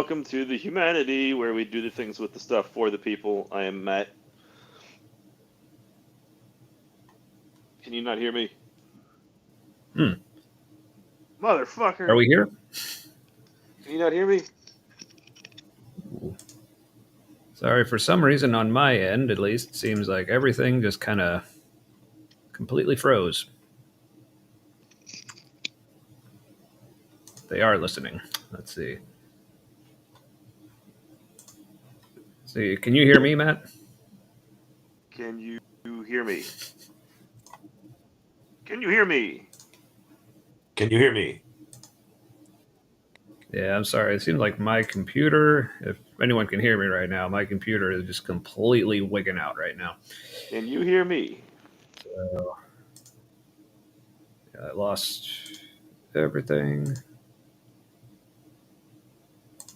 welcome to the humanity where we do the things with the stuff for the people. I am Matt. Can you not hear me? Hmm. Motherfucker. Are we here? Can you not hear me? Sorry, for some reason on my end, at least, it seems like everything just kind of completely froze. They are listening. Let's see. See, can you hear me, Matt? Can you hear me? Can you hear me? Can you hear me? Yeah, I'm sorry. It seems like my computer, if anyone can hear me right now, my computer is just completely wigging out right now. Can you hear me? So, I lost everything.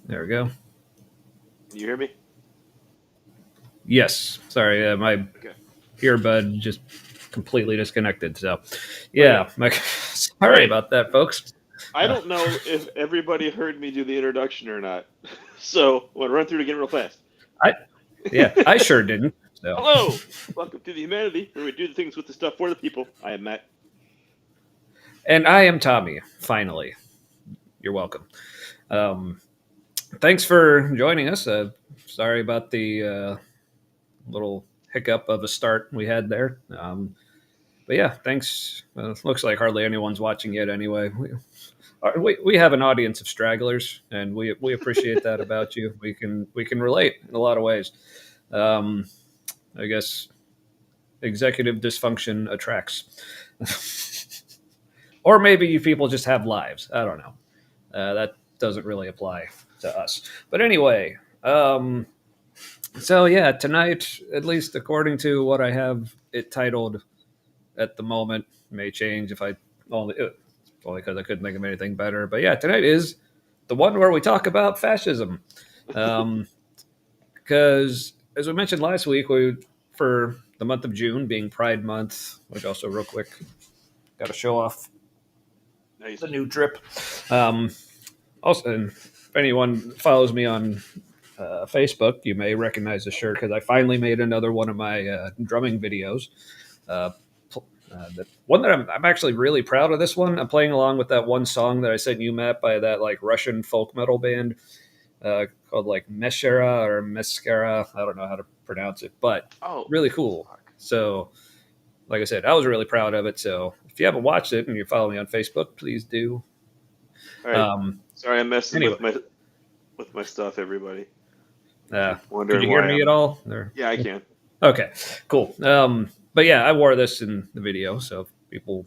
There we go. Can you hear me? Yes. Sorry, my Okay. earbud just completely disconnected. So, yeah, sorry about that, folks. I don't know if everybody heard me do the introduction or not. So I'm going to run through it again real fast. I sure didn't. So. Hello. Welcome to the humanity where we do the things with the stuff for the people. I am Matt. And I am Tommy, finally. You're welcome. Thanks for joining us. Sorry about the little hiccup of a start we had there. But yeah, thanks. Looks like hardly anyone's watching yet anyway. We have an audience of stragglers, and we appreciate that about you. We can relate in a lot of ways. I guess executive dysfunction attracts. Or maybe you people just have lives. I don't know. That doesn't really apply to us. But anyway, so yeah, tonight, at least according to what I have it titled at the moment, may change if I only because I couldn't think of anything better. But yeah, tonight is the one where we talk about fascism. Because as we mentioned last week, for the month of June being Pride Month, which also real quick got to show off the new drip. Also, and if anyone follows me on Facebook, you may recognize the shirt because I finally made another one of my drumming videos. The one that I'm actually really proud of. This one I'm playing along with that one song that I sent you, Matt, by that like Russian folk metal band called like Meshera or Mescara. I don't know how to pronounce it, but really cool. So, like I said, I was really proud of it. So if you haven't watched it and you follow me on Facebook, please do. All right. Sorry, I'm messing anyway. with my stuff, everybody. Can you hear me at all? Or? Yeah, I can. Okay, cool. But yeah, I wore this in the video, so if people,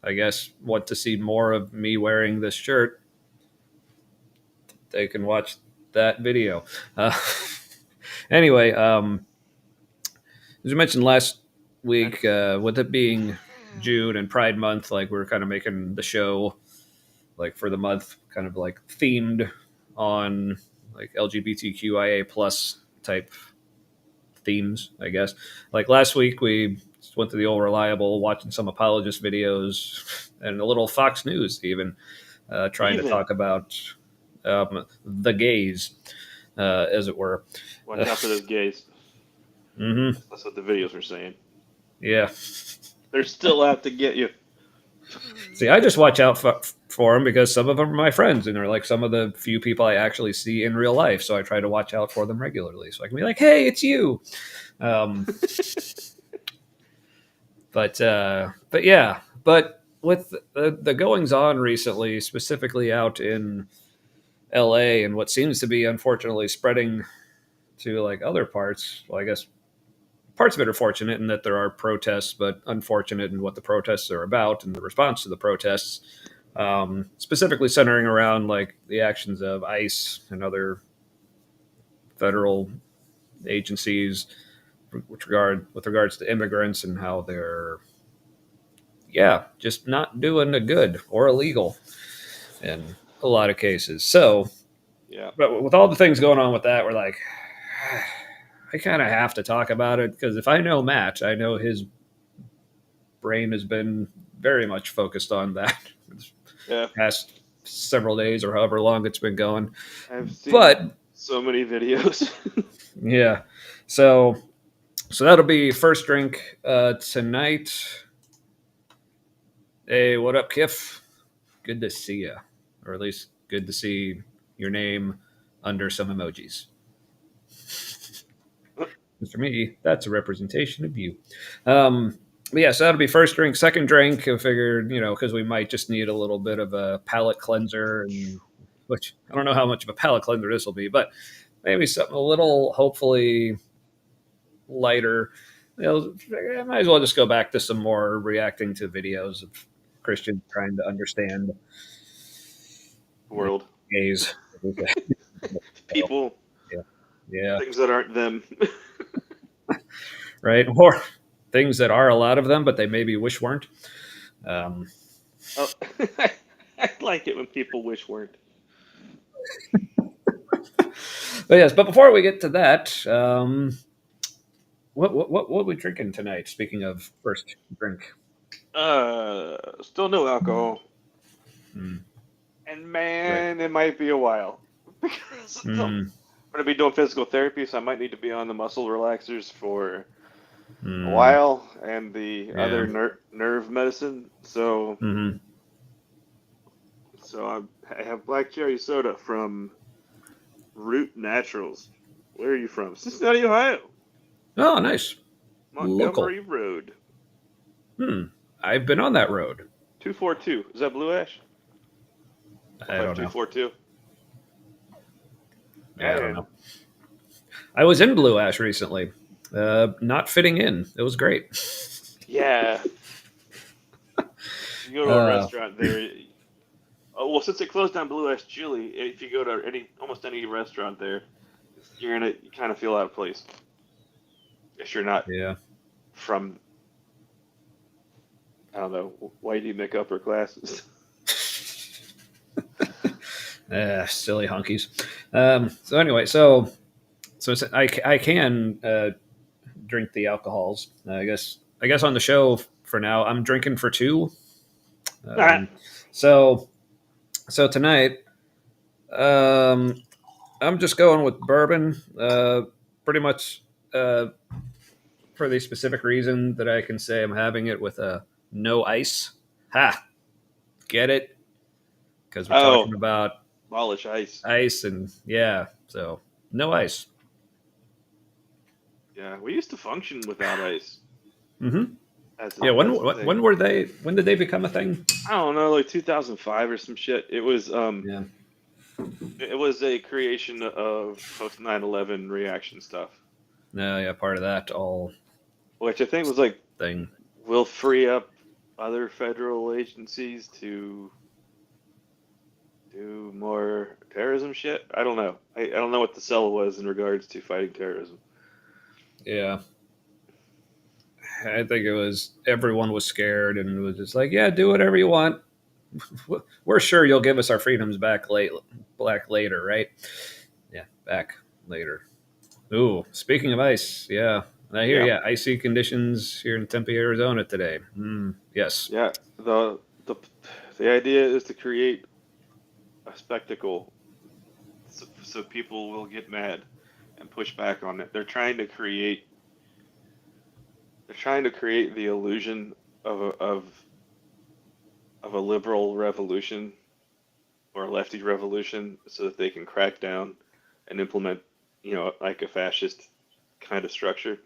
I guess, want to see more of me wearing this shirt, they can watch that video. Anyway, as we mentioned last week, with it being June and Pride Month, like we're kind of making the show like for the month kind of like themed on like LGBTQIA plus type themes, I guess. Like last week we went to the old reliable, watching some apologist videos and a little Fox News even trying to talk about the gays, as it were. Watch out for those gays. Mm-hmm. That's what the videos were saying. Yeah. They're still out to get you. See, I just watch out for them because some of them are my friends and they're like some of the few people I actually see in real life. So I try to watch out for them regularly. So I can be like, hey, it's you. But yeah, but with the goings on recently, specifically out in LA and what seems to be unfortunately spreading to like other parts, well, I guess parts of it are fortunate in that there are protests, but unfortunate in what the protests are about and the response to the protests, specifically centering around like the actions of ICE and other federal agencies with regards to immigrants and how they're just not doing the good or illegal in a lot of cases. So yeah, but with all the things going on with that, we're like, I kind of have to talk about it because if I know Matt, I know his brain has been very much focused on that several days or however long it's been going. I've seen But so many videos. yeah, so that'll be first drink tonight. Hey, what up, Kiff? Good to see you, or at least good to see your name under some emojis. And for me, that's a representation of you. But yeah, so that'll be first drink. Second drink, I figured, because we might just need a little bit of a palate cleanser, and which I don't know how much of a palate cleanser this will be, but maybe something a little, hopefully, lighter. I might as well just go back to some more reacting to videos of Christians trying to understand World. gays. People, Yeah. Yeah. things that aren't them. Right. Or things that are a lot of them, but they maybe wish weren't. Um, Oh, I like it when people wish weren't. but yes, but before we get to that, what are we drinking tonight? Speaking of first drink. Still no alcohol. Mm, And right. man, it might be a while. Because I'm Mm, going to be doing physical therapy, so I might need to be on the muscle relaxers for a mm, while and the yeah. other nerve medicine. So, Hmm. I have black cherry soda from Root Naturals. Where are you from? Cincinnati, Ohio. Oh, nice. Local. Montgomery Road. Hmm. I've been on that road. 242. Is that Blue Ash? Or I don't know. 5242? Yeah, I don't Man. know. I was in Blue Ash recently. Not fitting in. It was great. Yeah. If you go to a Uh, restaurant there, oh, well, since it closed down Blue Ash Chili, if you go to almost any restaurant there, you kind of feel out of place. If you're not yeah. from, I don't know, whitey McUpper classes. Silly honkies. So anyway, so I can drink the alcohols. I guess on the show for now, I'm drinking for two. Ah, Um, so tonight, um, I'm just going with bourbon. Pretty much uh, for the specific reason that I can say I'm having it with no ice. Ha! Get it? Because we're oh, talking about Polish ice. ice, and yeah, so no ice. Yeah, we used to function without ice Hmm. as Yeah. as a thing. When were they? When did they become a thing? I don't know, like 2005 or some shit. Yeah. It was a creation of post 9/11 reaction stuff, No. Yeah. Part of that all which I think was like thing. will free up other federal agencies to do more terrorism shit. I don't know. I don't know what the sell was in regards to fighting terrorism. Yeah. I think it was everyone was scared and was just like, yeah, do whatever you want. We're sure you'll give us our freedoms back later, right? Yeah, back later. Ooh, speaking of ice, yeah, I hear Yeah, yeah, icy conditions here in Tempe, Arizona today. Yes. yeah. The idea is to create a spectacle, so people will get mad and push back on it. They're trying to create the illusion of a liberal revolution or a lefty revolution so that they can crack down and implement, like a fascist kind of structure.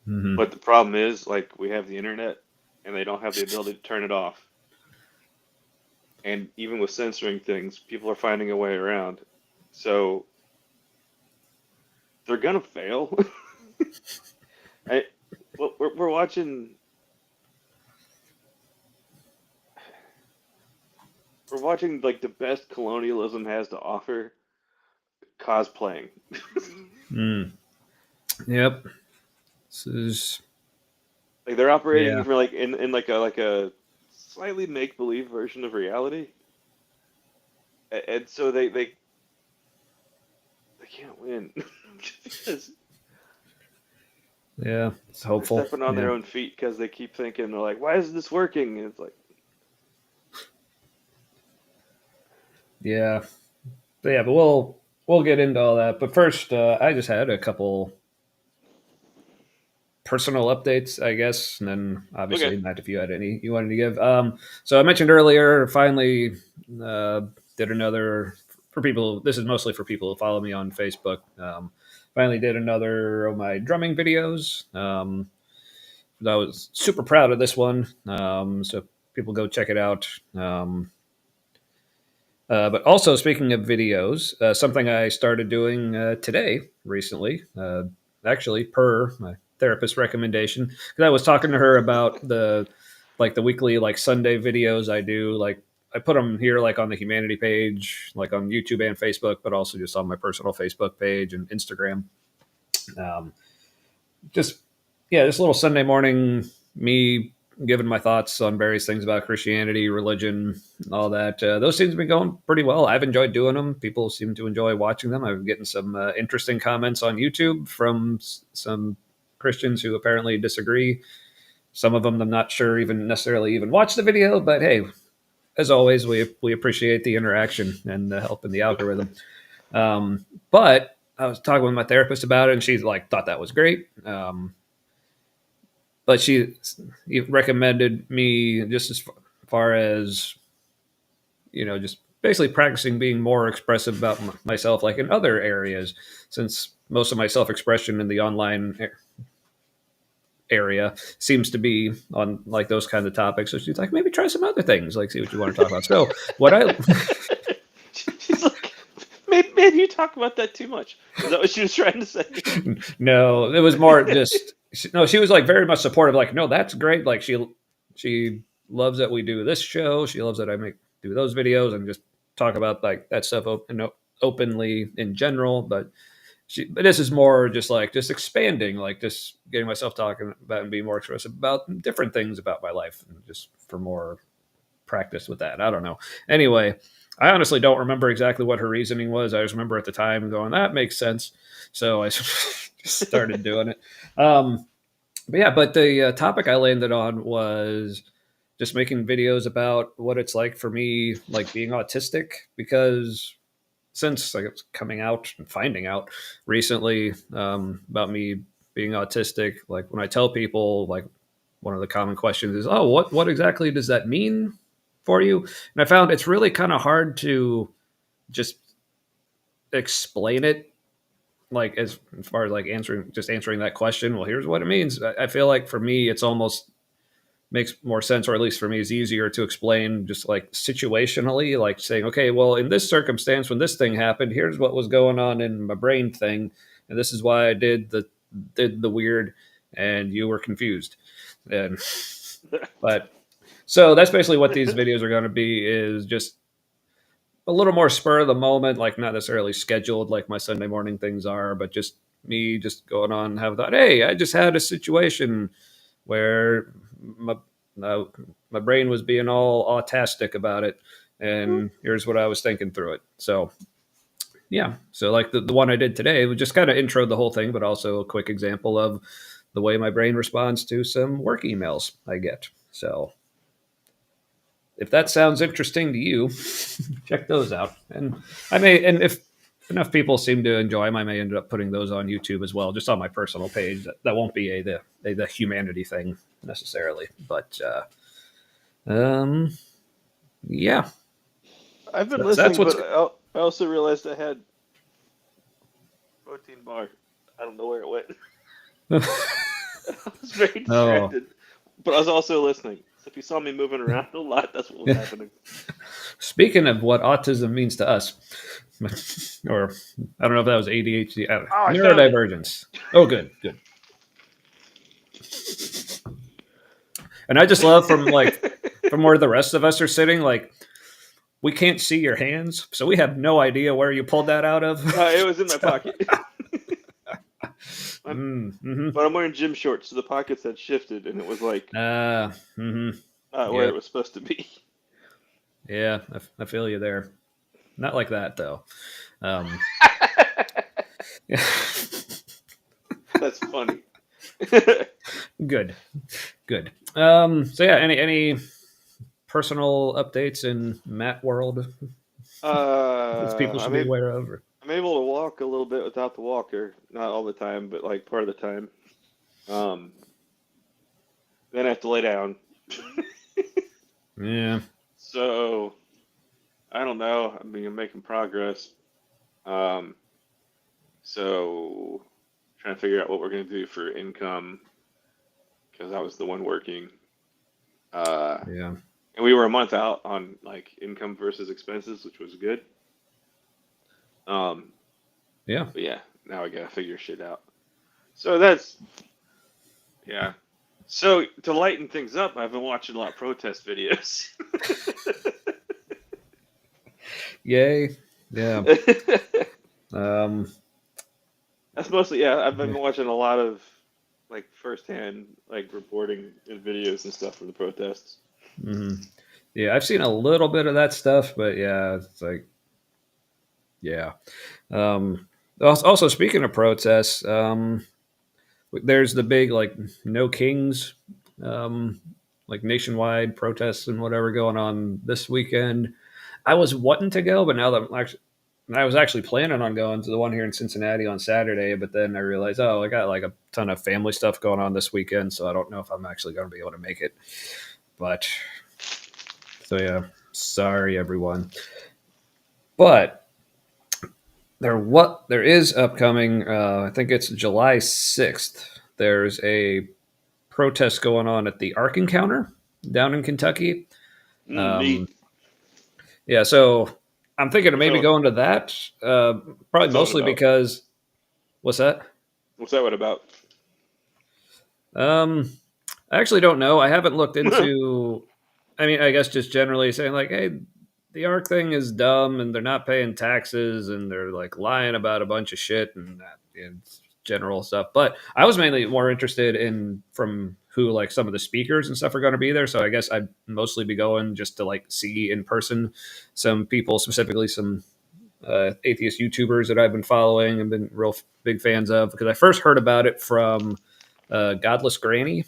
Hmm. But the problem is, like, we have the internet and they don't have the ability to turn it off. And even with censoring things, people are finding a way around. So they're gonna fail. I, well, we're watching like the best colonialism has to offer cosplaying. Mm. Yep. This is Like they're operating yeah. for like in like a slightly make believe version of reality, and so they can't win because Yeah. It's they're hopeful. stepping on Yeah. their own feet because they keep thinking they're like, why isn't this working? And it's like, Yeah, but we'll get into all that. But first, I just had a couple personal updates, I guess, and then obviously, Okay. Matt, if you had any you wanted to give. So I mentioned earlier, finally did another for people. This is mostly for people who follow me on Facebook. Finally did another of my drumming videos. I was super proud of this one. So people go check it out. But also, speaking of videos, something I started doing today recently, actually per my therapist recommendation, because I was talking to her about the weekly Sunday videos I do. Like I put them here like on the humanity page, like on YouTube and Facebook, but also just on my personal Facebook page and Instagram. Um, just just a little Sunday morning me giving my thoughts on various things about Christianity, religion, all that. Those seem to be going pretty well. I've enjoyed doing them. People seem to enjoy watching them. I'm getting some interesting comments on YouTube from some Christians who apparently disagree. Some of them I'm not sure even necessarily even watch the video, but hey, as always, we appreciate the interaction and the help in the algorithm. But I was talking with my therapist about it, and she's like thought that was great. But she recommended me just as far as just basically practicing being more expressive about myself, like in other areas, since most of my self-expression in the online area seems to be on like those kinds of topics. So she's like, maybe try some other things, like see what you want to talk about. So what I She's like, maybe you talk about that too much. Is that what she was trying to say? No, it was more just no. She was like very much supportive. Like, no, that's great. Like she loves that we do this show. She loves that I do those videos and just talk about like that stuff openly in general. But this is more just expanding, like just getting myself talking about and being more expressive about different things about my life, and just for more practice with that. I don't know. Anyway, I honestly don't remember exactly what her reasoning was. I just remember at the time going, that makes sense. So I just started doing it. But the topic I landed on was just making videos about what it's like for me, like being autistic, because since like it's coming out and finding out recently about me being autistic, like when I tell people, like one of the common questions is, "Oh, what exactly does that mean for you?" And I found it's really kind of hard to just explain it, like as far as like answering that question. Well, here's what it means. I feel like for me, it's almost makes more sense, or at least for me, is easier to explain just like situationally, like saying, okay, well, in this circumstance, when this thing happened, here's what was going on in my brain thing, and this is why I did the weird, and you were confused, and but so that's basically what these videos are going to be, is just a little more spur of the moment, like not necessarily scheduled like my Sunday morning things are, but just me just going on and have thought, hey, I just had a situation where uh, my brain was being all autistic about it, and here's what I was thinking through it. So yeah, so like the one I did today was just kind of intro the whole thing, but also a quick example of the way my brain responds to some work emails I get. So if that sounds interesting to you, check those out. And and if enough people seem to enjoy them, I may end up putting those on YouTube as well, just on my personal page. That won't be the humanity thing necessarily, but yeah. I've been That's listening, what's. but I also realized I had protein bar. I don't know where it went. I was very Oh, distracted, but I was also listening. So if you saw me moving around a lot, that's what was happening. speaking of what autism means to us, or I don't know if that was ADHD, Oh, I found it. neurodivergence. Oh, good, good. And I just love from where the rest of us are sitting, like we can't see your hands, so we have no idea where you pulled that out of. It was in my pocket. Mm-hmm. But I'm wearing gym shorts, so the pockets had shifted, and it was like Mm-hmm. not where Yep. it was supposed to be. Yeah, I feel you there. Not like that though. Yeah. That's funny. Good, good. So yeah, any personal updates in Matt world? People should be aware of. I'm able to walk a little bit without the walker, not all the time, but like part of the time. Um, then I have to lay down. Yeah. So I don't know. I mean, I'm making progress. Um, so trying to figure out what we're gonna do for income because I was the one working. Yeah. And we were a month out on like income versus expenses, which was good. Um, Yeah. but yeah, now I gotta figure shit out. So that's yeah. So to lighten things up, I've been watching a lot of protest videos. Yay. Yeah. Um. That's mostly yeah. I've been watching a lot of like firsthand like reporting and videos and stuff from the protests. Mhm. Yeah, I've seen a little bit of that stuff, but yeah, it's like, yeah. Um, also, speaking of protests, there's the big like no kings, um, like nationwide protests and whatever going on this weekend. I was wanting to go, but now that I was actually planning on going to the one here in Cincinnati on Saturday, but then I realized, oh, I got like a ton of family stuff going on this weekend, so I don't know if I'm actually going to be able to make it. But so yeah, sorry everyone. But there is upcoming. I think it's July 6th. There's a protest going on at the Ark Encounter down in Kentucky. Um, Neat. yeah, so I'm thinking of What's maybe that? going to that. Probably What's that one mostly about? because what's that? What's that one about? Um, I actually don't know. I haven't looked into. I mean, I guess just generally saying like, hey, the ARC thing is dumb, and they're not paying taxes, and they're like lying about a bunch of shit and general stuff. But I was mainly more interested in from who like some of the speakers and stuff are going to be there. So I guess I'd mostly be going just to like see in person some people, specifically some atheist YouTubers that I've been following and been real big fans of because I first heard about it from Godless Granny.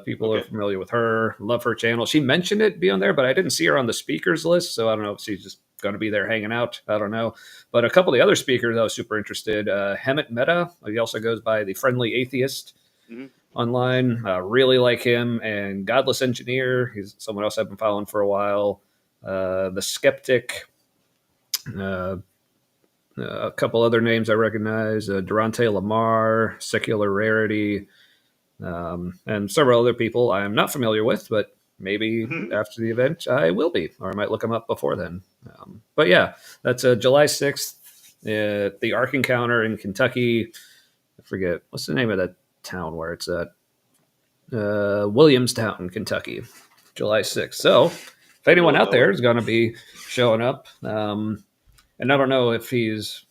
People are Okay. familiar with her, love her channel. She mentioned it being there, but I didn't see her on the speakers list, so I don't know if she's just going to be there hanging out. I don't know. But a couple of the other speakers I was super interested. Hemet Meta, he also goes by the Friendly Atheist Hmm. online. Really like him. And Godless Engineer, he's someone else I've been following for a while. The Skeptic, uh, a couple other names I recognize: Durante Lamar, Secular Rarity, and several other people I am not familiar with, but maybe after the event I will be, or I might look them up before then. But yeah, that's July 6th at the Ark Encounter in Kentucky. I forget what's the name of that town where it's at. Williamstown, Kentucky, July 6th. So if anyone Middle of out there nowhere. is going to be showing up, and I don't know if he's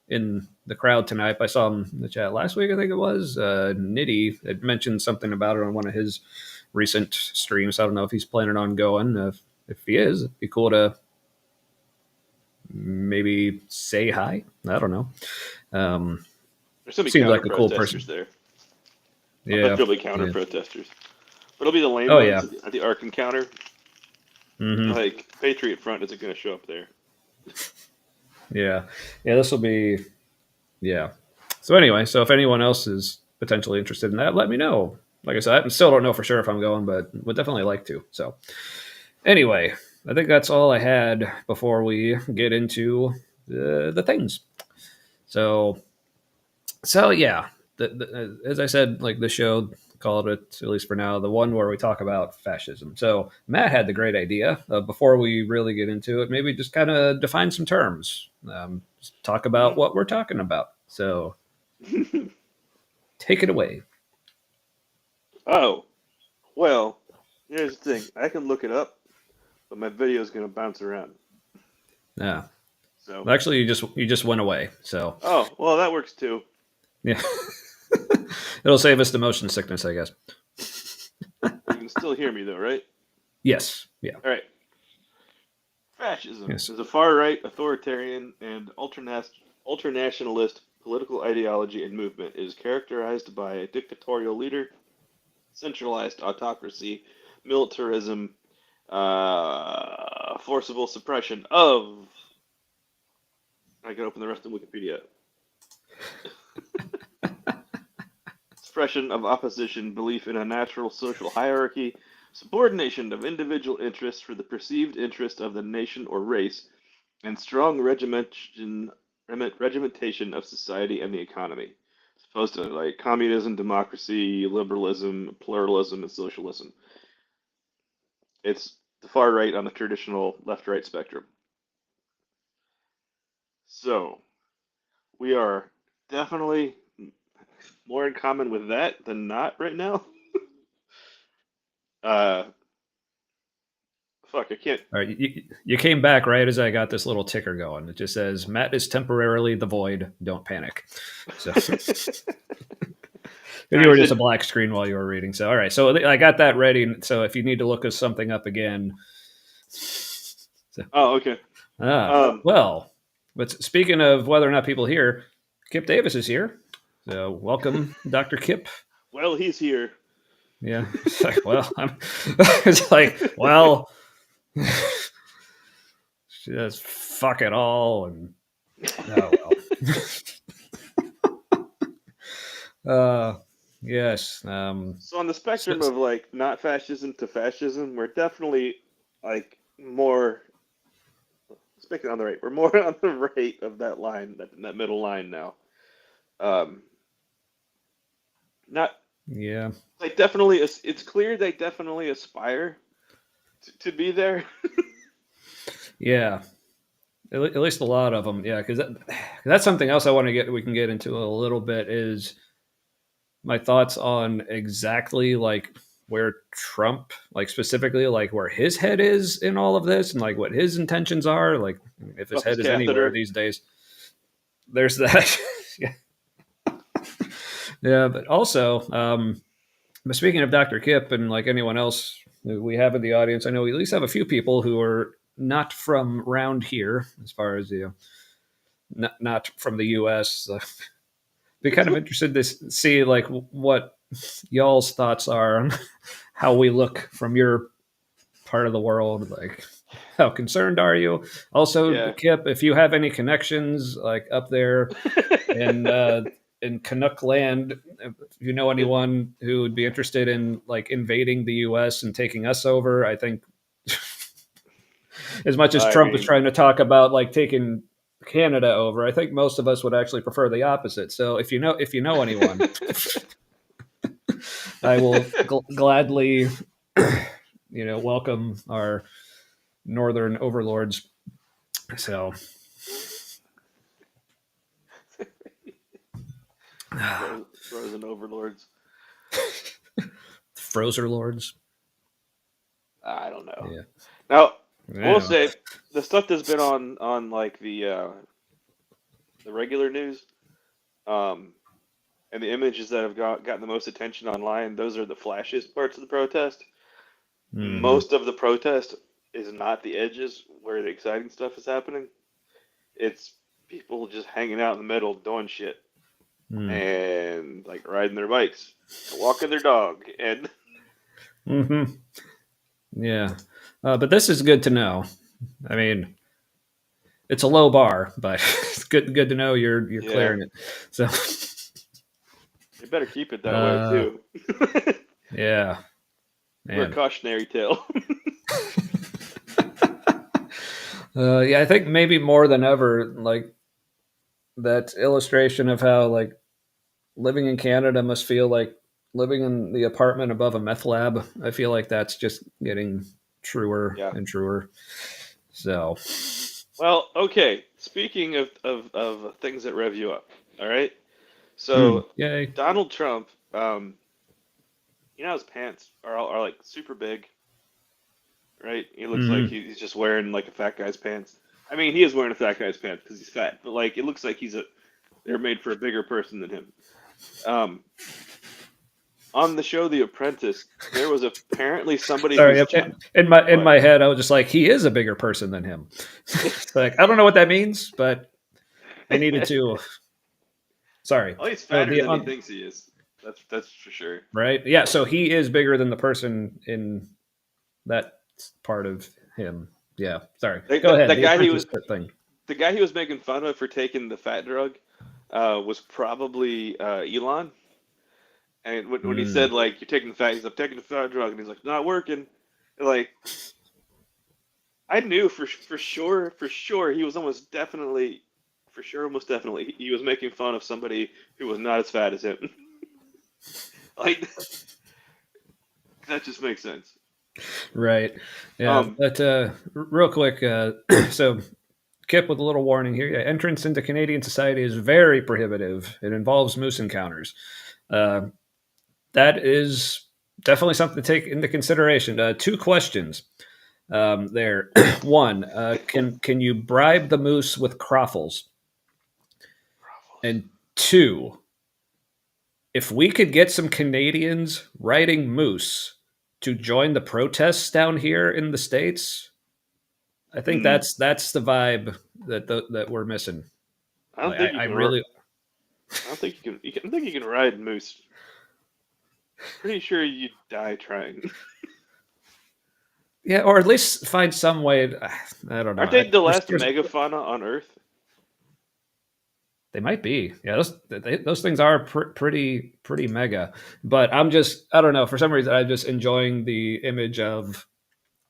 in the crowd tonight. I saw him in the chat last week, I think it was. Nitty had mentioned something about it on one of his recent streams. I don't know if he's planning on going. If he is, it'd be cool to maybe say hi. I don't know. Um, There's gonna be Seems counter like a cool person. protesters there. I bet Yeah. there'll be counter Yeah. protesters. But it'll be the lame Oh, ones yeah. at the Ark Encounter. Hmm. Like Patriot Front isn't gonna show up there. Yeah. Yeah. This will be, yeah. So, anyway, so if anyone else is potentially interested in that, let me know. Like I said, I still don't know for sure if I'm going, but would definitely like to. So, anyway, I think that's all I had before we get into the things. So, yeah, as I said, like the show called it, at least for now, the one where we talk about fascism. So Matt had the great idea before we really get into it, maybe just kind of define some terms, just talk about what we're talking about. So take it away. Oh, well, here's the thing. I can look it up, but my video is gonna bounce around. Yeah. So, Well, actually, you just went away. So oh, well, that works too. yeah, it'll save us the motion sickness, I guess. You can still hear me though, right? Yes. Yeah. All right. Fascism Yes. is a far-right, authoritarian, and ultranationalist political ideology and movement. It is characterized by a dictatorial leader, centralized autocracy, militarism, forcible suppression of. I can open the rest of Wikipedia. Suppression of opposition, belief in a natural social hierarchy, subordination of individual interests for the perceived interest of the nation or race, and strong regimentation of society and the economy. It's opposed to like communism, democracy, liberalism, pluralism, and socialism. It's the far right on the traditional left-right spectrum. So we are definitely more in common with that than not right now. uh, Fuck, I can't. All right, you came back right as I got this little ticker going. It just says Matt is temporarily the void. Don't panic. So you were just a black screen while you were reading. So all right, so I got that ready. So if you need to look something up again. So, oh, okay. Well, but speaking of whether or not people here, Kip Davis is here. So welcome, Dr. Kip. Well, he's here. Yeah. It's like, well, it's like, well, just fuck it all. And, oh, well. Yes. So on the spectrum of like not fascism to fascism, we're definitely like more. Speaking on the right, we're more on the right of that line, that middle line now. Not. Yeah. They definitely. It's clear they definitely aspire to be there. Yeah. At least a lot of them. Yeah, because that's something else I want to we can get into a little bit is my thoughts on exactly like where Trump, like specifically like where his head is in all of this and like what his intentions are, like if his head is anywhere these days. There's that. Yeah. Yeah, but also, but speaking of Dr. Kip and like anyone else we have in the audience, I know we at least have a few people who are not from around here, as far as not from the U.S. Be kind of interested to see like what y'all's thoughts are on how we look from your part of the world. Like, how concerned are you? Also, Kip, if you have any connections like up there in Canuck land, if you know anyone who would be interested in like invading the U.S. and taking us over, I think as much as Trump is trying to talk about like taking Canada over, I think most of us would actually prefer the opposite. So if you know anyone, I will gladly, welcome our northern overlords. So, frozen overlords, Frozer lords. I don't know. Yeah. Now, we'll say the stuff that's been on like the regular news, and the images that have gotten the most attention online, those are the flashiest parts of the protest. Mm-hmm. Most of the protest is not the edges where the exciting stuff is happening. It's people just hanging out in the middle doing shit. And like riding their bikes, walking their dog, and yeah, but this is good to know. I mean, it's a low bar, but it's good to know you're clearing it. So you better keep it that way too. Yeah, we're a cautionary tale. Yeah, I think maybe more than ever, like that illustration of how like living in Canada must feel like living in the apartment above a meth lab. I feel like that's just getting truer and truer. So, well, okay. Speaking of things that rev you up, all right. So, Donald Trump, his pants are like super big, right? He looks like he's just wearing like a fat guy's pants. I mean, he is wearing a fat guy's pants because he's fat, but like it looks like they're made for a bigger person than him. On the show The Apprentice, there was apparently somebody. Sorry, in my head, I was just like, he is a bigger person than him. Like, I don't know what that means, but I needed to. Sorry. Oh, he's fatter than he thinks he is. That's for sure. Right? Yeah. So he is bigger than the person in that part of him. Yeah, sorry. Go ahead. That The guy apprentice thing. the guy he was making fun of for taking the fat drug was probably Elon. And when he said like you're taking the fat, he's like taking the fat drug, and he's like not working. And, like I knew for sure he was almost definitely almost definitely he was making fun of somebody who was not as fat as him. Like that just makes sense. Right. Yeah. But real quick, so Kip with a little warning here. Yeah, entrance into Canadian society is very prohibitive. It involves moose encounters. That is definitely something to take into consideration. Two questions there. One, can you bribe the moose with croffles? And two, if we could get some Canadians riding moose to join the protests down here in the States, I think that's the vibe that we're missing. I don't think you can. Really, I don't think you can. I don't think you can ride moose. Pretty sure you'd die trying. Yeah, or at least find some way. I don't know. Aren't they the last megafauna on Earth? They might be. Yeah, those things are pretty mega. But I don't know. For some reason, I'm just enjoying the image of,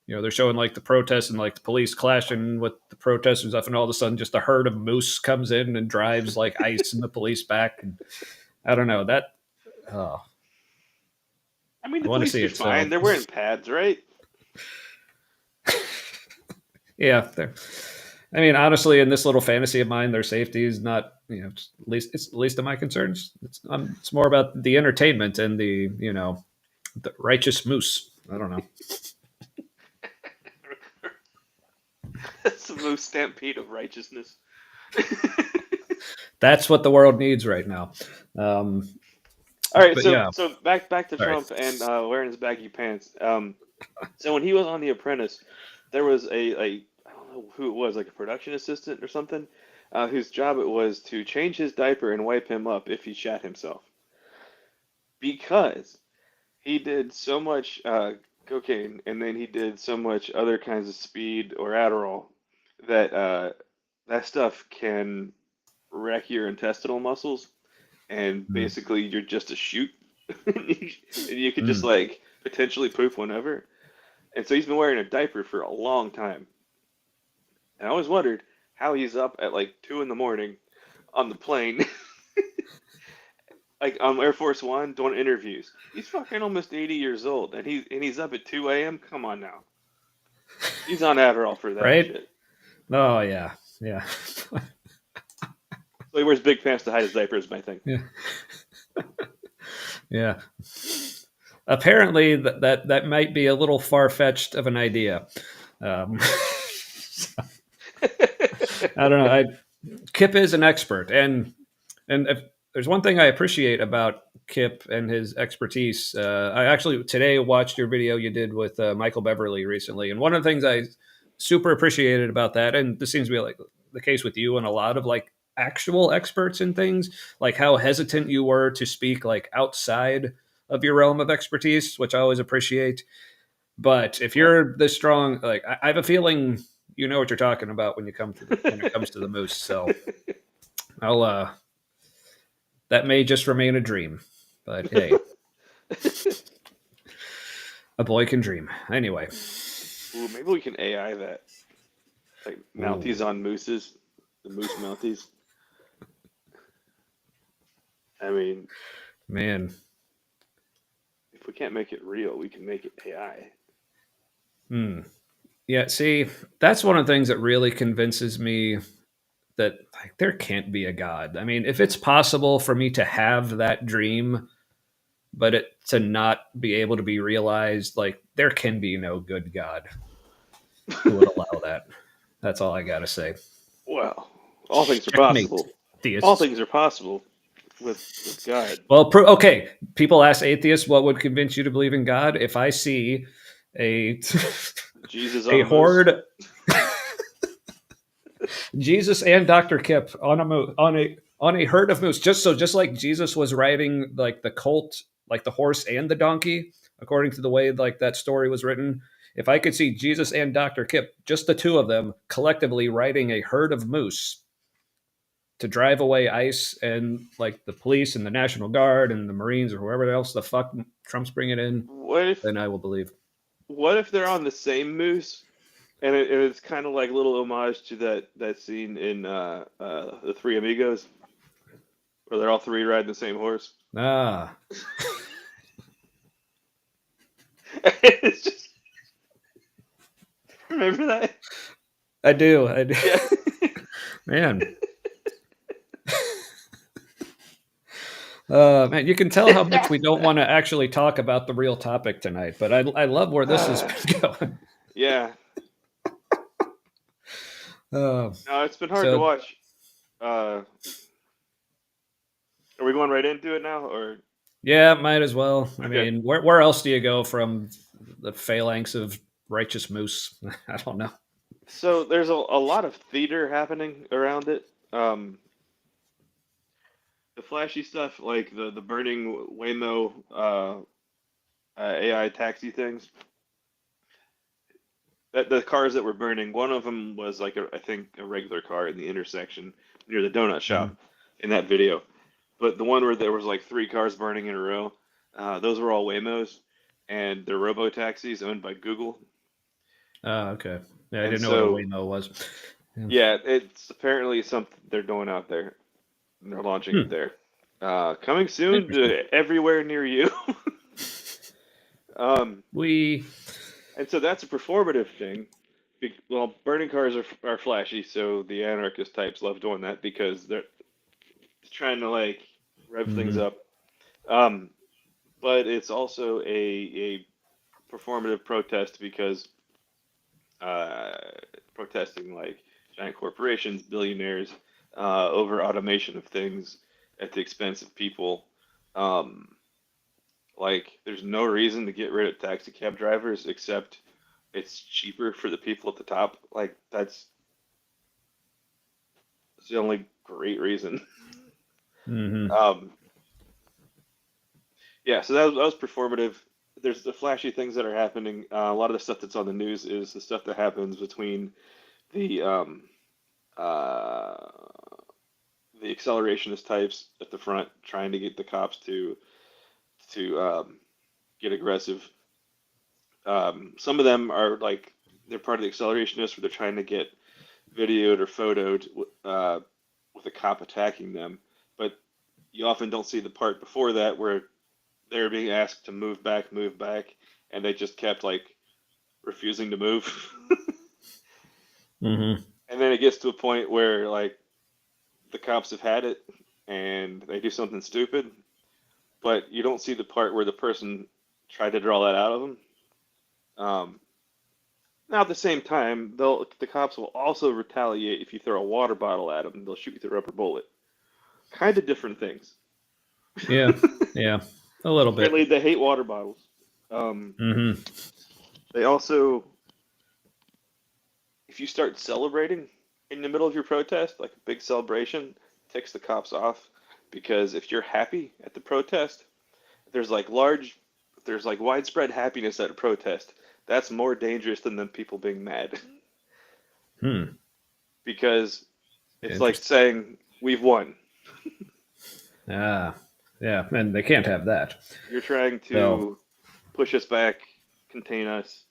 they're showing like the protests and like the police clashing with the protesters stuff, and all of a sudden just a herd of moose comes in and drives like ice and the police back. And I don't know that. Oh. I mean, the police are fine. They're wearing pads, right? Yeah. I mean, honestly, in this little fantasy of mine, their safety is not, it's least of my concerns. It's more about the entertainment and the righteous moose. I don't know. That's the moose stampede of righteousness. That's what the world needs right now. All right, so back to Trump and wearing his baggy pants. So when he was on The Apprentice, there was I don't know who it was, like a production assistant or something, whose job it was to change his diaper and wipe him up if he shat himself. Because he did so much cocaine and then he did so much other kinds of speed or Adderall that that stuff can wreck your intestinal muscles, and basically you're just a chute. And you could just like potentially poop whenever. And so he's been wearing a diaper for a long time. And I always wondered how he's up at like 2 a.m. on the plane, like on Air Force One doing interviews. He's fucking almost 80 years old, and he's up at 2 a.m. Come on now, he's on Adderall for that shit. Oh yeah. So he wears big pants to hide his diaper is my thing. Yeah. Yeah. Apparently, that might be a little far-fetched of an idea. I don't know. Kip is an expert, and if there's one thing I appreciate about Kip and his expertise. I actually today watched your video you did with Michael Beverly recently, and one of the things I super appreciated about that, and this seems to be like the case with you and a lot of like actual experts in things, like how hesitant you were to speak like outside of your realm of expertise, which I always appreciate. But if you're this strong, like I have a feeling you know what you're talking about when it comes to the moose. So I'll that may just remain a dream, but hey, a boy can dream. Anyway, ooh, maybe we can AI that, like Mounties on mooses, the moose Mounties. I mean, man. If we can't make it real, we can make it AI. Yeah, see, that's one of the things that really convinces me that like there can't be a God. I mean, if it's possible for me to have that dream, but it to not be able to be realized, like there can be no good God who would allow that. That's all I gotta say. Well, all things are possible. All things are possible with God. Well, okay. People ask atheists, what would convince you to believe in God? If I see a Jesus a horde, Jesus and Dr. Kip on a herd of moose, just like Jesus was riding like the colt, like the horse and the donkey, according to the way like that story was written. If I could see Jesus and Dr. Kip, just the two of them, collectively riding a herd of moose to drive away ICE and like the police and the National Guard and the Marines or whoever else the fuck Trump's bringing in, then I will believe. What if they're on the same moose, and it's kind of like a little homage to that scene in the Three Amigos, where they're all three riding the same horse. Ah. It's just, remember that? I do. Yeah. Man. Man, you can tell how much we don't want to actually talk about the real topic tonight, but I love where this has been going. Yeah. No, it's been hard to watch. Are we going right into it now, or? Yeah, might as well. Okay. I mean, where else do you go from the phalanx of righteous moose? I don't know. So there's a lot of theater happening around it. The flashy stuff, like the burning Waymo AI taxi things. That the cars that were burning, one of them was like I think a regular car in the intersection near the donut shop in that video. But the one where there was like 3 cars burning in a row, those were all Waymos, and they're robo taxis owned by Google. Oh, okay. Yeah, I didn't know what a Waymo was. Yeah, it's apparently something they're doing out there. They're launching it there. Coming soon to everywhere near you. And so that's a performative thing. Well, burning cars are flashy, so the anarchist types love doing that because they're trying to like rev things up. But it's also a performative protest because protesting like giant corporations, billionaires, over automation of things at the expense of people. Like, there's no reason to get rid of taxi cab drivers except it's cheaper for the people at the top. Like, that's the only great reason. Yeah, so that was performative. There's the flashy things that are happening. A lot of the stuff that's on the news is the stuff that happens between the accelerationist types at the front trying to get the cops to get aggressive. Some of them are like they're part of the accelerationists where they're trying to get videoed or photoed with a cop attacking them, but you often don't see the part before that where they're being asked to move back, and they just kept like refusing to move. And then it gets to a point where like the cops have had it and they do something stupid, but you don't see the part where the person tried to draw that out of them. Now at the same time, the cops will also retaliate if you throw a water bottle at them. They'll shoot you with a rubber bullet. Kind of different things. Yeah, a little bit. Apparently, they hate water bottles. They also, if you start celebrating in the middle of your protest, like a big celebration, ticks the cops off because if you're happy at the protest, there's like widespread happiness at a protest. That's more dangerous than people being mad. Because it's like saying we've won. Yeah, and they can't have that. You're trying to push us back, contain us,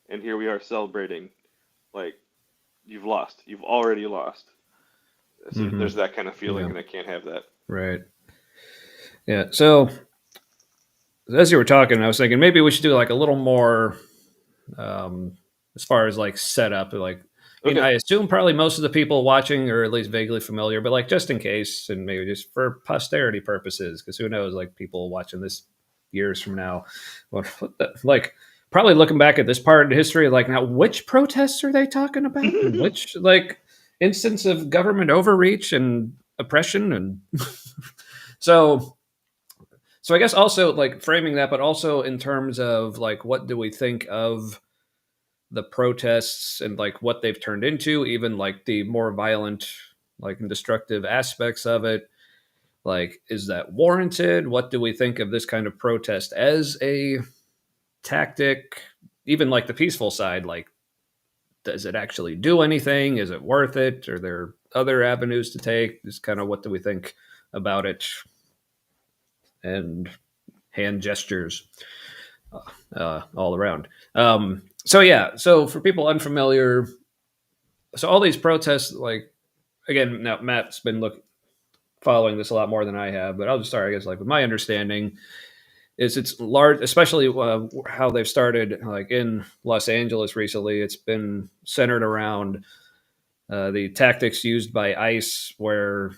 and here we are celebrating. Like, you've lost. You've already lost. So there's that kind of feeling, and I can't have that. Right. Yeah, so as you were talking, I was thinking maybe we should do like a little more as far as like setup. Like, I mean, I assume probably most of the people watching are at least vaguely familiar, but like just in case, and maybe just for posterity purposes, because who knows, like people watching this years from now, like probably looking back at this part of history, like now which protests are they talking about? And which like instance of government overreach and oppression, and so I guess also like framing that, but also in terms of like what do we think of the protests and like what they've turned into, even like the more violent, like and destructive aspects of it. Like, is that warranted? What do we think of this kind of protest as a tactic even like the peaceful side, like, does it actually do anything? Is it worth it? Are there other avenues to take? Just kind of what do we think about it? And hand gestures all around. So yeah, so for people unfamiliar, so all these protests, like, again, now Matt's been following this a lot more than I have, but I'll just start, I guess, like with my understanding is it's large, especially how they've started like in Los Angeles recently. It's been centered around the tactics used by ICE, where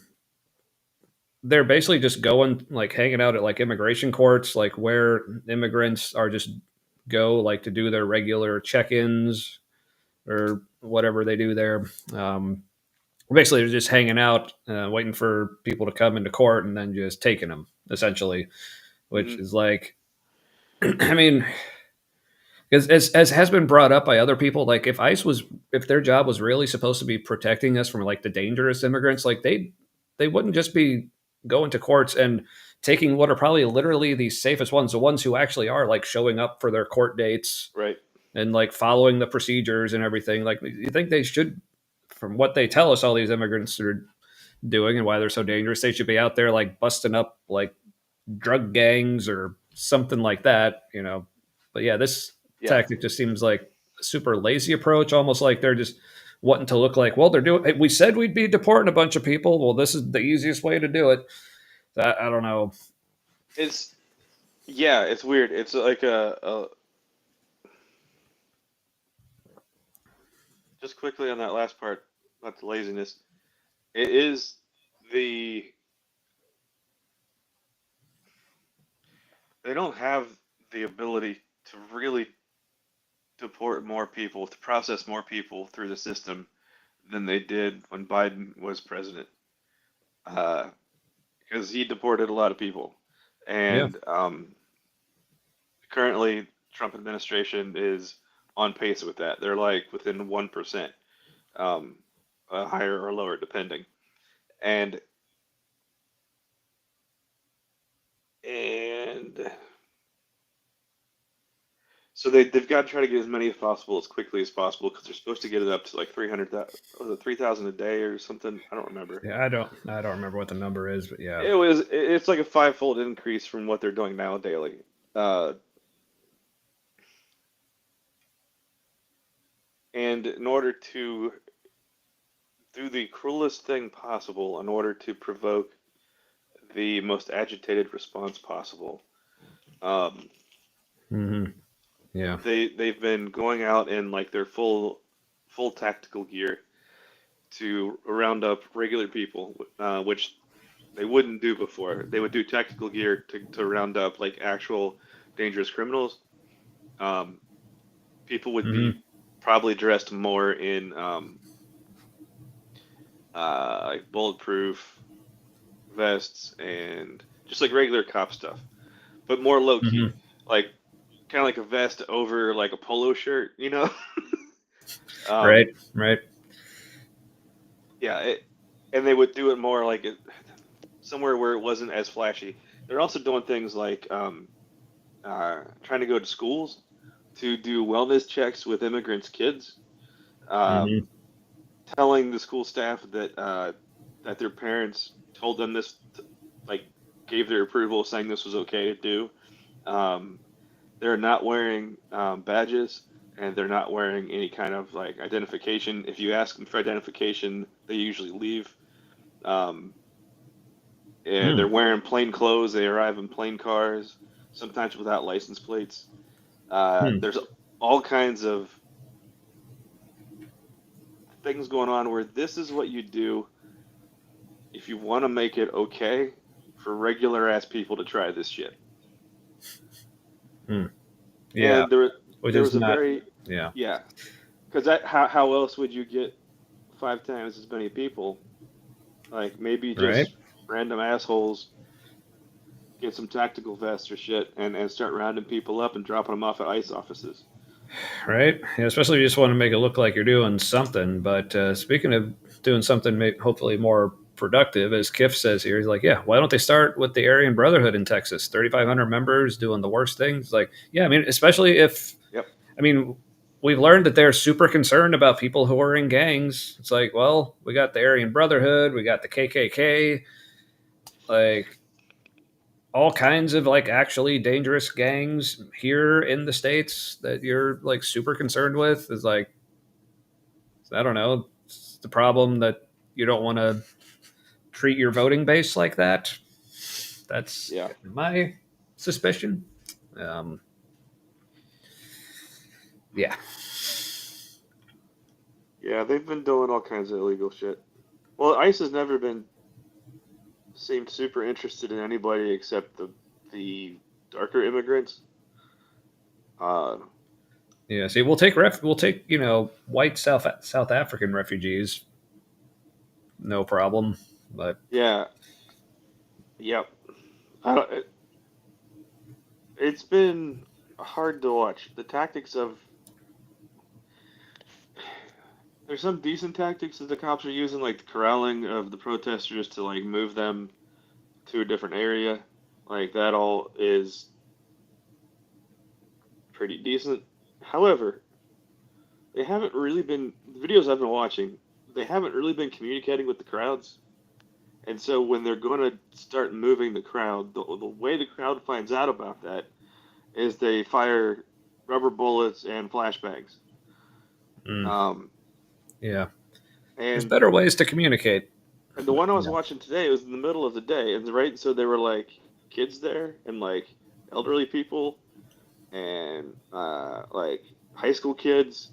they're basically just going, like, hanging out at like immigration courts, like where immigrants are just go like to do their regular check-ins or whatever they do there. Basically, they're just hanging out, waiting for people to come into court, and then just taking them essentially, which Mm-hmm. is like, I mean, because as has been brought up by other people, like if their job was really supposed to be protecting us from like the dangerous immigrants, like they wouldn't just be going to courts and taking what are probably literally the safest ones, the ones who actually are like showing up for their court dates Right. and like following the procedures and everything. Like, you think they should, from what they tell us, all these immigrants are doing and why they're so dangerous, they should be out there like busting up like drug gangs or something like that, you know. But yeah, this Yeah. tactic just seems like a super lazy approach, almost like they're just wanting to look like, well, they're doing. Hey, we said we'd be deporting a bunch of people. Well, this is the easiest way to do it. I don't know. It's it's weird. It's like a just quickly on that last part about the laziness. It is the they don't have the ability to really deport more people, to process more people through the system than they did when Biden was president. Because he deported a lot of people, Yeah. and currently Trump administration is on pace with that. They're like within 1%, um, higher or lower depending, and and so they've got to try to get as many as possible as quickly as possible because they're supposed to get it up to like 300,000, was it 3,000 a day or something? I don't remember. Yeah, I don't remember what the number is, but yeah. It's like a fivefold increase from what they're doing now daily. Uh, and in order to do the cruelest thing possible, in order to provoke the most agitated response possible, um, Mm-hmm. Yeah. they've been going out in like their full tactical gear to round up regular people, which they wouldn't do before. They would do tactical gear to round up like actual dangerous criminals. Um, People would be Mm-hmm. probably dressed more in like bulletproof vests and just like regular cop stuff, but more low key, Mm-hmm. like kind of like a vest over like a polo shirt, you know? Right. um, Right. yeah, and they would do it more like somewhere where it wasn't as flashy. They're also doing things like trying to go to schools to do wellness checks with immigrants' kids, Mm-hmm. um, telling the school staff that their parents told them this, like gave their approval, saying this was okay to do. Um, they're not wearing badges, and they're not wearing any kind of like identification. If you ask them for identification, they usually leave. Um, and they're Mm. wearing plain clothes. They arrive in plain cars, sometimes without license plates. Hmm. There's all kinds of things going on where this is what you do if you want to make it okay for regular ass people to try this shit. Hmm. Yeah. And Which there is was a not. very Yeah. yeah, because how else would you get 5 times as many people? Like maybe Right. just random assholes get some tactical vests or shit and start rounding people up and dropping them off at ICE offices. Right. Yeah, especially if you just want to make it look like you're doing something. But speaking of doing something, hopefully more productive, as Kiff says here, he's like, yeah, why don't they start with the Aryan Brotherhood in Texas? 3,500 members doing the worst things. Like, yeah, I mean, especially if Yep. I mean, we've learned that they're super concerned about people who are in gangs. It's like, well, we got the Aryan Brotherhood, we got the KKK, like all kinds of like actually dangerous gangs here in the States that you're like super concerned with. Is like, I don't know, it's the problem that you don't want to treat your voting base like that. That's Yeah. my suspicion. Um, yeah. Yeah, they've been doing all kinds of illegal shit. Well, ICE has never been seemed super interested in anybody except the darker immigrants. Uh, Yeah, see, we'll take white South African refugees, no problem. But yeah, yep. I don't, it's been hard to watch. The tactics of there's some decent tactics that the cops are using, like the corralling of the protesters to like move them to a different area. Like that all is pretty decent. However, they haven't really been the videos I've been watching. They haven't really been communicating with the crowds. And so when they're going to start moving the crowd, the way the crowd finds out about that is they fire rubber bullets and flashbangs. mm, Um, yeah, there's and better ways to communicate. and the one I was Yeah. watching today was in the middle of the day, and right, so there were like kids there and like elderly people and like high school kids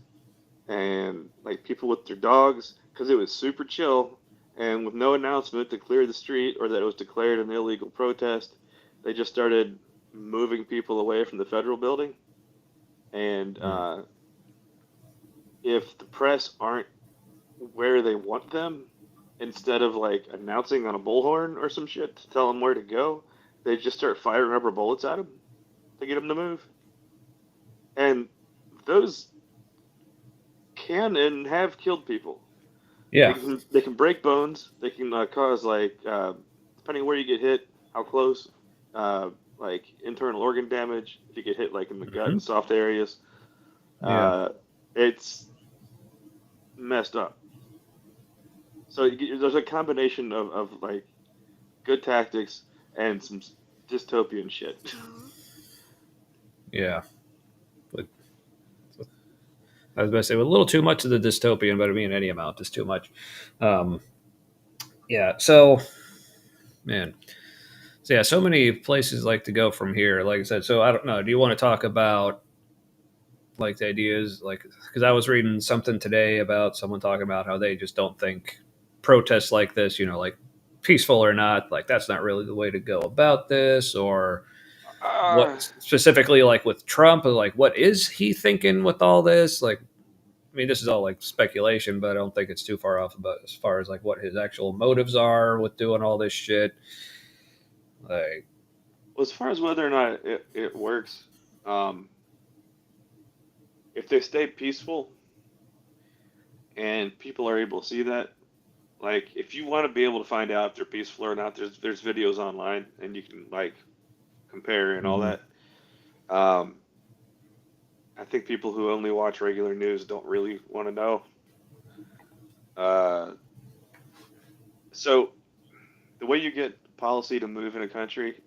and like people with their dogs because it was super chill and with no announcement to clear the street or that it was declared an illegal protest. They just started moving people away from the federal building. And Mm, if the press aren't where they want them, instead of like announcing on a bullhorn or some shit to tell them where to go, they just start firing rubber bullets at them to get them to move. And those can and have killed people. yeah. They can break bones. They can cause like depending on where you get hit, how close, like internal organ damage. If you get hit like in the gut Hmm. and soft areas, Yeah. uh, it's messed up. So there's a combination of like good tactics and some dystopian shit. Yeah. But I was going to say, with a little too much of the dystopian, but I mean, any amount is too much. Um, yeah. So, man. So, yeah, so many places like to go from here. Like I said, so I don't know. Do you want to talk about like the ideas? Like, because I was reading something today about someone talking about how they just don't think protests like this, like peaceful or not, like that's not really the way to go about this, or uh, what specifically like with Trump, like what is he thinking with all this? Like, I mean, this is all like speculation, but I don't think it's too far off about as far as like what his actual motives are with doing all this shit. Like, well, as far as whether or not it works, um, if they stay peaceful and people are able to see that, like if you want to be able to find out if they're peaceful or not, there's videos online and you can like compare and all mhm. that. Um, I think people who only watch regular news don't really want to know. Uh, so the way you get policy to move in a country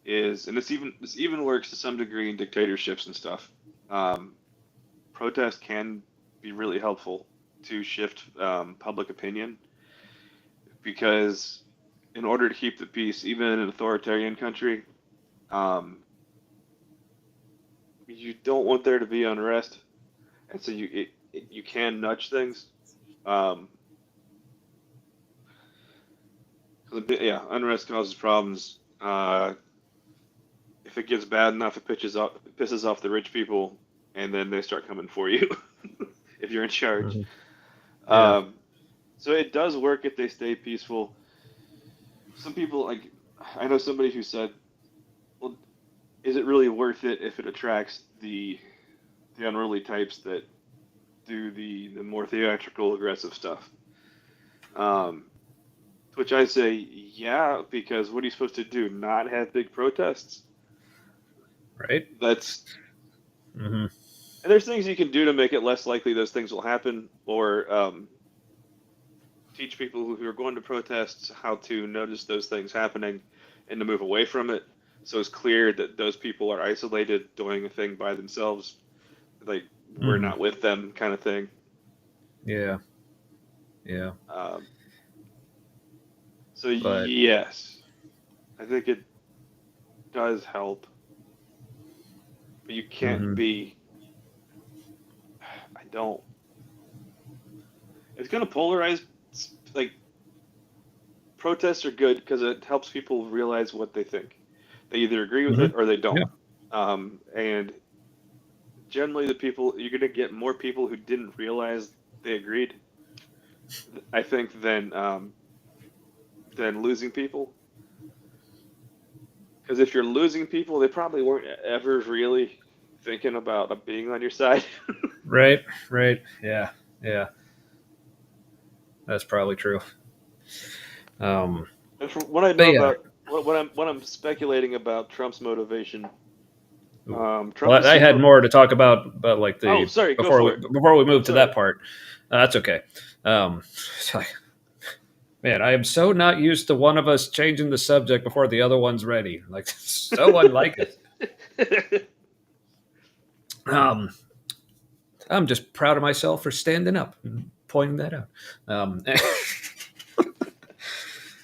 is, and this even works to some degree in dictatorships and stuff. Um, Protest can be really helpful to shift public opinion because in order to keep the peace, even in an authoritarian country, um, you don't want there to be unrest, and so you can nudge things. Um, yeah, unrest causes problems. If it gets bad enough, it pisses off the rich people, and then they start coming for you if you're in charge. Mhm. Yeah. Um, so it does work if they stay peaceful. Some people like I know somebody who said, "Well, is it really worth it if it attracts the unruly types that do the more theatrical, aggressive stuff?" Um, to which I say, yeah, because what are you supposed to do? Not have big protests? Right. That's Mm-hmm. And there's things you can do to make it less likely those things will happen, or teach people who are going to protests how to notice those things happening and to move away from it. So it's clear that those people are isolated, doing a thing by themselves, like we're Mm-hmm. not with them, kind of thing. Yeah. Yeah. Um, so But yes, I think it does help, but you can't mm-hmm. be. I don't. It's going to polarize. Like protests are good because it helps people realize what they think. They either agree with Mm-hmm. it or they Yeah. don't. And generally, the people you're going to get more people who didn't realize they agreed. I think than losing people. Because if you're losing people, they probably weren't ever really thinking about being on your side. Right. Right. Yeah. Yeah. That's probably true. Um, And from what I but know yeah. about what I'm speculating about Trump's motivation, Trump Well, is I had super. more to talk about like Oh, the sorry, go for it. before we move to Sorry. that part. That's okay. Um, it's like, man, I am so not used to one of us changing the subject before the other one's ready. Like so unlike us. Um, I'm just proud of myself for standing up and pointing that out. Um,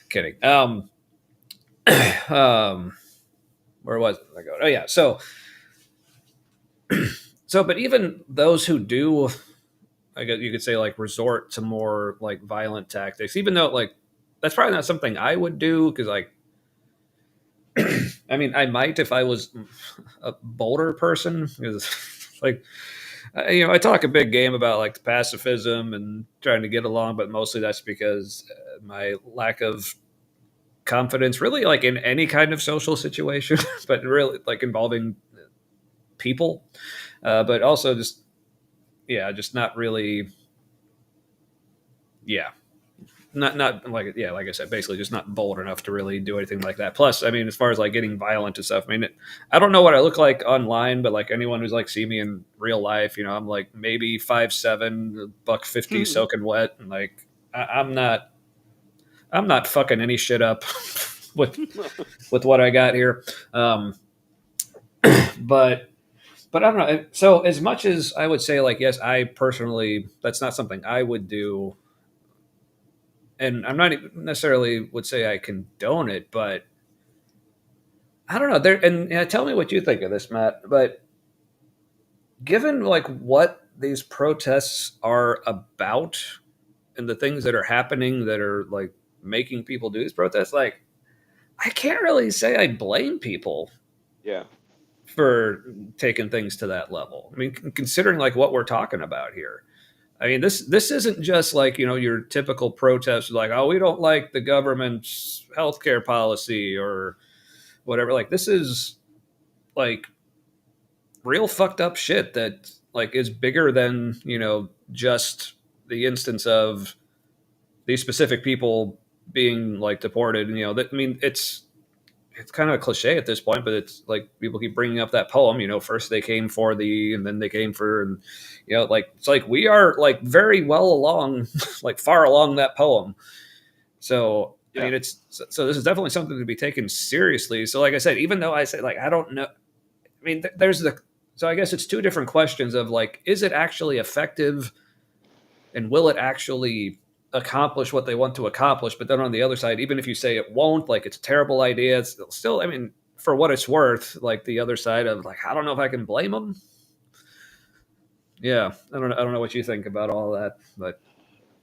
kidding. Um, where was it? I go. Oh yeah. But even those who do, I guess you could say, like resort to more like violent tactics, even though like that's probably not something I would do because like I mean I might if I was a bolder person because like I talk a big game about like pacifism and trying to get along, but mostly that's because my lack of confidence really like in any kind of social situation, but really like involving people, but also just just not really yeah not like like I said, basically just not bold enough to really do anything like that. Plus, I mean, as far as like getting violent and stuff, I mean, I don't know what I look like online, but like anyone who's like see me in real life, I'm like maybe 5'7", $150, soaking wet, and like I'm not fucking any shit up with what I got here. But I don't know. So as much as I would say like yes, I personally that's not something I would do, and I'm not even necessarily would say I condone it, but I don't know. There and tell me what you think of this, Matt. But given like what these protests are about and the things that are happening that are like making people do these protests, like I can't really say I blame people Yeah. for taking things to that level. I mean, considering like what we're talking about here. I mean, this isn't just like your typical protest, like oh we don't like the government's healthcare policy or whatever. Like this is like real fucked up shit that like is bigger than just the instance of these specific people being like deported. And I mean it's kind of a cliche at this point, but it's like people keep bringing up that poem. First they came for thee, and then they came for, and like it's like we are like very well along, like far along that poem. So I Yeah. mean, so this is definitely something to be taken seriously. So like I said, even though I say like I don't know, I mean, there's so I guess it's two different questions of like, is it actually effective, and will it actually accomplish what they want to accomplish? But then on the other side, even if you say it won't, like it's a terrible idea, it's still, I mean, for what it's worth, like the other side of like, I don't know if I can blame them. Yeah, I don't know what you think about all that, but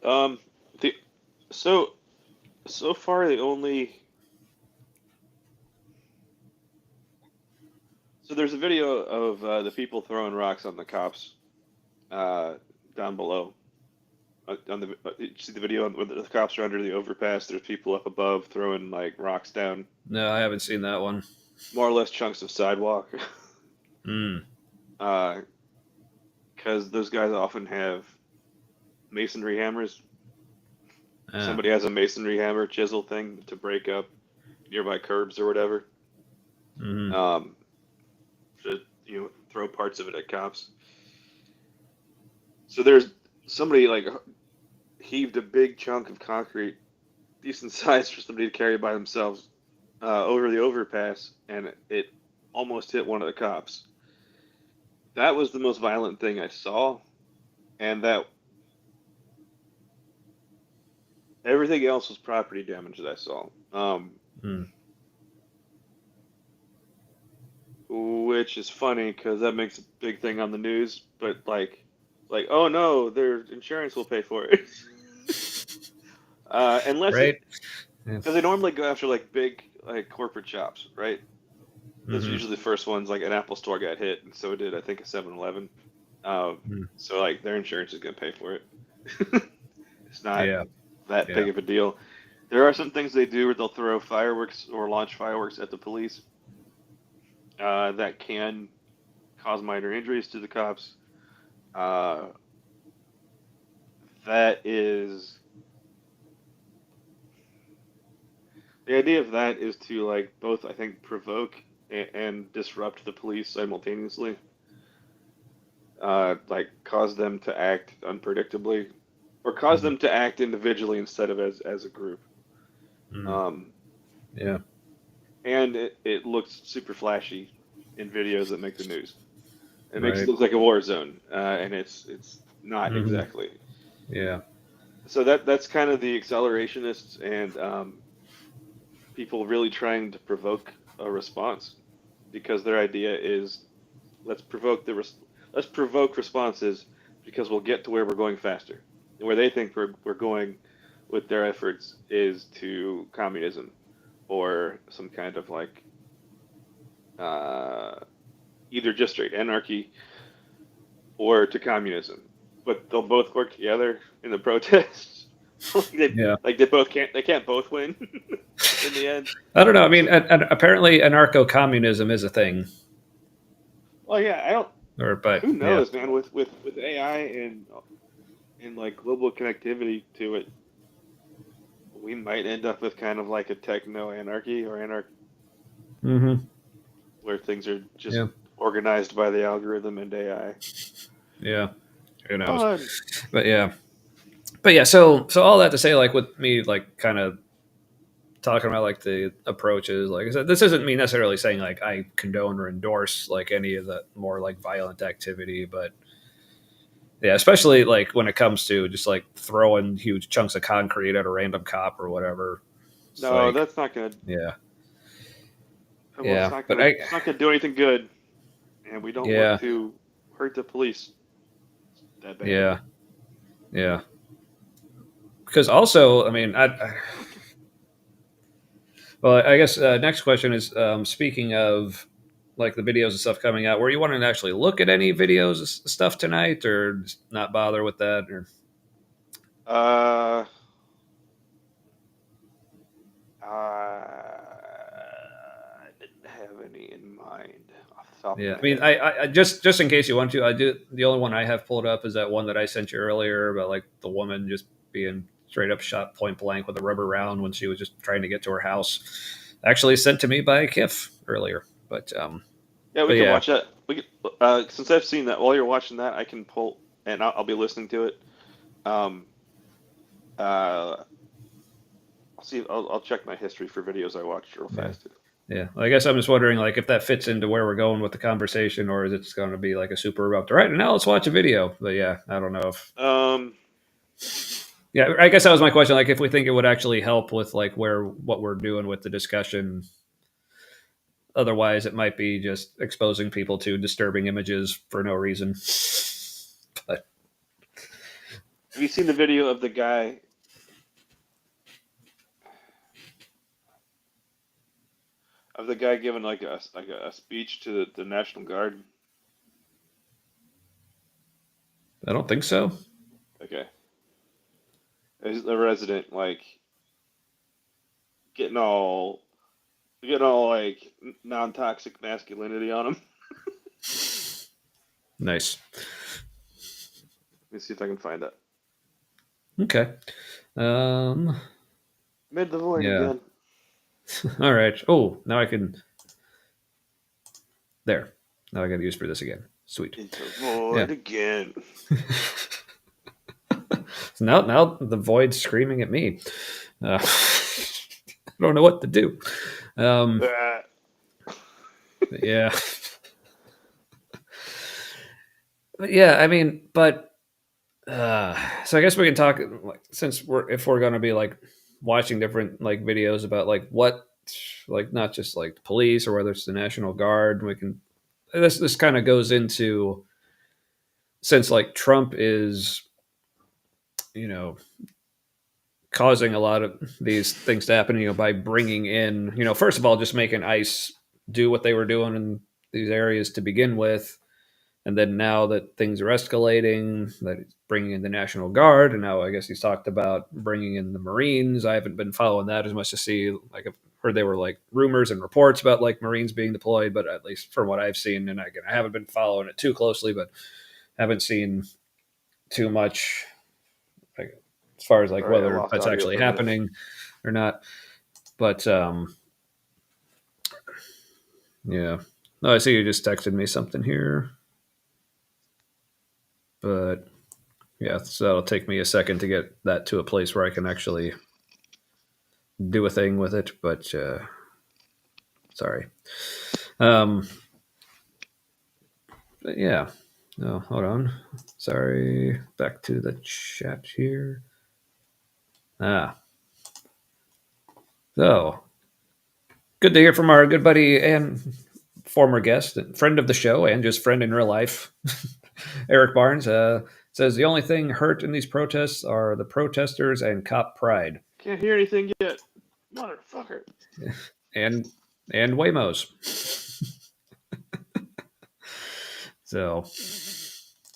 Um. The so so far the only so there's a video of the people throwing rocks on the cops uh, down below. On the you see the video where the cops are under the overpass. There's people up above throwing like rocks down, no, I haven't seen that one. more or less chunks of sidewalk. Mm. Because those guys often have masonry hammers. Yeah. Somebody has a masonry hammer chisel thing to break up nearby curbs or whatever. Mm-hmm. Um, throw parts of it at cops. So there's somebody like heaved a big chunk of concrete, decent size for somebody to carry by themselves, over the overpass, and it almost hit one of the cops. That was the most violent thing I saw, and that everything else was property damage that I saw. Which is funny because that makes a big thing on the news, but oh no, their insurance will pay for it. Unless right, because they normally go after like big like corporate shops, right? Those are usually the first ones. Like an Apple store got hit, and so did I think a 7-Eleven. So like their insurance is gonna pay for it. It's not that big of a deal. There are some things they do where they'll throw fireworks or launch fireworks at the police that can cause minor injuries to the cops. That is the idea of that is to like both I think provoke and disrupt the police simultaneously. Like cause them to act unpredictably, or cause them to act individually instead of as a group. Yeah. And it looks super flashy in videos that make the news. It makes it look like a war zone, and it's not exactly. Yeah. So that's kind of the accelerationists and people really trying to provoke a response, because their idea is let's provoke let's provoke responses because we'll get to where we're going faster. And where they think we're going with their efforts is to communism or some kind of like either just straight anarchy or to communism. But they'll both work together in the protests. Like they can't both win in the end. I don't know. I mean, apparently anarcho-communism is a thing. Well, yeah, I don't. But who knows, man? With AI and like global connectivity to it, we might end up with kind of like a techno anarchy or where things are just organized by the algorithm and AI. Yeah, who knows? But yeah. So all that to say, like with me, like kind of talking about like the approaches, like I said, this isn't me necessarily saying like I condone or endorse like any of the more like violent activity, but yeah, especially like when it comes to just like throwing huge chunks of concrete at a random cop or whatever. No, that's not gonna. Yeah. Well, it's not gonna do anything good, and we don't want to hurt the police that bad. Yeah. Because also, I mean, well, I guess next question is speaking of like the videos and stuff coming out. Were you wanting to actually look at any videos stuff tonight, or just not bother with that? Or I didn't have any in mind off the top of my I mean, head. I just in case you want to, I do. The only one I have pulled up is that one that I sent you earlier about like the woman just being straight up shot point blank with a rubber round when she was just trying to get to her house. Actually, sent to me by Kiff earlier, but yeah, we can watch that. We can, since I've seen that while you're watching that, I can pull and I'll be listening to it. I'll see. I'll check my history for videos I watched real fast. Yeah, well, I guess I'm just wondering, like, if that fits into where we're going with the conversation, or is it going to be like a super abrupt? All right, now let's watch a video. But yeah, I don't know if. Yeah, I guess that was my question. Like, if we think it would actually help with like what we're doing with the discussion. Otherwise, it might be just exposing people to disturbing images for no reason. But have you seen the video of the guy? Of the guy giving like a speech to the National Guard? I don't think so. Okay. There's a resident like getting all like non-toxic masculinity on him. Nice. Let me see if I can find that. Okay. Made the void again. All right. Oh, now I can. There. Now I got to use for this again. Sweet. Into void again. So now the void's screaming at me. I don't know what to do. Yeah. But yeah, I mean, but so I guess we can talk like since if we're going to be like watching different like videos about like what like not just like the police or whether it's the National Guard, we can this kind of goes into since like Trump is causing a lot of these things to happen, by bringing in, first of all, just making ICE do what they were doing in these areas to begin with. And then now that things are escalating, that he's bringing in the National Guard, and now I guess he's talked about bringing in the Marines. I haven't been following that as much to see, like, I've heard there were like rumors and reports about like Marines being deployed, but at least from what I've seen, and again, I haven't been following it too closely, but haven't seen too much like, as far as like whether that's actually happening or not. But yeah, no, I see you just texted me something here. But yeah, so that'll take me a second to get that to a place where I can actually do a thing with it. But sorry. But yeah. No, hold on. Sorry. Back to the chat here. So good to hear from our good buddy and former guest and friend of the show and just friend in real life, Eric Barnes, says the only thing hurt in these protests are the protesters and cop pride. Can't hear anything yet, motherfucker. And Waymos. So,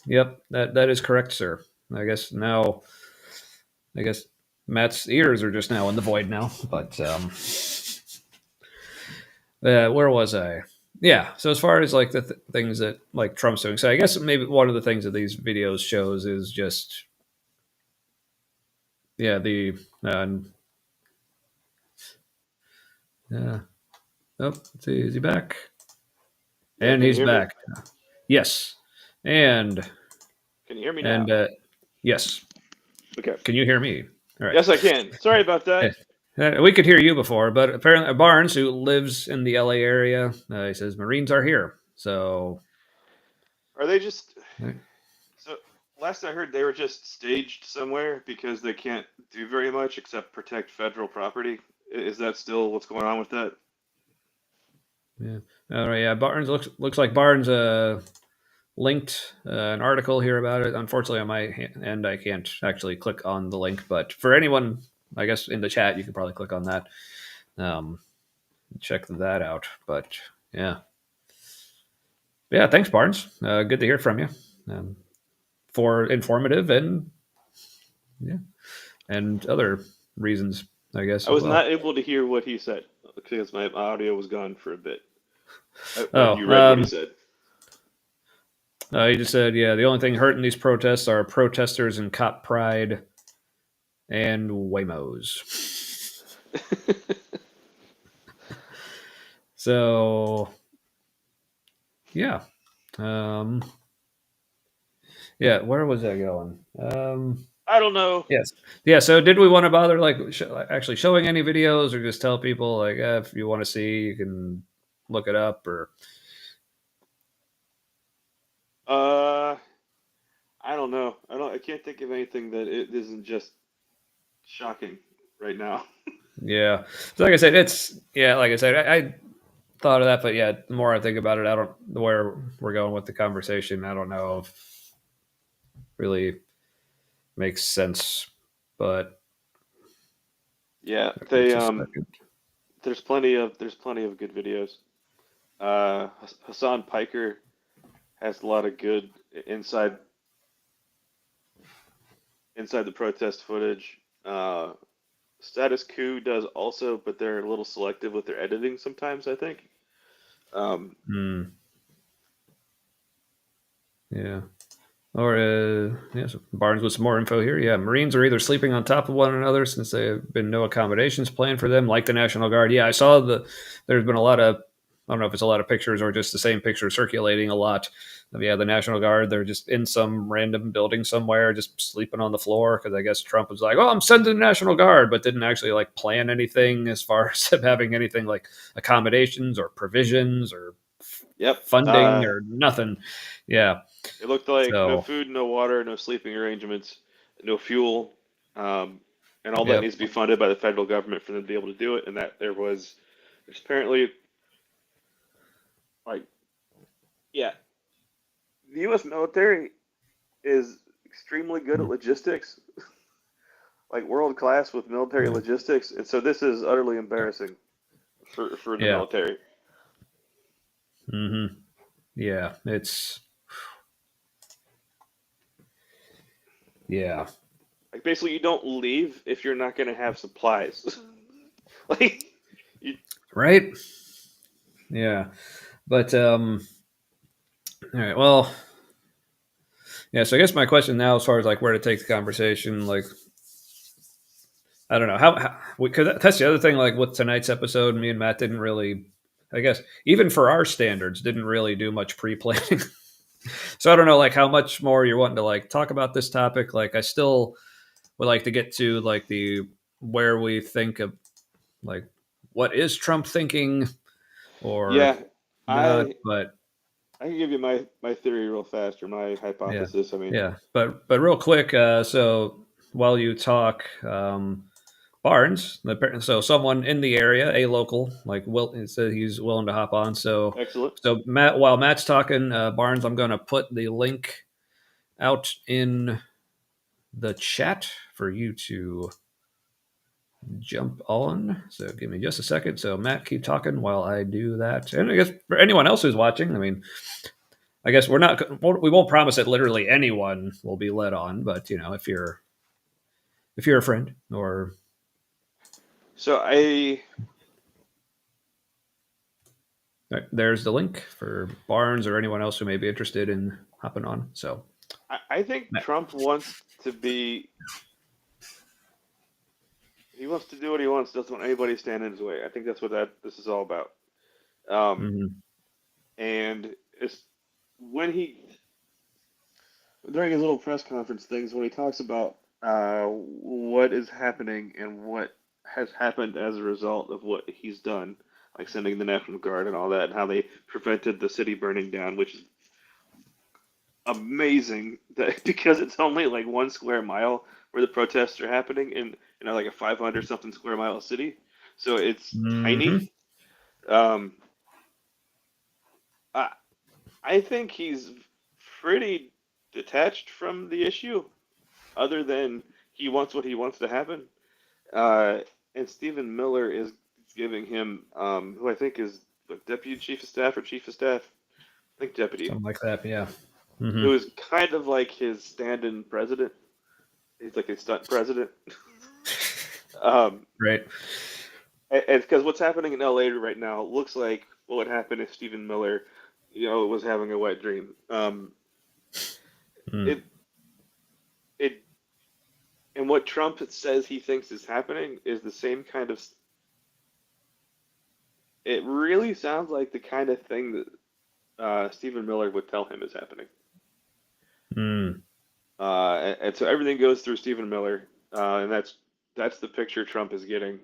yep, that is correct, sir. I guess Matt's ears are just now in the void now. But where was I? Yeah. So as far as like the things that like Trump's doing, so I guess maybe one of the things that these videos shows is just the oh, let's see, is he back? And he's back. Me? Yes. And can you hear me now? And yes. Okay. Can you hear me? All right. Yes, I can. Sorry about that. We could hear you before, but apparently Barnes, who lives in the LA area, he says Marines are here. So are they just? So last I heard, they were just staged somewhere because they can't do very much except protect federal property. Is that still what's going on with that? Yeah. All right. Yeah. Barnes looks like Barnes linked an article here about it. Unfortunately, on my end, I can't actually click on the link. But for anyone, I guess in the chat, you could probably click on that. Check that out. But yeah. Thanks, Barnes. Good to hear from you. For informative and other reasons, I guess. I was not able to hear what he said because my audio was gone for a bit. You read what he said. He just said, the only thing hurting these protests are protesters and cop pride and Waymos. So, yeah. Where was that going? I don't know. Yes. Yeah, so did we want to bother like actually showing any videos or just tell people like if you want to see, you can look it up or... I don't know. I can't think of anything that it isn't just shocking right now. Yeah. So like I said, I thought of that, but the more I think about it, I don't where we're going with the conversation. I don't know if really makes sense, but there's plenty of good videos. Hassan Piker has a lot of good inside the protest footage. Status Quo does also, but they're a little selective with their editing sometimes, I think. Yeah. Or so Barnes with some more info here. Yeah, Marines are either sleeping on top of one another since there have been no accommodations planned for them, like the National Guard. Yeah, I saw there's been a lot of I don't know if it's a lot of pictures or just the same picture circulating a lot. Yeah, the National Guard, they're just in some random building somewhere, just sleeping on the floor because I guess Trump was like, "Oh, I'm sending the National Guard," but didn't actually like plan anything as far as having anything like accommodations or provisions or funding or nothing. Yeah, it looked like no so food, no water, no sleeping arrangements, no fuel, and all that needs to be funded by the federal government for them to be able to do it. And that there's apparently like, yeah, the U.S. military is extremely good at logistics, like world class with military logistics, and so this is utterly embarrassing for the military. Mm-hmm. Yeah, it's like basically you don't leave if you're not going to have supplies. Like, right. Yeah, but all right. Well, yeah. So I guess my question now, as far as like where to take the conversation, like I don't know how because that's the other thing. Like with tonight's episode, me and Matt didn't really, I guess, even for our standards, didn't really do much pre-planning. So I don't know, like how much more you're wanting to like talk about this topic. Like I still would like to get to like the where we think of like what is Trump thinking or not, but I can give you my theory real fast or my hypothesis. I mean, but real quick. So while you talk, Barnes, so someone in the area, a local, like Will, said he's willing to hop on. So excellent. So Matt, while Matt's talking, Barnes, I'm going to put the link out in the chat for you to jump on. So give me just a second. So Matt, keep talking while I do that. And I guess for anyone else who's watching, I mean, I guess we won't promise that literally anyone will be led on, but you know, if you're a friend or so there's the link for Barnes or anyone else who may be interested in hopping on. So I think Matt. Trump wants to be. He wants to do what he wants. Doesn't want anybody to stand in his way. I think that's what this is all about. And it's when during his little press conference things when he talks about what is happening and what has happened as a result of what he's done, like sending the National Guard and all that, and how they prevented the city burning down, which is amazing that because it's only like 1 square mile where the protests are happening in like a 500 something square mile city, so it's tiny. I think he's pretty detached from the issue, other than he wants what he wants to happen. And Stephen Miller is giving him, who I think is the deputy chief of staff or chief of staff, I think deputy, something like that, yeah. Who is kind of like his stand-in president. He's like a stunt president. Right. And because what's happening in LA right now looks like what would happen if Stephen Miller, was having a wet dream. It and what Trump says he thinks is happening is the same kind of. It really sounds like the kind of thing that Stephen Miller would tell him is happening. And so everything goes through Stephen Miller, and that's the picture Trump is getting.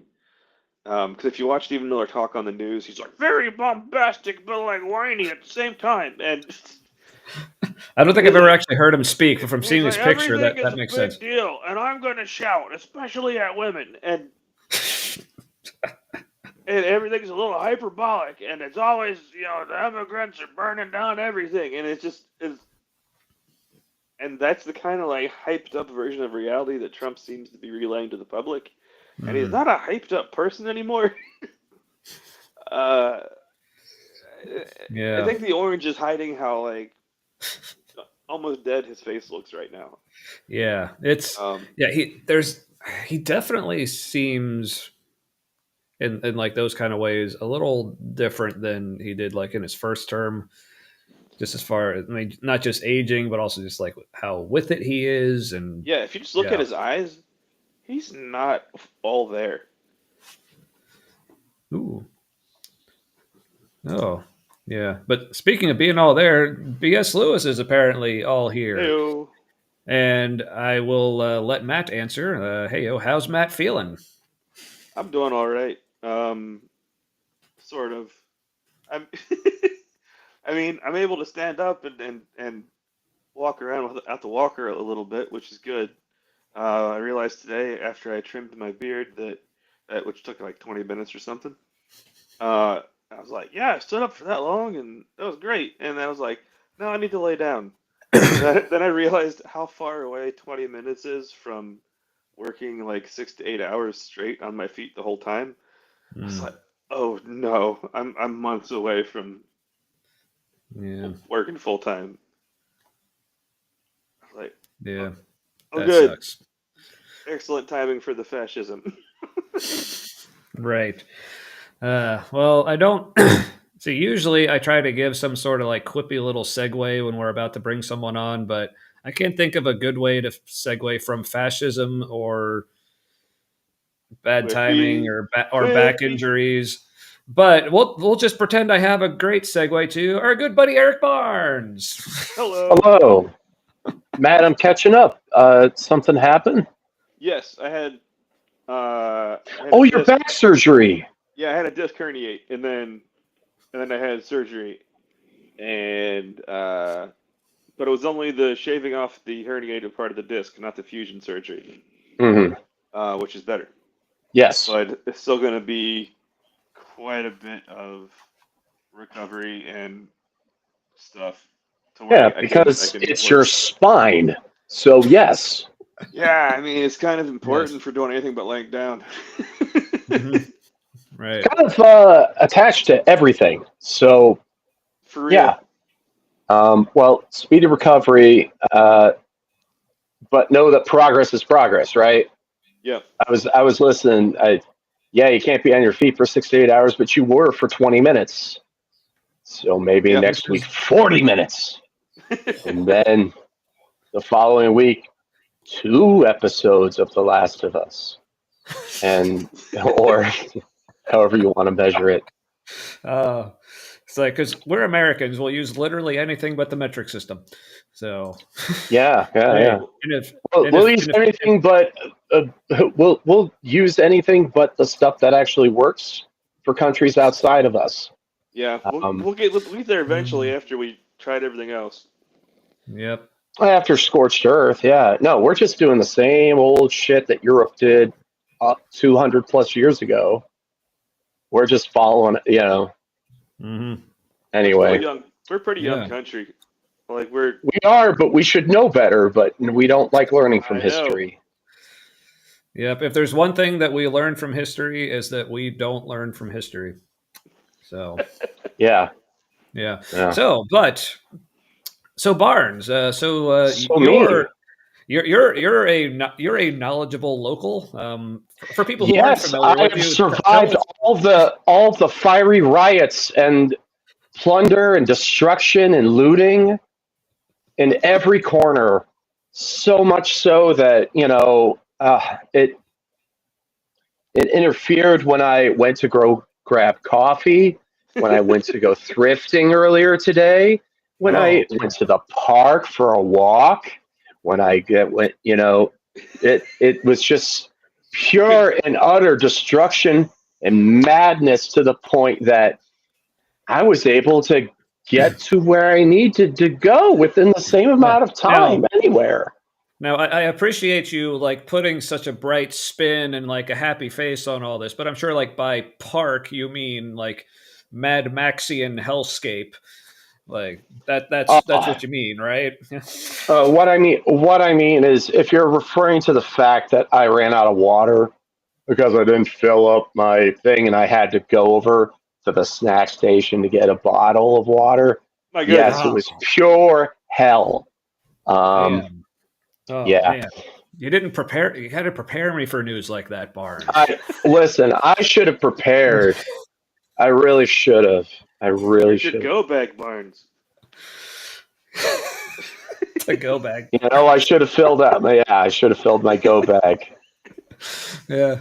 Because if you watch Stephen Miller talk on the news, he's like very bombastic but like whiny at the same time. And I don't think I've ever actually heard him speak, but from seeing his picture, that makes sense. Big deal, and I'm going to shout, especially at women, and everything's a little hyperbolic, and it's always the immigrants are burning down everything, and it's just and that's the kind of like hyped up version of reality that Trump seems to be relaying to the public. And he's not a hyped up person anymore. I think the orange is hiding how like almost dead his face looks right now. Yeah, it's he definitely seems in like those kind of ways a little different than he did like in his first term. Just as far as, I mean, not just aging, but also just like how with it he is, and if you just look at his eyes. He's not all there. Ooh. Oh, yeah. But speaking of being all there, B.S. Lewis is apparently all here. Heyo. And I will let Matt answer. Hey, how's Matt feeling? I'm doing all right. Sort of. I'm. I mean, I'm able to stand up and walk around without the walker a little bit, which is good. I realized today after I trimmed my beard that which took like 20 minutes or something. I was like, yeah, I stood up for that long and that was great. And I was like, no, I need to lay down. Then I realized how far away 20 minutes is from working like 6 to 8 hours straight on my feet the whole time. I was like, oh no, I'm months away from working full time. Like, yeah, oh that good, sucks. excellent timing for the fascism. Right. Well, I don't. See, usually I try to give some sort of like quippy little segue when we're about to bring someone on, but I can't think of a good way to segue from fascism or bad timing Quippy, or back quippy. injuries. But we'll just pretend I have a great segue to our good buddy Eric Barnes. Hello. Hello, Matt. I'm catching up. Something happened? Yes, I had a Oh, your disc. back surgery. Yeah, I had a disc herniate, and then I had surgery, and but it was only the shaving off the herniated part of the disc, not the fusion surgery, which is better. Yes. But it's still going to be quite a bit of recovery and stuff. To where Yeah, because it's your spine. So yes. Yeah, I mean it's kind of important for doing anything but laying down. Right. Kind of attached to everything. So For real. yeah. Well, speedy recovery, but know that progress is progress, right? Yep. I was listening. Yeah, you can't be on your feet for 6 to 8 hours, but you were for 20 minutes. So maybe next week 40 minutes. And then the following week 2 episodes of The Last of Us. And or however you want to measure it. It's like, because we're Americans, we'll use literally anything but the metric system. So yeah. We'll use anything but the stuff that actually works for countries outside of us. Yeah, we'll get there eventually after we tried everything else. Yep. After scorched earth, yeah. No, we're just doing the same old shit that Europe did 200 plus years ago. We're just following, Anyway, we're a pretty young country. Like we are, but we should know better. But we don't like learning from history. Yep. If there's one thing that we learn from history is that we don't learn from history. So yeah. So Barnes. You're a knowledgeable local. For people who aren't familiar with you, I've survived all the fiery riots and plunder and destruction and looting in every corner. So much so that it interfered when I went to grab coffee, when I went to go thrifting earlier today, when I went to the park for a walk, when I went, it was just pure and utter destruction and madness to the point that I was able to get to where I needed to go within the same amount of time anywhere. Now, I appreciate you like putting such a bright spin and like a happy face on all this, but I'm sure like by park you mean like Mad Maxian hellscape. Like that's what you mean, right? What I mean is if you're referring to the fact that I ran out of water because I didn't fill up my thing and I had to go over to the snack station to get a bottle of water. Yes, it was pure hell. Man. You didn't prepare. You had to prepare me for news like that, Barnes. Listen, I should have prepared. I really should have. You should go bag, Barnes. To go bag. I should have filled out. I should have filled my go bag. Yeah.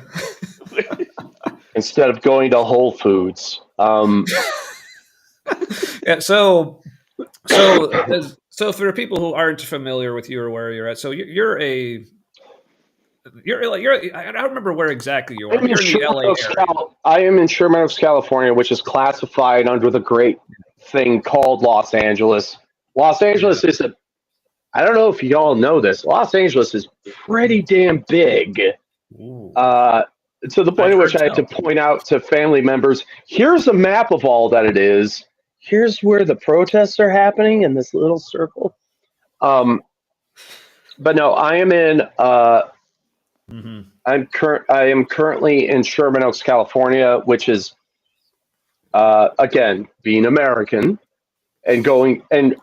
Instead of going to Whole Foods. Yeah, so for people who aren't familiar with you or where you're at, so I don't remember where exactly you are, but you're in the LA area. I am in Sherman Oaks, California, which is classified under the great thing called Los Angeles. Los Angeles is I don't know if you all know this. Los Angeles is pretty damn big. To the point at which I had to point out to family members, here's a map of all that it is. Here's where the protests are happening in this little circle. But no, I am in. I am currently in Sherman Oaks, California, which is again being American and going and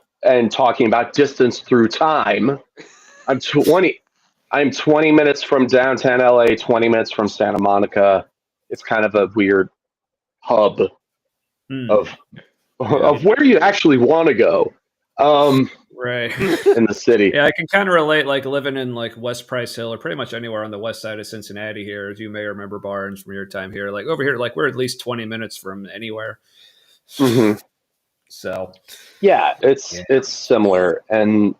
talking about distance through time. I'm 20 minutes from downtown LA, 20 minutes from Santa Monica. It's kind of a weird hub of where you actually want to go. Right. In the city. Yeah, I can kind of relate, like living in like West Price Hill or pretty much anywhere on the west side of Cincinnati here, as you may remember, Barnes, from your time here. Like over here, like we're at least 20 minutes from anywhere. Mm-hmm. So yeah, it's similar. And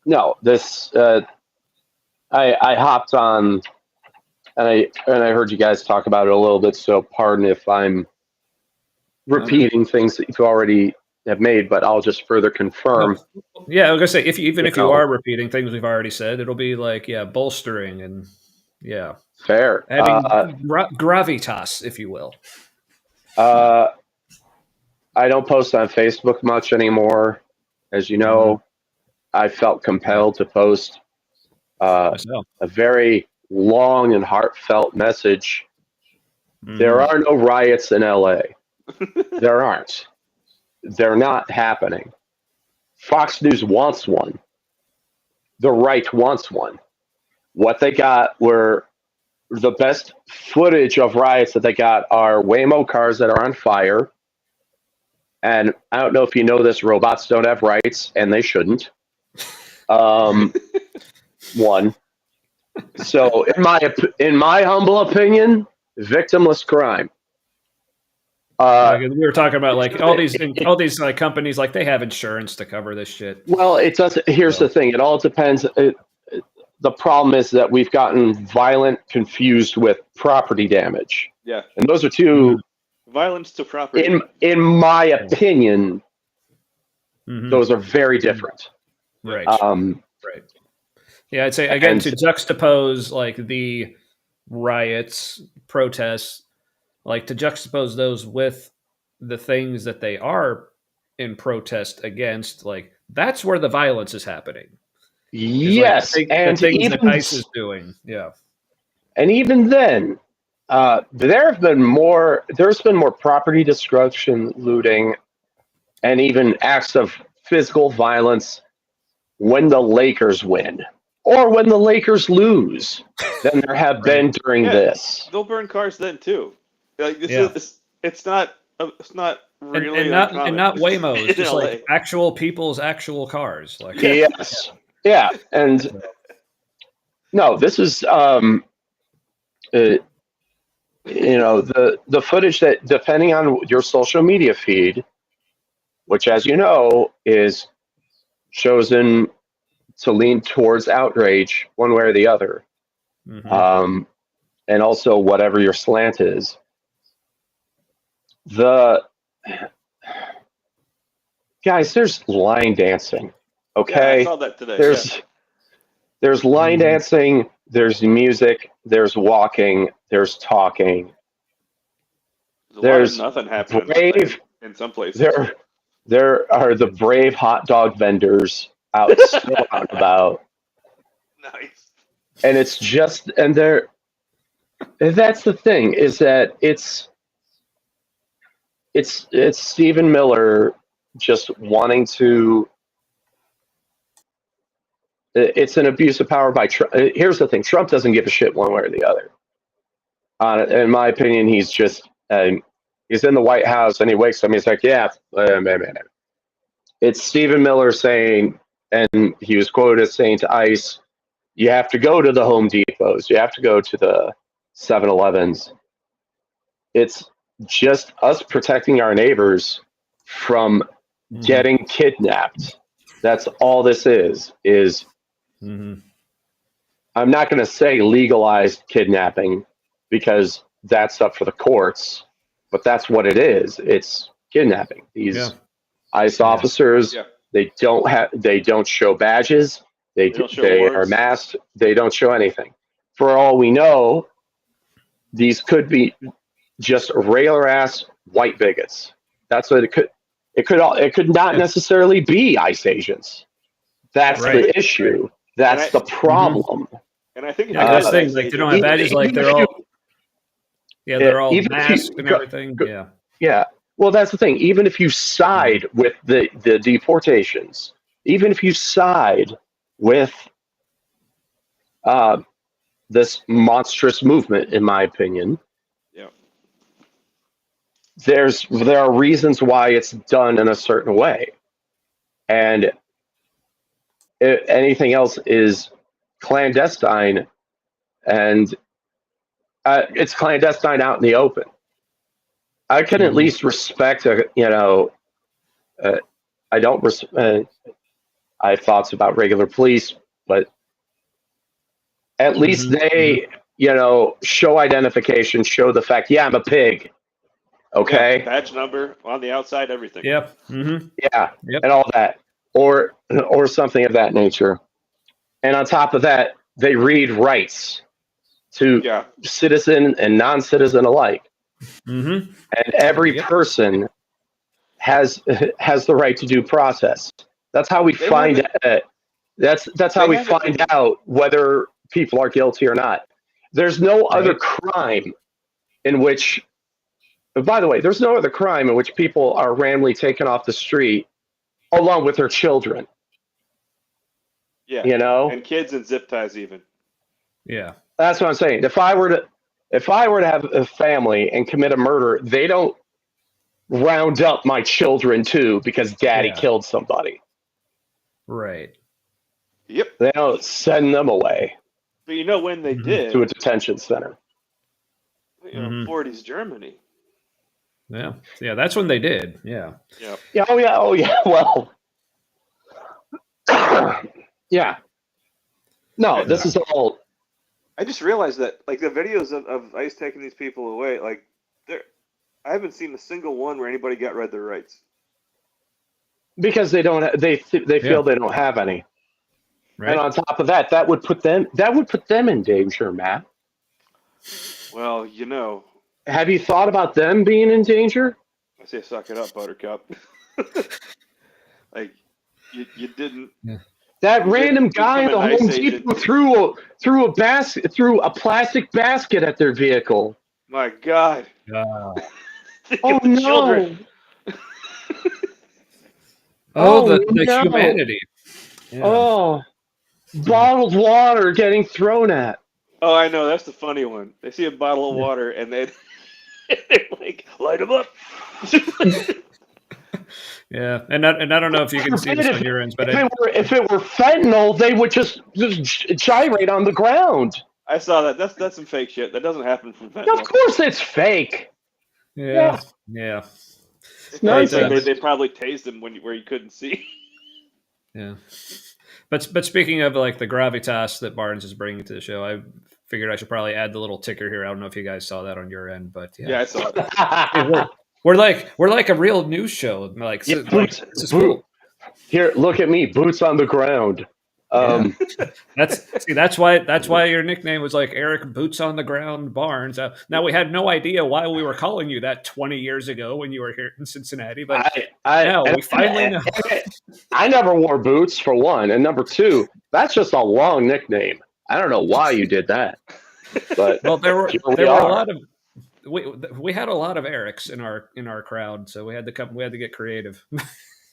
no, this I hopped on and I heard you guys talk about it a little bit, so pardon if I'm repeating things that you've already have made, but I'll just further confirm. Yeah, I was gonna say if you are repeating things we've already said, it'll be like bolstering and fair, having gravitas, if you will. I don't post on Facebook much anymore, as you know. I felt compelled to post a very long and heartfelt message. There are no riots in LA. There aren't. They're not happening. Fox News wants one. The right wants one. What they got were the best footage of riots that they got are Waymo cars that are on fire. And I don't know if you know this, robots don't have rights, and they shouldn't. One. So, in my humble opinion, victimless crime. We were talking about like all these like companies, like they have insurance to cover this shit. Well, it does. Here's the thing: it all depends. The problem is that we've gotten violent confused with property damage. Yeah, and those are two violence to property. In my opinion, those are very different. Right. Right. Yeah, I'd say again to juxtapose like the riots, protests. Like to juxtapose those with the things that they are in protest against, like that's where the violence is happening. Yes, like, and the things that ICE is doing. Yeah, and even then, there's been more property destruction, looting, and even acts of physical violence when the Lakers win or when the Lakers lose than there have been during this. They'll burn cars then too. Like it's not really and not Waymos, just LA. Like actual people's actual cars. Like yes, yeah, and no, this is the footage that, depending on your social media feed, which as you know is chosen to lean towards outrage one way or the other, and also whatever your slant is. Guys, there's line dancing. Okay, yeah, I saw that today. There's line dancing. There's music. There's walking. There's talking. There's nothing happening in some places. There are the brave hot dog vendors out still out and about. Nice. And it's just that's the thing, is that it's Stephen Miller just wanting to. It's an abuse of power by Trump. Here's the thing: Trump doesn't give a shit one way or the other. In my opinion, he's just he's in the White House and he wakes up and he's like, "Yeah, it's Stephen Miller saying," and he was quoted as saying to ICE, "You have to go to the Home Depots. You have to go to the 7-Elevens." just us protecting our neighbors from getting kidnapped. That's all this is. I'm not going to say legalized kidnapping because that's up for the courts, but that's what it is. It's kidnapping. These ICE officers, they don't show badges. They are masked. They don't show anything. For all we know, these could be just regular ass white bigots. That's what it could. It could not necessarily be ICE agents. That's the issue. That's the problem. And I think that's the thing. Like they don't have badges. Like they're all they're all masked and everything. Yeah. Well, that's the thing. Even if you side with the deportations, even if you side with this monstrous movement, in my opinion, there are reasons why it's done in a certain way, and anything else is clandestine, and it's clandestine out in the open. I can at least respect, I don't. I have thoughts about regular police, but at least they, show identification, show the fact. Yeah, I'm a pig. Okay. Yeah, badge number on the outside, everything. Yep. Yeah, and all that, or something of that nature. And on top of that, they read rights to citizen and non-citizen alike. And every person has the right to due process. That's how we find that's how we find out whether people are guilty or not. There's no other crime in which, by the way, there's no other crime in which people are randomly taken off the street along with their children. Yeah. And kids in zip ties even. Yeah. That's what I'm saying. If I were to have a family and commit a murder, they don't round up my children too because daddy killed somebody. Right. Yep. They don't send them away. But when they did? To a detention center. 40s Germany. Yeah. Yeah, that's when they did. Yeah. Yeah. Oh yeah. Well. Yeah. No, this is all. I just realized that, like, the videos of ICE taking these people away, like, I haven't seen a single one where anybody got read their rights. Because they don't. They feel they don't have any. Right. And on top of that, that would put them in danger, Matt. Well, Have you thought about them being in danger? I say, suck it up, Buttercup. Like, you didn't. Yeah. That random guy in the Home Depot threw a plastic basket at their vehicle. My God. Oh no. Children. The humanity. Yeah. Oh, bottled water getting thrown at. Oh, I know. That's the funny one. They see a bottle of water and they're like, light them up. Yeah, and I don't know if you can see this on your ends, but if it were fentanyl, they would just gyrate on the ground. I saw that. That's some fake shit. That doesn't happen from fentanyl. Of course, it's fake. Yeah. They probably tased him where you couldn't see. Yeah, but speaking of like the gravitas that Barnes is bringing to the show, I figured I should probably add the little ticker here. I don't know if you guys saw that on your end, but yeah I saw it. We're like a real news show. Like, this is cool. Here, look at me, boots on the ground. That's why your nickname was like Eric Boots on the Ground Barnes. Now we had no idea why we were calling you that 20 years ago when you were here in Cincinnati, but we finally know. I never wore boots, for one, and number two, that's just a long nickname. I don't know why you did that, but there were a lot of. We had a lot of Erics in our crowd, so we had to get creative.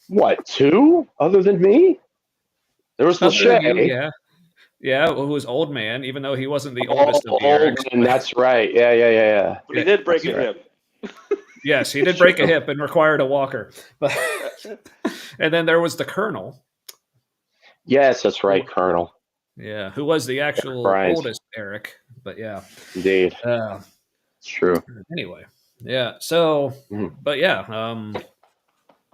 What, two other than me? There was Lachey. Yeah, who was old man, even though he wasn't the oldest of the Erics. Man, that's right. Yeah. But he did break a hip. Yes, he did break a hip and required a walker. But and then there was the Colonel. Yes, that's right, Colonel. Yeah, who was the actual oldest Eric? But yeah, indeed. It's true. Anyway, Yeah. So, Mhm. but yeah,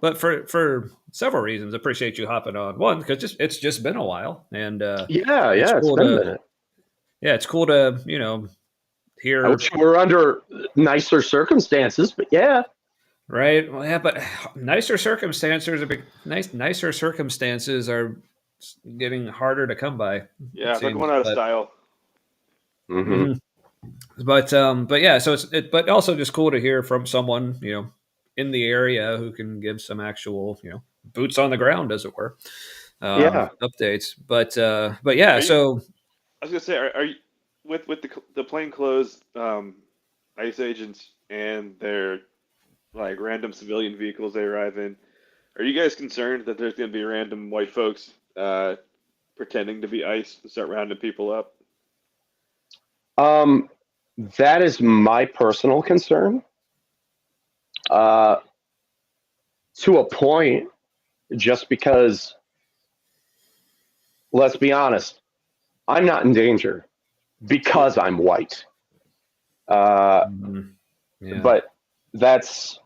but for several reasons, appreciate you hopping on. One, because it's just been a while, and Yeah, it's it's cool been a to minute. it's cool to I hear. wish we were under nicer circumstances, but yeah. Right. Well, yeah, but nicer circumstances nicer circumstances are getting harder to come by. Yeah, It they're seems, going out of but. style. Hmm. Mhm. But yeah, so but also just cool to hear from someone in the area who can give some actual boots on the ground, as it were, Yeah. updates. But yeah, Are you? so I was gonna say, are you with the plainclothes ICE agents and their like random civilian vehicles they arrive in? Are you guys concerned that there's gonna be random white folks pretending to be ICE and start rounding people up? Um, that is my personal concern. Uh, to a point, just because, let's be honest, I'm not in danger Yeah, because I'm white. Uh, mhm, yeah, but that's,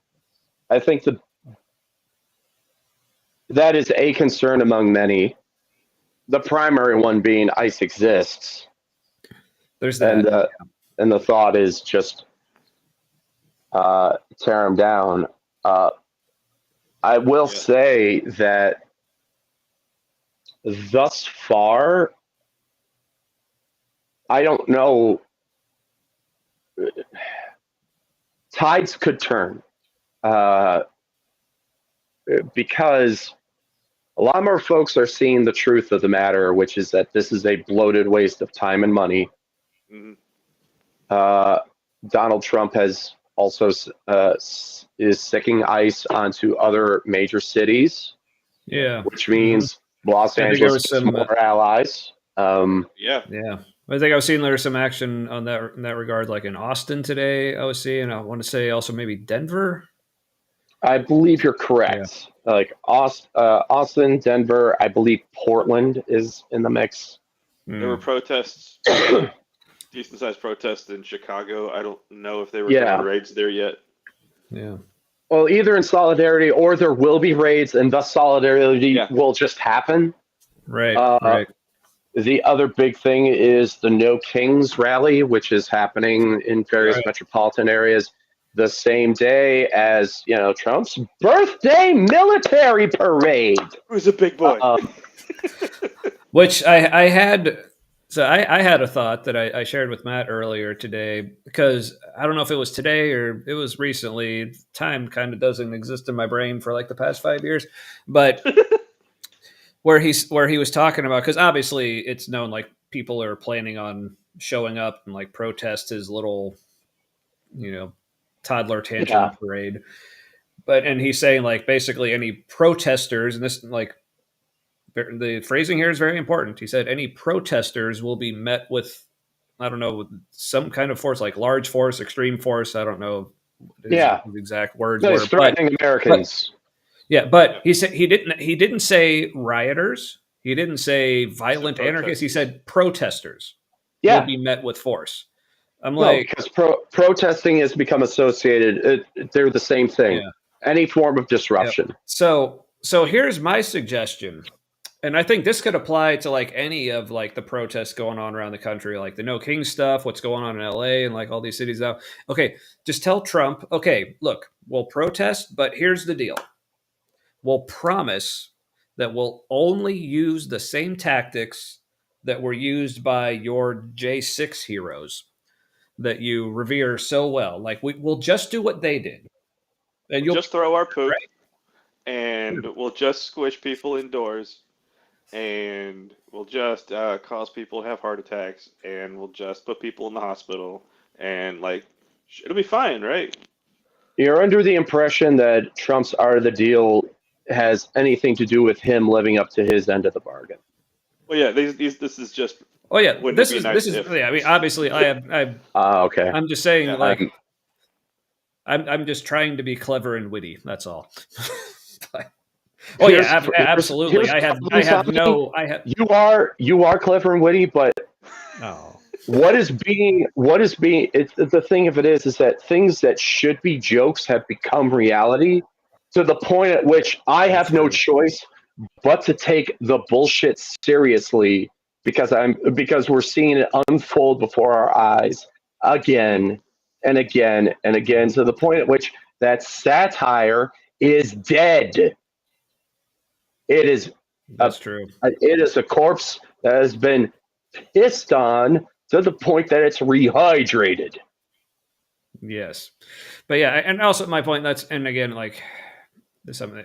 I think that is a concern among many. The primary one being ICE exists, there's and that. and the thought is just tear them down. Uh, I will yeah. say that thus far, I don't know. Tides could turn uh, because a lot more folks are seeing the truth of the matter, which is that this is a bloated waste of time and money. Hmm. Uh, Donald Trump has also is sticking ICE onto other major cities, Yeah, Yeah, which hmm means Los I think there Angeles was gets some. more allies. yeah. Yeah, I think I was seeing there was some action on that in that regard, like in Austin today. I was seeing. I want to say also maybe Denver. I believe you're Yeah. correct. Like Austin, Denver, I believe Portland is in the mix. There were Mm, protests, decent sized protests in Chicago. I don't know if they were doing Yeah. raids there yet. yeah. Well, either in solidarity or there will be raids, and thus solidarity Yeah, will just happen. Right. Uh, Right. the other big thing is the No Kings rally, which is happening in various Right. metropolitan areas the same day as Trump's birthday military parade. who's a big boy? Um, Which I had. So I had a thought that I shared with Matt earlier today because I don't know if it was today or it was recently. Time kind of doesn't exist in my brain for like the past 5 years, but where he was talking about because obviously it's known like people are planning on showing up and like protest his little you know toddler tantrum yeah, parade, but and he's saying like basically any protesters and this like the phrasing here is very important. He said any protesters will be met with I don't know some kind of force like large force, extreme force. I don't know what yeah. his exact words No, were, he's threatening but Americans. yeah, but he said he didn't say rioters. He didn't say It's the violent anarchists. He protesters. said protesters will Yeah, be met with force. I'm no, like, because protesting has become associated. They're the same thing. yeah, Any form of yep. disruption. So here's my suggestion, and I think this could apply to like any of like the protests going on around the country, like the No King stuff, what's going on in LA and like all these cities now. Okay, just tell Trump, okay, look, we'll protest, but here's the deal. We'll promise that we'll only use the same tactics that were used by your J6 heroes that you revere so well. Like we'll just do what they did, and We'll you'll just throw our be poop and we'll just squish people indoors and we'll just cause people to have heart attacks and we'll just put people in the hospital and like it'll be fine, right? You're under the impression that Trump's art of the deal has anything to do with him living up to his end of the bargain. Well, yeah, this is just. Oh yeah, Wouldn't it this be is this nice is if? yeah. I mean, obviously, Okay. I'm just saying Yeah, like Um, I'm just trying to be clever and witty. That's all. But- oh here's yeah, absolutely. here's the I problem, have Sonny. no. I have You are clever and witty, but oh what is being the thing of it is that things that should be jokes have become reality to the point at which I have no choice but to take the bullshit seriously because we're seeing it unfold before our eyes again and again and again to the point at which that satire is dead. That's true. It is a corpse that has been pissed on to the point that it's rehydrated. Yes, but yeah, and also my point. And again, like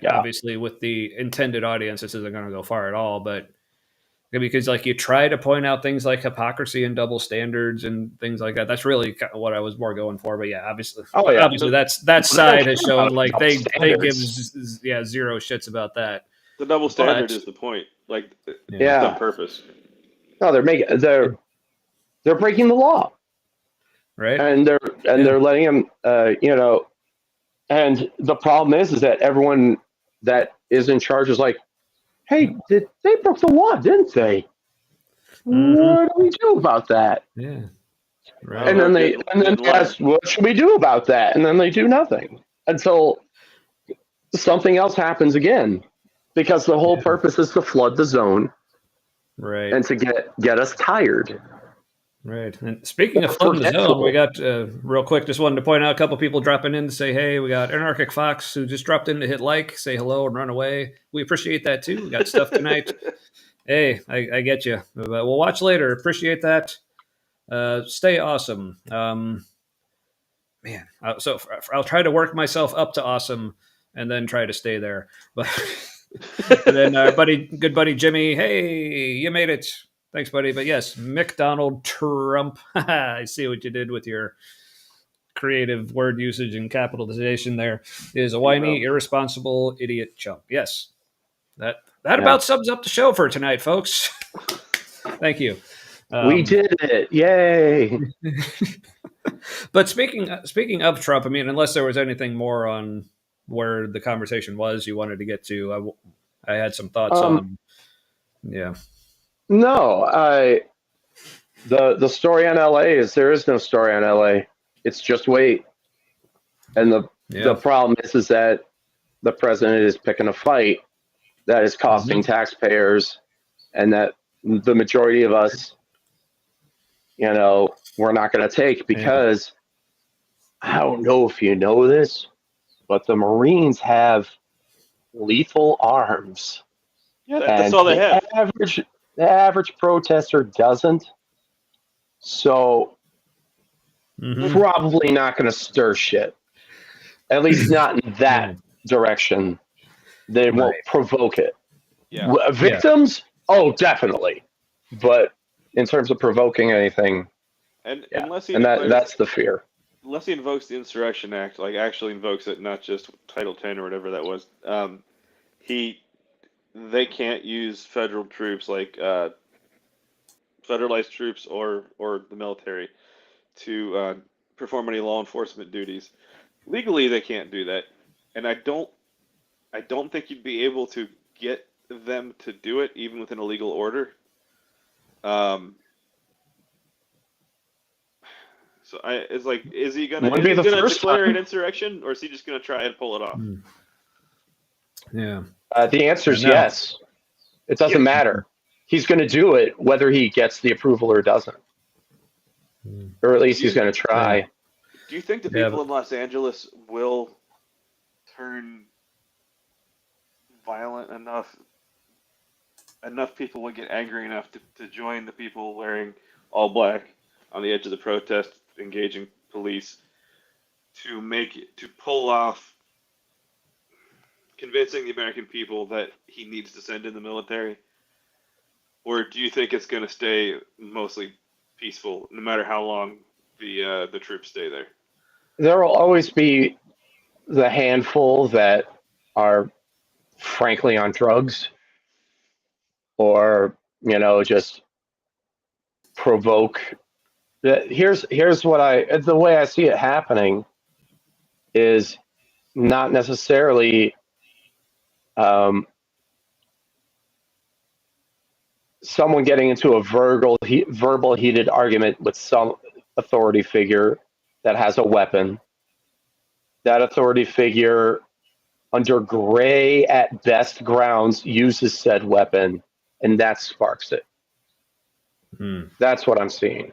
obviously with the intended audience, this isn't going to go far at all. But because like you try to point out things like hypocrisy and double standards and things like that. That's really kind of what I was more going for. But yeah, obviously, that side has shown like they give zero shits about that. The double standard is the point. Like it's on purpose. No, they're breaking the law, right? And they're letting them, And the problem is that everyone that is in charge is like, hey, they broke the law, didn't they? Mm-hmm. What do we do about that? Yeah. Right. And then they ask, what should we do about that? And then they do nothing until something else happens again, because the whole purpose is to flood the zone, right? And to get us tired. Right. And speaking of flooding the zone, we got real quick. Just wanted to point out a couple people dropping in to say, hey, we got Anarchic Fox who just dropped in to hit like, say hello, and run away. We appreciate that too. We got stuff tonight. Hey, I get you. But we'll watch later. Appreciate that. Stay awesome. Man, so I'll try to work myself up to awesome and then try to stay there. But and then good buddy Jimmy, hey, you made it. Thanks, buddy. But yes, McDonald Trump. I see what you did with your creative word usage and capitalization there. Is a whiny, irresponsible, idiot chump. Yes. That about sums up the show for tonight, folks. Thank you. We did it. Yay. But speaking of Trump, I mean, unless there was anything more on where the conversation was you wanted to get to, I had some thoughts on. Yeah. No, the story on LA is there is no story on LA. It's just wait. And the problem is that the president is picking a fight that is costing taxpayers, and that the majority of us, we're not going to take, because I don't know if you know this, but the Marines have lethal arms. Yeah, that's all they have. The average protester doesn't, so probably not going to stir shit. At least not in that direction. They won't provoke it. Yeah. Victims? Oh, definitely. But in terms of provoking anything, that's the fear. Unless he invokes the Insurrection Act, like actually invokes it, not just Title 10 or whatever that was, they can't use federal troops, like federalized troops or the military, to perform any law enforcement duties. Legally, they can't do that, and I don't think you'd be able to get them to do it even with an illegal order. So it's like, is he gonna declare an insurrection, or is he just gonna try and pull it off? Yeah. The answer is yes. It doesn't matter. He's going to do it whether he gets the approval or doesn't. Or at least he's going to try. Do you think the people in Los Angeles will turn violent enough? Enough people would get angry enough to join the people wearing all black on the edge of the protest, engaging police, to pull off convincing the American people that he needs to send in the military? Or do you think it's going to stay mostly peaceful, no matter how long the troops stay there? There will always be the handful that are frankly on drugs, or just provoke. Here's what the way I see it happening is not necessarily someone getting into a verbal heated argument with some authority figure that has a weapon. That authority figure, under gray at best grounds, uses said weapon, and that sparks it. That's what I'm seeing.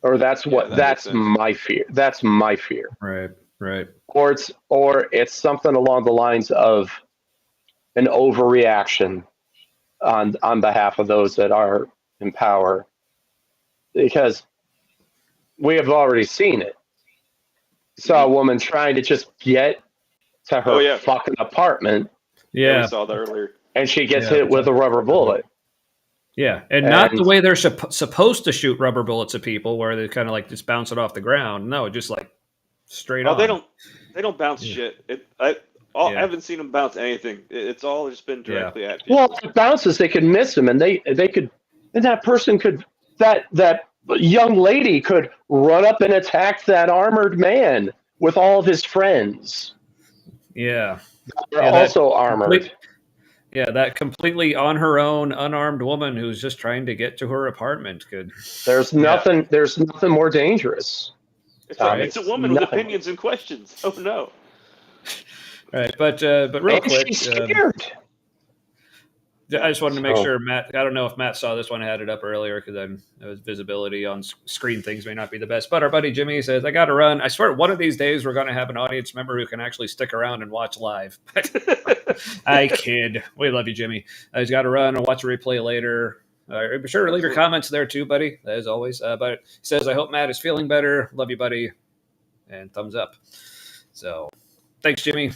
Or that's my fear. That's my fear. Right. Or it's something along the lines of an overreaction on behalf of those that are in power, because we have already seen it. Saw a woman trying to just get to her fucking apartment. Yeah, we saw that earlier. And she gets hit with a rubber bullet. Yeah, and not the way they're supposed to shoot rubber bullets at people, where they kind of like just bounce it off the ground. No, just like straight on. They don't bounce shit. I haven't seen them bounce anything. It's all just been directly at people. Well, if it bounces, they could miss them, and they could, and that person could, that young lady could run up and attack that armored man with all of his friends. Yeah, they're also armored. That completely on her own, unarmed woman who's just trying to get to her apartment could. There's nothing. There's nothing more dangerous. It's a woman with opinions and questions. Oh no. Right, but real quick, she's scared. I just wanted to make sure, Matt. I don't know if Matt saw this one. I had it up earlier because visibility on screen things may not be the best. But our buddy Jimmy says, "I got to run. I swear, one of these days we're going to have an audience member who can actually stick around and watch live." I kid. We love you, Jimmy. He's got to run and watch a replay later. Be sure to leave your comments there too, buddy, as always. But he says, "I hope Matt is feeling better. Love you, buddy," and thumbs up. So, thanks, Jimmy.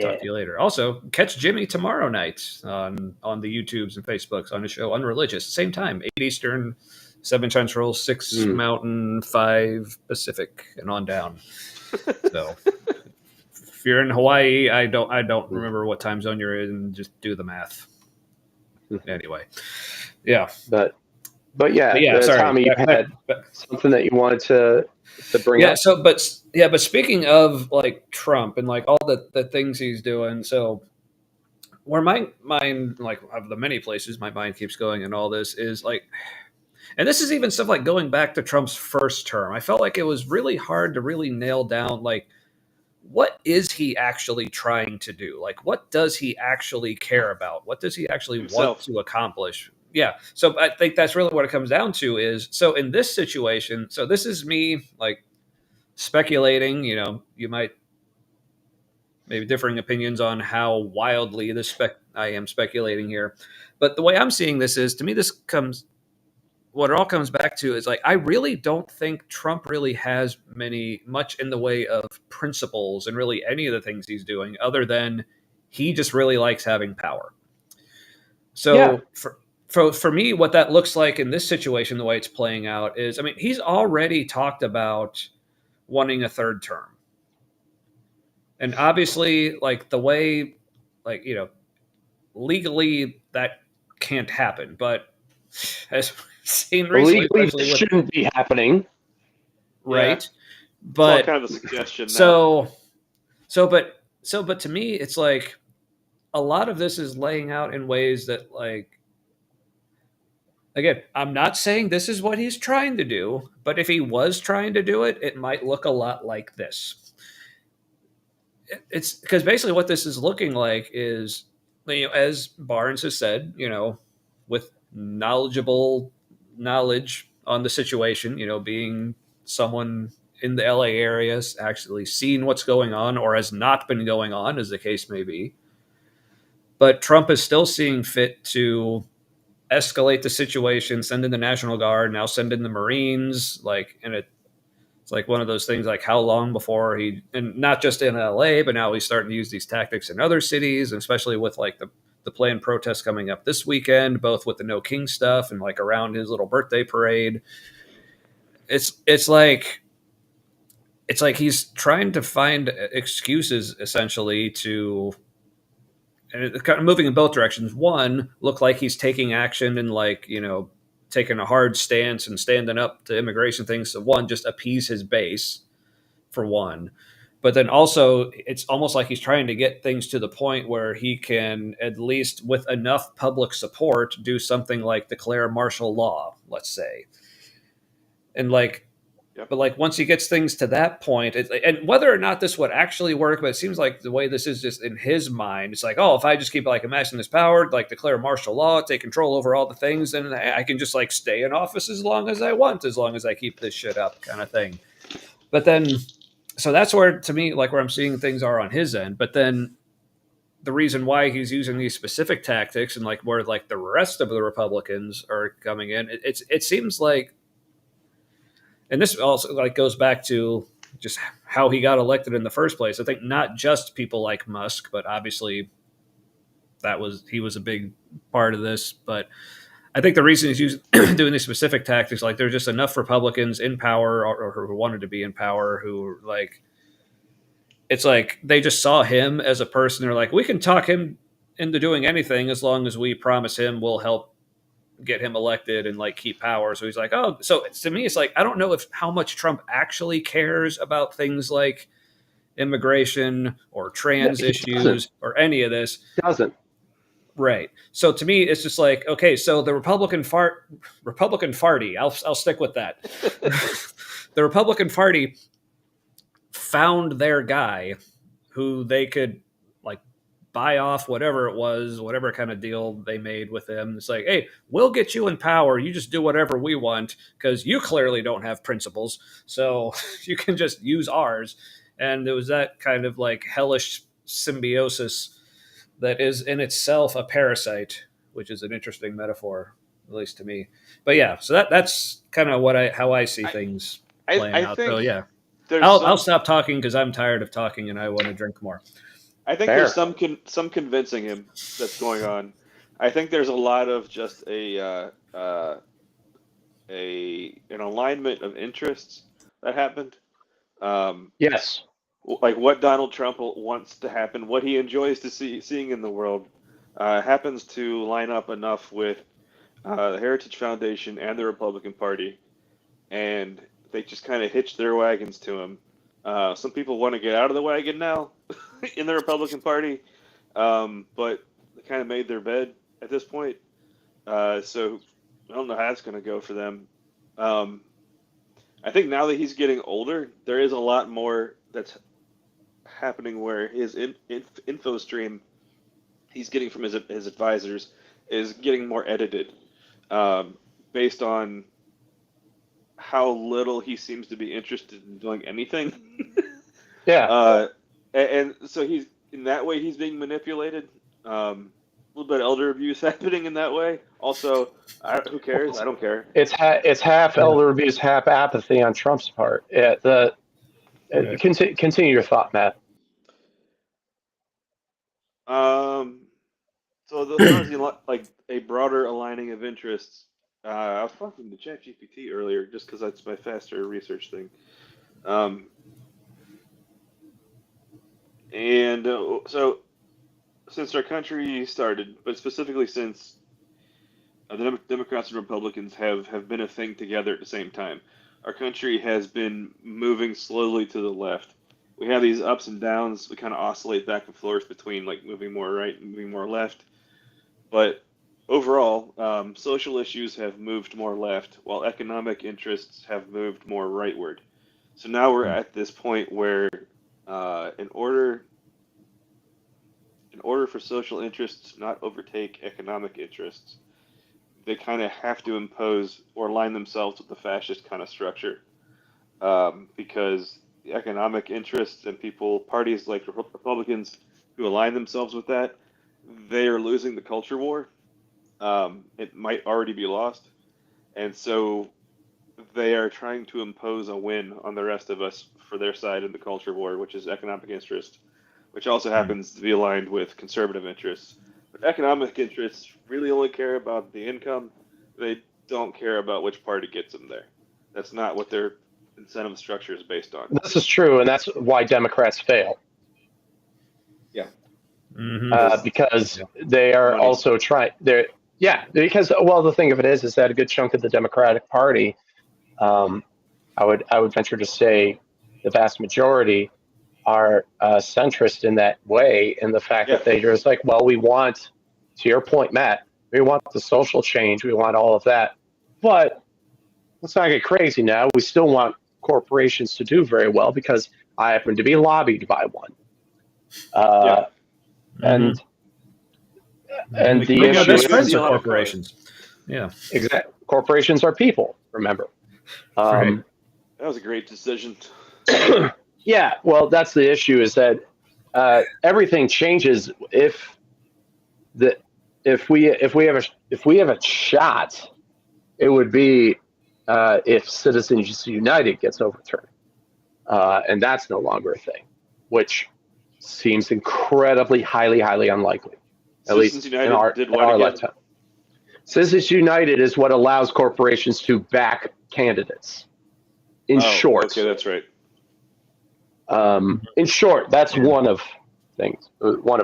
Talk to you later. Also, catch Jimmy tomorrow night on the YouTubes and Facebooks on his show Unreligious. Same time, 8 Eastern, 7 Central, 6 Mountain, 5 Pacific, and on down. So, if you're in Hawaii, I don't remember what time zone you're in. Just do the math. Anyway, yeah. But sorry, Tommy, you had something that you wanted to bring up. But speaking of like Trump and like all the things he's doing, so where my mind, like of the many places my mind keeps going in all this is like, and this is even stuff like going back to Trump's first term. I felt like it was really hard to really nail down like, what is he actually trying to do? Like, what does he actually care about? What does he actually want to accomplish? Yeah. So I think that's really what it comes down to is, so in this situation, so this is me like speculating, you might maybe differing opinions on how wildly I am speculating here. But the way I'm seeing this is, to me, what it all comes back to is like, I really don't think Trump really has much in the way of principles and really any of the things he's doing, other than he just really likes having power. So for me, what that looks like in this situation, the way it's playing out is, I mean, he's already talked about wanting a third term. And obviously, like the way, like, legally that can't happen, but as seen recently, legally this shouldn't be happening, right? Yeah. But it's all kind of a suggestion. But to me, it's like a lot of this is laying out in ways that, like, again, I'm not saying this is what he's trying to do, but if he was trying to do it, it might look a lot like this. It's because basically what this is looking like is, as Barnes has said, with knowledge on the situation, being someone in the LA area, actually seen what's going on or has not been going on, as the case may be. But Trump is still seeing fit to escalate the situation, send in the National Guard, now send in the Marines, and it's like one of those things, like how long before and not just in LA, but now he's starting to use these tactics in other cities, and especially with like the planned protests coming up this weekend, both with the No King stuff and like around his little birthday parade. It's like he's trying to find excuses essentially to, and kind of moving in both directions. One, look like he's taking action and like, taking a hard stance and standing up to immigration things. So one, just appease his base for one. But then also, it's almost like he's trying to get things to the point where he can, at least with enough public support, do something like declare martial law, let's say. And like, Yep. but like once he gets things to that point, and whether or not this would actually work, but it seems like the way this is just in his mind, it's like, oh, if I just keep like amassing this power, like declare martial law, take control over all the things, then I can just like stay in office as long as I want, as long as I keep this shit up, kind of thing. But then, so that's where, to me, like where I'm seeing things are on his end. But then the reason why he's using these specific tactics and like where like the rest of the Republicans are coming in, it seems like, and this also like goes back to just how he got elected in the first place. I think not just people like Musk, but obviously he was a big part of this. But I think the reason he's doing these specific tactics, like there's just enough Republicans in power or who wanted to be in power who like, it's like they just saw him as a person. They're like, we can talk him into doing anything as long as we promise him we'll help get him elected and like keep power. So he's like, oh, so to me, it's like, I don't know if how much Trump actually cares about things like immigration or trans issues or any of this. Doesn't. Right. So to me, it's just like, okay, so the Republican Party, I'll stick with that. The Republican Party found their guy who they could like buy off whatever it was, whatever kind of deal they made with him. It's like, hey, we'll get you in power. You just do whatever we want because you clearly don't have principles. So you can just use ours. And there was that kind of like hellish symbiosis that is in itself a parasite, which is an interesting metaphor, at least to me. But yeah, so that's kind of how I see things playing out. So yeah, I'll stop talking because I'm tired of talking and I want to drink more. I think there's some convincing him that's going on. I think there's a lot of just an alignment of interests that happened. Yes. Like what Donald Trump wants to happen, what he enjoys to seeing in the world, happens to line up enough with the Heritage Foundation and the Republican Party, and they just kind of hitch their wagons to him. Some people want to get out of the wagon now in the Republican Party, but they kind of made their bed at this point. So I don't know how it's going to go for them. I think now that he's getting older, there is a lot more that's happening where his info stream he's getting from his advisors is getting more edited based on how little he seems to be interested in doing anything. Yeah. And so he's in that way he's being manipulated. A little bit of elder abuse happening in that way. Also, who cares? I don't care. It's half elder abuse, half apathy on Trump's part. Continue your thought, Matt. So there's like a broader aligning of interests. I was talking to ChatGPT earlier just because that's my faster research thing. So since our country started, but specifically since the Democrats and Republicans have been a thing together at the same time, our country has been moving slowly to the left. We have these ups and downs. We kind of oscillate back and forth between like moving more right and moving more left. But overall, social issues have moved more left, while economic interests have moved more rightward. So now we're at this point where, in order for social interests to not overtake economic interests, they kind of have to impose or align themselves with the fascist kind of structure, because the economic interests and parties like Republicans who align themselves with that, they are losing the culture war. It might already be lost. And so they are trying to impose a win on the rest of us for their side in the culture war, which is economic interest, which also happens to be aligned with conservative interests. But economic interests really only care about the income. They don't care about which party gets them there. That's not what their incentive structure is based on. This is true, and that's why Democrats fail. Yeah. Mm-hmm. Because they are also trying. Because the thing of it is that a good chunk of the Democratic Party, I would venture to say, the vast majority, are centrist in that way, in the fact that they're just like, well, we want, to your point, Matt, we want the social change, we want all of that, but let's not get crazy now. We still want corporations to do very well because I happen to be lobbied by one. And the issue is friends of corporations. Yeah, exactly. Corporations are people. Remember. Right. That was a great decision. Yeah, well, that's the issue. Is that everything changes if we have a shot. It would be if Citizens United gets overturned, and that's no longer a thing, which seems incredibly highly unlikely. At least in our lifetime. Citizens United is what allows corporations to back candidates. In short. Okay, that's right. In short, that's one of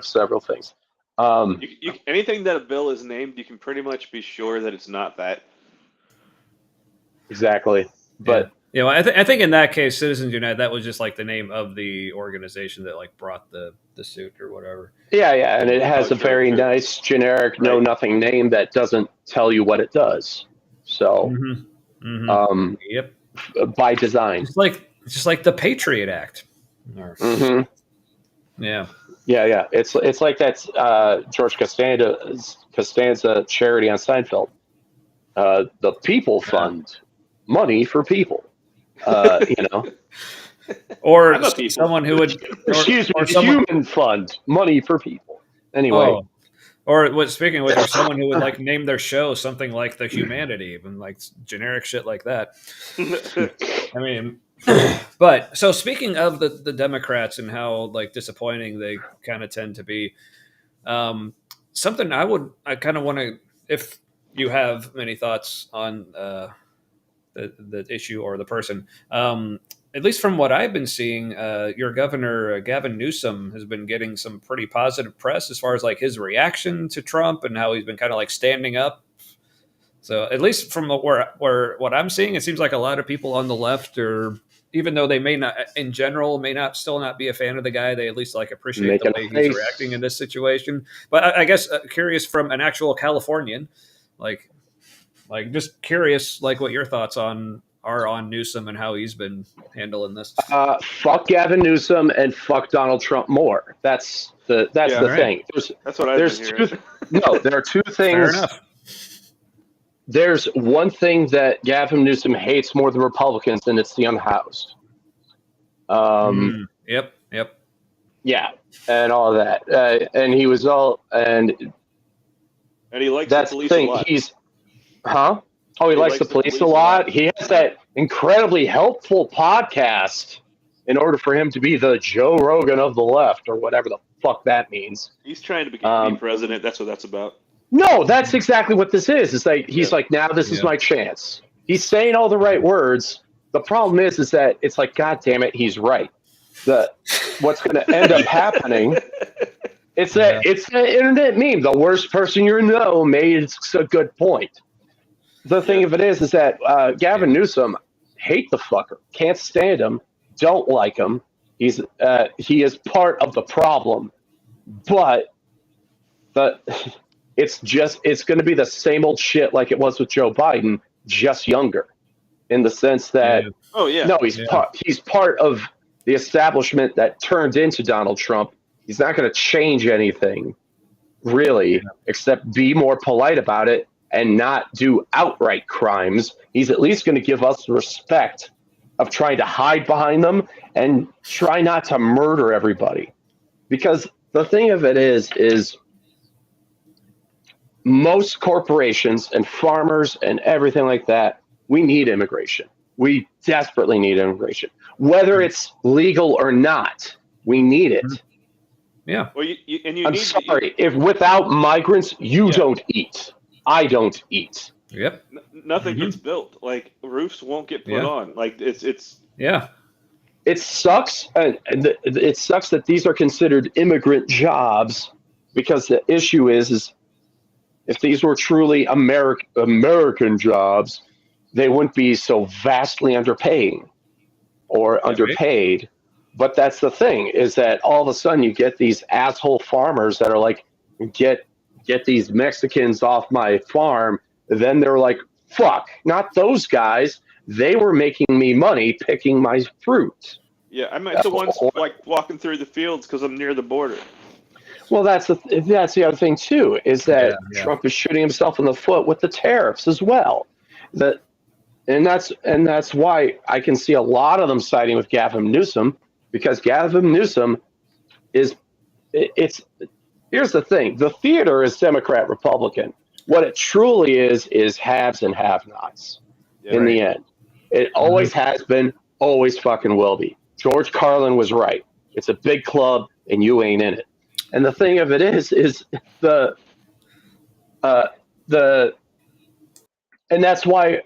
several things. Anything that a bill is named, you can pretty much be sure that it's not that. Exactly. But I think in that case, Citizens United, that was just like the name of the organization that like brought the suit or whatever. Yeah, and it has a very nice generic know-nothing name that doesn't tell you what it does. So, yep, by design, just like the Patriot Act. Yeah. It's like that George Costanza charity on Seinfeld. The People Fund, money for people. Or someone who would Human Fund, money for people. Anyway, speaking of which, or someone who would like name their show something like The Humanity, and like generic shit like that. I mean, but so speaking of the Democrats and how like disappointing they kind of tend to be, something I kind of want to, if you have many thoughts on the issue or the person. At least from what I've been seeing, your governor, Gavin Newsom, has been getting some pretty positive press as far as like his reaction to Trump and how he's been kind of like standing up. So at least from where what I'm seeing, it seems like a lot of people on the left are, even though they may not, in general, still not be a fan of the guy, they at least like appreciate the way he's reacting in this situation. But I guess curious from an actual Californian, like just curious, like what your thoughts are on Newsom and how he's been handling this. Fuck Gavin Newsom and fuck Donald Trump more. That's the thing. That's what I've been hearing. There are two things. Fair enough. There's one thing that Gavin Newsom hates more than Republicans, and it's the unhoused. Yep. Yeah, and all of that. And he was and he likes the police a lot. He likes the police a lot. He has that incredibly helpful podcast in order for him to be the Joe Rogan of the left, or whatever the fuck that means. He's trying to become president. That's what that's about. No, that's exactly what this is. It's like he's like, now this is my chance. He's saying all the right words. The problem is that it's like, God damn it, he's right. What's going to end up happening? It's an internet meme. The worst person you know made a good point. The thing of it is that Gavin Newsom, hate the fucker, can't stand him, don't like him. He is part of the problem, but it's going to be the same old shit like it was with Joe Biden, just younger, in the sense that he's part of the establishment that turned into Donald Trump. He's not going to change anything, really, except be more polite about it and not do outright crimes. He's at least going to give us the respect of trying to hide behind them and try not to murder everybody. Because the thing of it is most corporations and farmers and everything like that, we need immigration. We desperately need immigration. Whether it's legal or not, we need it. Yeah. Well, I'm sorry, if without migrants, you don't eat. I don't eat. Yep. Nothing gets built. Like roofs won't get put on. Like it's. Yeah. It sucks, and it sucks that these are considered immigrant jobs, because the issue is if these were truly American jobs, they wouldn't be so vastly underpaid. But that's the thing, is that all of a sudden you get these asshole farmers that are like, get these Mexicans off my farm. Then they're like, fuck, not those guys. They were making me money picking my fruit. Yeah, I meant the ones like walking through the fields because I'm near the border. Well, that's the other thing too, is that Trump is shooting himself in the foot with the tariffs as well. And that's why I can see a lot of them siding with Gavin Newsom, because Gavin Newsom here's the thing. The theater is Democrat Republican. What it truly is haves and have-nots in the end. It always has been, always fucking will be. George Carlin was right. It's a big club and you ain't in it. And the thing of it is and that's why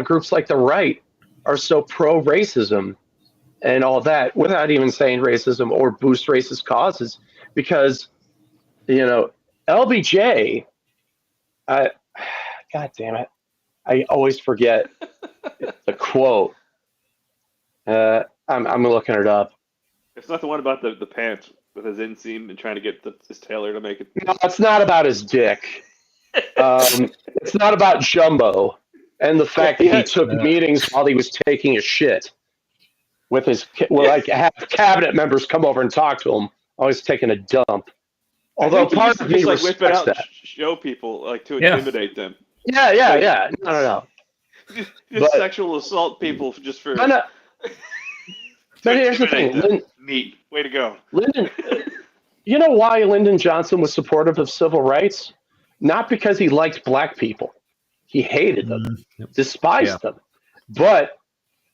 groups like the right are so pro-racism and all that, without even saying racism or boost racist causes, because LBJ, God damn it, I always forget the quote. I'm looking it up. It's not the one about the pants with his inseam and trying to get his tailor to make it. No, it's not about his dick. It's not about Jumbo and the fact that he took meetings while he was taking a shit with his, like, have cabinet members come over and talk to him while he's taking a dump. Although part of me just like whip it out, that. Show people like to intimidate them. Yeah. No. Just sexual assault people just for. No. But here's the thing. Neat. Way to go. Lyndon, you know why Lyndon Johnson was supportive of civil rights? Not because he liked black people. He hated them, despised them. But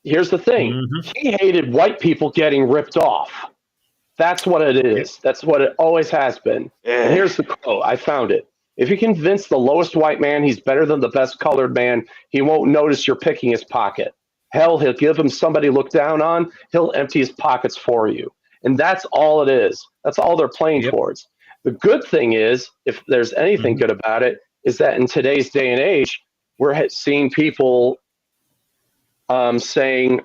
here's the thing. He hated white people getting ripped off. That's what it is. That's what it always has been. And here's the quote. I found it. If you convince the lowest white man he's better than the best colored man, he won't notice you're picking his pocket. Hell, he'll give him somebody to look down on. He'll empty his pockets for you. And that's all it is. That's all they're playing towards. The good thing is, if there's anything good about it, is that in today's day and age, we're seeing people saying,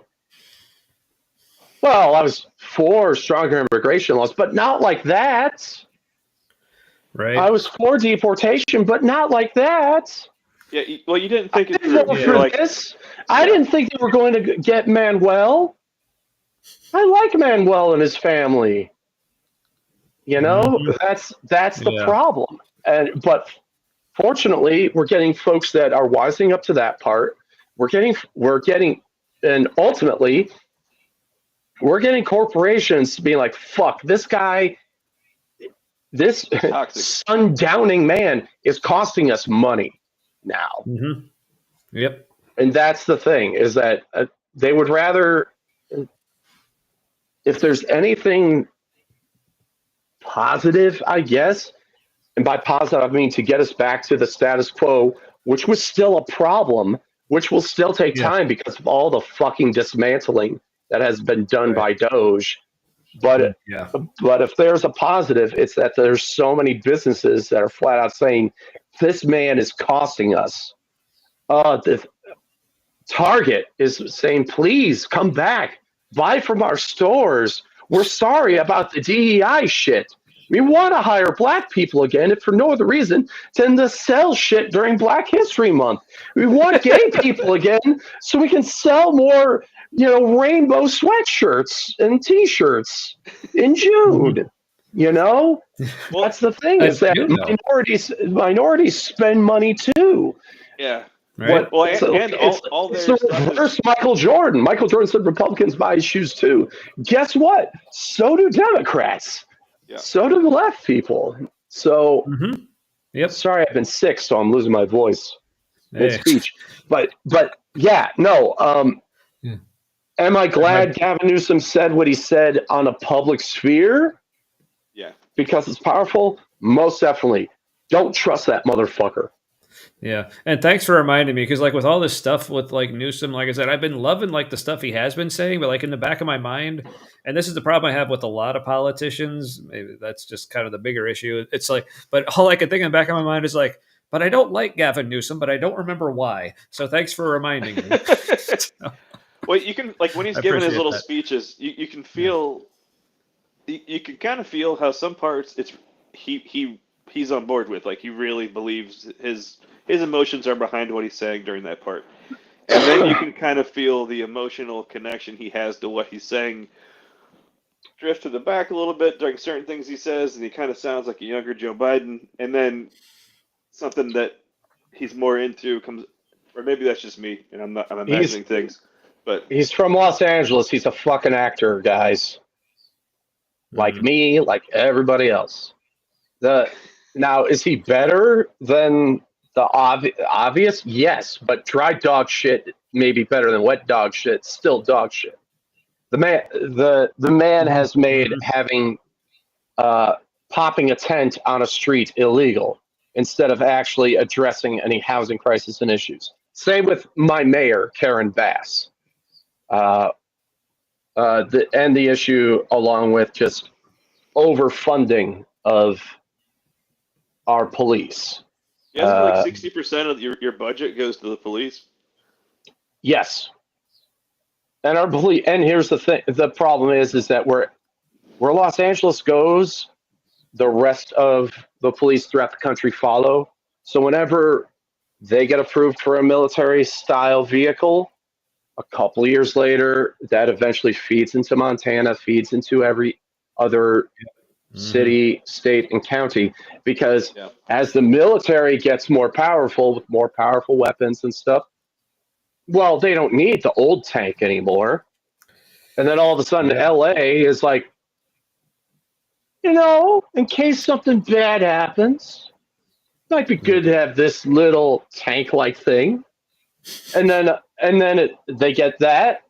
well, I was for stronger immigration laws, but not like that. Right. I was for deportation, but not like that. Yeah, well, you didn't think it through. I didn't think they were going to get Manuel. I like Manuel and his family. That's the problem. But fortunately, we're getting folks that are wising up to that part. We're getting, and ultimately, we're getting corporations being like, fuck, this guy, this sundowning man is costing us money now. Yep. And that's the thing, is that they would rather, if there's anything positive, I guess, and by positive I mean to get us back to the status quo, which was still a problem, which will still take time because of all the fucking dismantling that has been done by Doge. But if there's a positive, it's that there's so many businesses that are flat out saying, this man is costing us. The Target is saying, please come back, buy from our stores. We're sorry about the DEI shit. We want to hire black people again, if for no other reason than to sell shit during Black History Month. We want gay people again so we can sell more, rainbow sweatshirts and T-shirts in June. Well, that's the thing, is that minorities spend money too. Yeah. Right. It's the reverse Michael Jordan. Michael Jordan said Republicans buy his shoes too. Guess what? So do Democrats. Yeah. So do the left people. So, sorry, I've been sick, so I'm losing my voice in speech. But yeah, no. Am I glad Gavin Newsom said what he said on a public sphere? Yeah. Because it's powerful? Most definitely. Don't trust that motherfucker. Yeah, and thanks for reminding me, because with all this stuff with Newsom, like I said, I've been loving the stuff he has been saying, but in the back of my mind, and this is the problem I have with a lot of politicians, maybe that's just kind of the bigger issue. It's but all I can think in the back of my mind is but I don't like Gavin Newsom, but I don't remember why. So thanks for reminding me. Well, you can like when he's I giving his appreciate little that. speeches, you can feel you can kind of feel how some parts he's on board with. Like he really believes his emotions are behind what he's saying during that part. And then you can kind of feel the emotional connection he has to what he's saying drift to the back a little bit during certain things he says, and he kind of sounds like a younger Joe Biden. And then something that he's more into comes, or maybe that's just me, and I'm imagining things. But He's from Los Angeles. He's a fucking actor, guys. Like me, like everybody else. Now, is he better than the obvious? Yes, but dry dog shit may be better than wet dog shit. Still dog shit. The man has made having popping a tent on a street illegal instead of actually addressing any housing crisis and issues. Same with my mayor, Karen Bass. The issue along with just overfunding of our police. yeah, isn't it like 60% of your budget goes to the police? Yes, and our police. And here's the thing: the problem is that where Los Angeles goes, the rest of the police throughout the country follow. So whenever they get approved for a military-style vehicle, a couple of years later, that eventually feeds into Montana, feeds into every other city, state, and county. Because as the military gets more powerful with more powerful weapons and stuff, well, they don't need the old tank anymore. And then all of a sudden, LA is like, in case something bad happens, might be good to have this little tank-like thing. And then they get that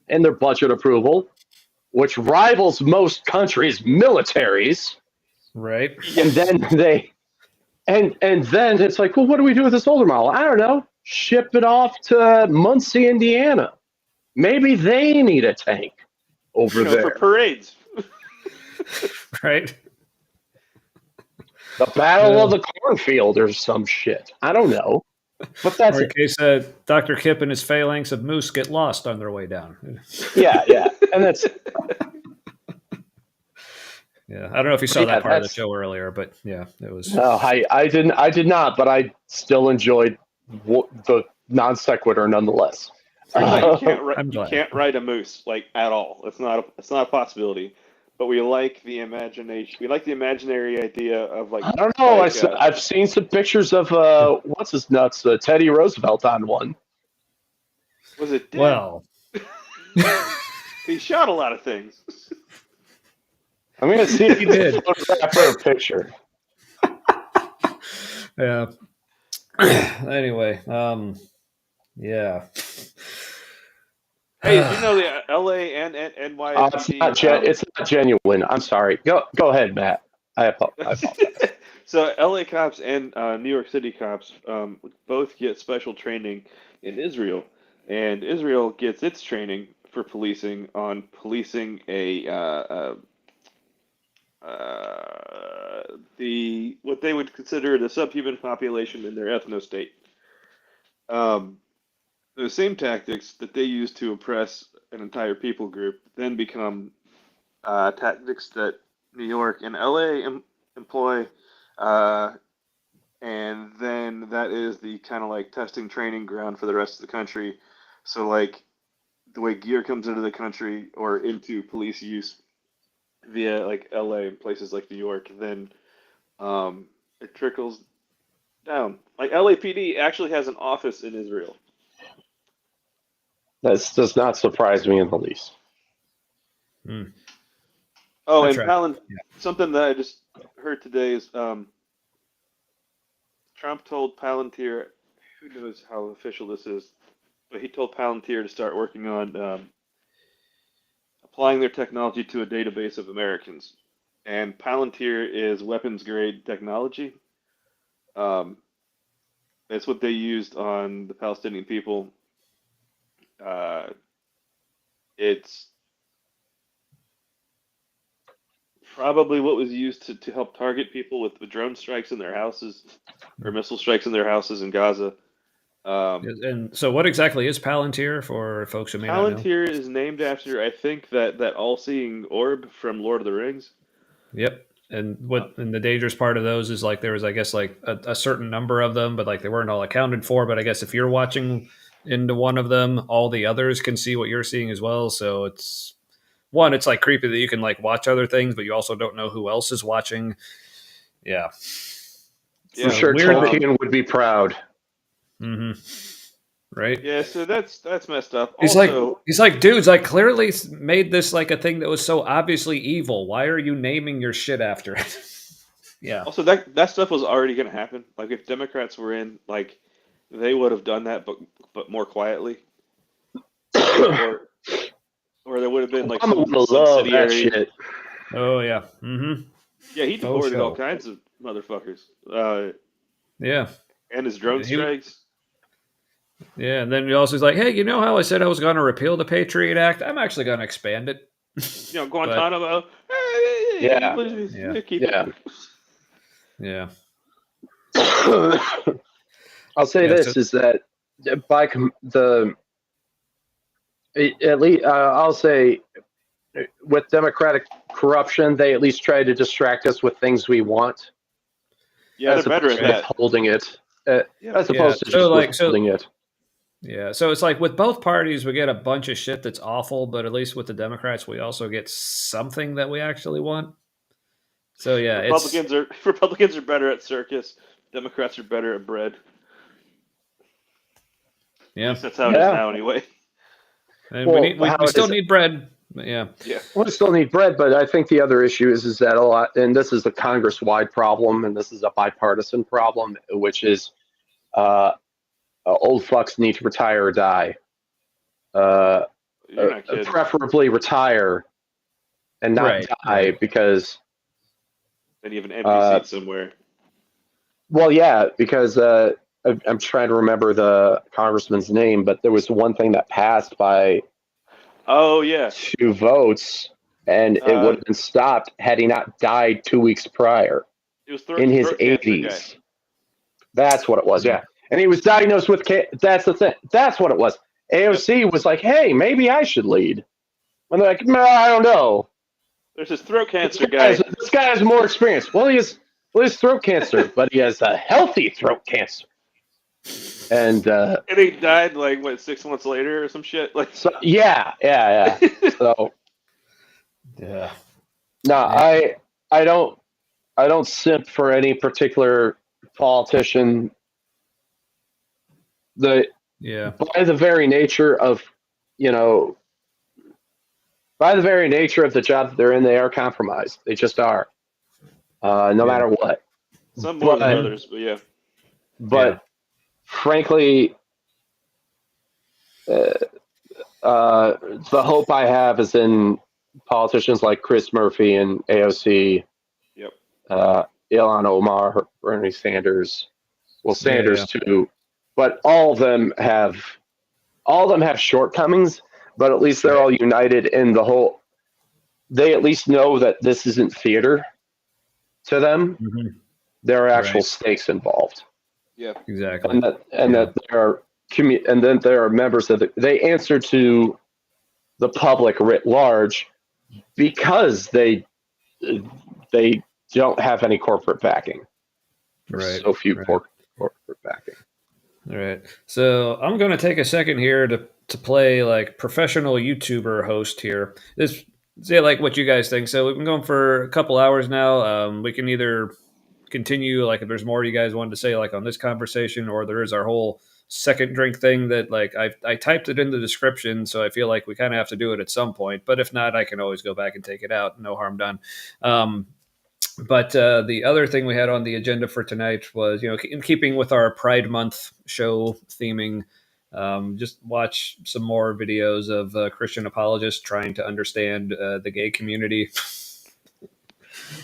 and their budget approval, which rivals most countries' militaries. Right. And then and then it's like, well, what do we do with this older model? I don't know. Ship it off to Muncie, Indiana. Maybe they need a tank over there for parades. Right. The Battle of the Cornfield or some shit. I don't know. But that's or in case Dr. Kip and his phalanx of moose get lost on their way down. Yeah. And that's yeah. I don't know if you saw that part of the show earlier, but yeah, it was. No, I did not, but I still enjoyed the non sequitur nonetheless. You can't ride a moose like at all. It's not a possibility. But we like the imagination. We like the imaginary idea of like. I don't know. I've seen some pictures of what's his nuts, Teddy Roosevelt on one. Was it dead? Well, he shot a lot of things. I'm gonna see if he did. For a picture. Yeah. Anyway, yeah. Hey, did you know the LA and NYPD? It's not genuine. I'm sorry. Go ahead, Matt. I apologize. So LA cops and New York City cops both get special training in Israel, and Israel gets its training for policing on policing what they would consider the subhuman population in their ethno-state. The same tactics that they use to oppress an entire people group then become tactics that New York and LA employ, and then that is the kind of like testing training ground for the rest of the country. So like the way gear comes into the country or into police use via like LA and places like New York, then it trickles down. Like LAPD actually has an office in Israel. That does not surprise me in the least. Oh, and something that I just heard today is Trump told Palantir, who knows how official this is, but he told Palantir to start working on applying their technology to a database of Americans. And Palantir is weapons grade technology. That's what they used on the Palestinian people. It's probably what was used to help target people with the drone strikes in their houses or missile strikes in their houses in Gaza. And so, what exactly is Palantir for folks who may not know? Palantir is named after, I think, that all-seeing orb from Lord of the Rings. Yep. And the dangerous part of those is like there was, I guess, like a certain number of them, but like they weren't all accounted for. But I guess if you're watching into one of them, all the others can see what you're seeing as well. So it's like creepy that you can like watch other things, but you also don't know who else is watching. Yeah. I'm sure Tolkien would be proud. Mm-hmm. Right? Yeah, so that's messed up. He's like, dudes, I clearly made this like a thing that was so obviously evil. Why are you naming your shit after it? Yeah. Also, that stuff was already going to happen. Like, if Democrats were in, like, they would have done that, but more quietly. or there would have been like some subsidiary. Shit. Oh yeah. Mm-hmm. Yeah, he deported all kinds of motherfuckers. Yeah. And his drone strikes. Yeah, and then he also is like, hey, you know how I said I was going to repeal the Patriot Act? I'm actually going to expand it. You know, Guantanamo. Yeah. I'll say this is that by at least I'll say with democratic corruption, they at least try to distract us with things we want. Yeah, they're better at that. Holding it, as opposed to just holding it. Yeah, so it's like with both parties, we get a bunch of shit that's awful, but at least with the Democrats, we also get something that we actually want. So yeah, Republicans are better at circus. Democrats are better at bread. Yeah, that's how it is now, anyway. And we still need bread. Yeah. We still need bread, but I think the other issue is that a lot, and this is a Congress-wide problem, and this is a bipartisan problem, which is old fucks need to retire or die. Preferably retire and not die, because then you have an empty seat somewhere. Well, yeah, because I'm trying to remember the congressman's name, but there was one thing that passed by 2 votes, and it would have been stopped had he not died 2 weeks prior. It was in his 80s. That's what it was, yeah. And he was diagnosed with that's the thing. That's what it was. AOC was like, hey, maybe I should lead. And they're like, no, I don't know. There's this throat cancer guy. This guy has more experience. Well, he has throat cancer, but he has a healthy throat cancer. And he died like 6 months later or some shit. Like, so, yeah. So yeah. No, I don't simp for any particular politician. By the very nature of the job that they're in, they are compromised. They just are. No matter what. Some more than others, but yeah. But frankly, the hope I have is in politicians like Chris Murphy and AOC. Yep. Ilhan Omar, Bernie Sanders. Well, Sanders too. But all of them have shortcomings, but at least they're all united in the whole. They at least know that this isn't theater to them. Mm-hmm. There are actual stakes involved. Yeah, exactly. And that there are and then there are members that they answer to the public writ large because they don't have any corporate backing. Right. So few corporate backing. All right. So I'm going to take a second here to play like professional YouTuber host here. Say like what you guys think. So we've been going for a couple hours now. We can either continue like if there's more you guys wanted to say like on this conversation, or there is our whole second drink thing that like I typed it in the description, so I feel like we kind of have to do it at some point. But if not, I can always go back and take it out. No harm done. But the other thing we had on the agenda for tonight was, in keeping with our Pride Month show theming, just watch some more videos of Christian apologists trying to understand the gay community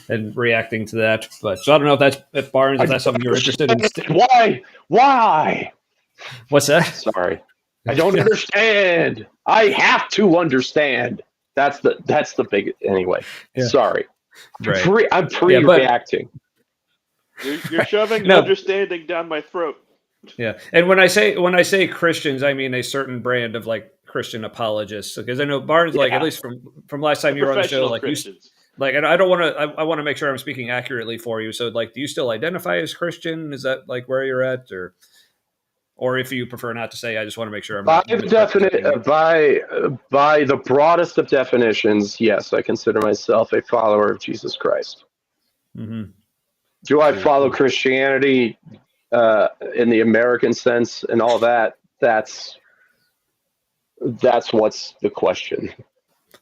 and reacting to that. But so I don't know if Barnes, if that's something you're interested in. Why? What's that? Sorry, I don't understand. I have to understand. That's the big anyway. Yeah. Sorry. I'm pre-reacting. You're shoving understanding down my throat. Yeah, and when I say Christians, I mean a certain brand of like Christian apologists, because I know Barnes, like at least from last time The you were on the show, professional like you Christians. like, and I don't want to. I want to make sure I'm speaking accurately for you. So, like, do you still identify as Christian? Is that like where you're at, or if you prefer not to say, I just want to make sure I'm By not the definite, misrepresenting you. by the broadest of definitions, yes, I consider myself a follower of Jesus Christ. Mm-hmm. Do I follow Christianity in the American sense and all that? That's what's the question.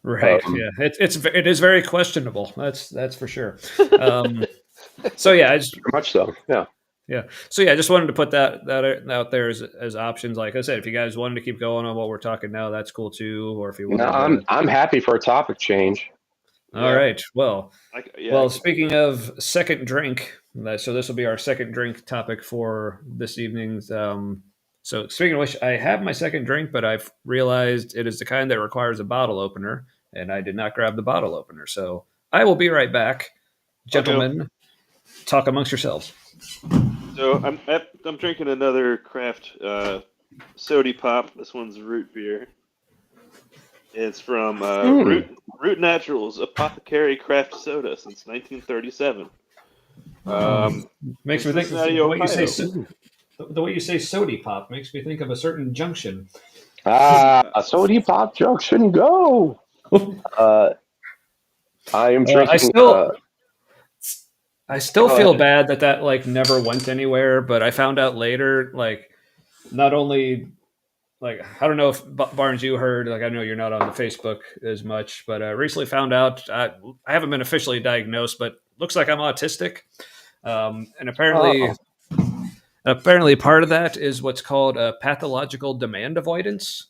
Right. Yeah. It is very questionable. That's for sure. So yeah, Very much so. Yeah. Yeah. So yeah, I just wanted to put that out there as options. Like I said, if you guys wanted to keep going on what we're talking now, that's cool too. Or if you No, wanted I'm happy for a topic change. All right. Well, I speaking of second drink, so this will be our second drink topic for this evening's. So speaking of which, I have my second drink, but I've realized it is the kind that requires a bottle opener, and I did not grab the bottle opener. So I will be right back, gentlemen. Talk amongst yourselves. So I'm drinking another craft sody pop. This one's root beer. It's from Root Naturals Apothecary Craft Soda since 1937. Makes me think Cincinnati, the way you Ohio. say the way you say sody pop makes me think of a certain junction. Sody Pop Junction, go! I am drinking. I still feel bad that like never went anywhere, but I found out later, like not only like I don't know if Barnes you heard, like I know you're not on the Facebook as much, but I recently found out I haven't been officially diagnosed, but looks like I'm autistic, and apparently part of that is what's called pathological demand avoidance.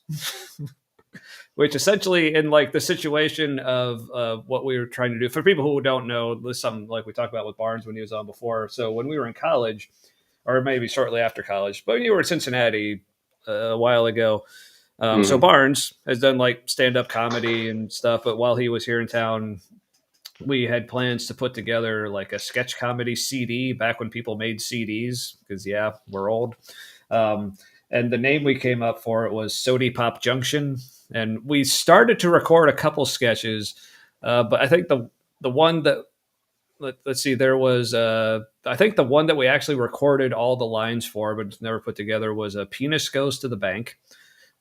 Which essentially, in like the situation of what we were trying to do, for people who don't know, this is something like we talked about with Barnes when he was on before. So when we were in college, or maybe shortly after college, but when you were in Cincinnati a while ago, so Barnes has done like stand-up comedy and stuff. But while he was here in town, we had plans to put together like a sketch comedy CD back when people made CDs, because yeah, we're old. And the name we came up for it was Sody Pop Junction. And we started to record a couple sketches, but I think the one that let's see, there was I think the one that we actually recorded all the lines for, but never put together, was a Penis Goes to the Bank,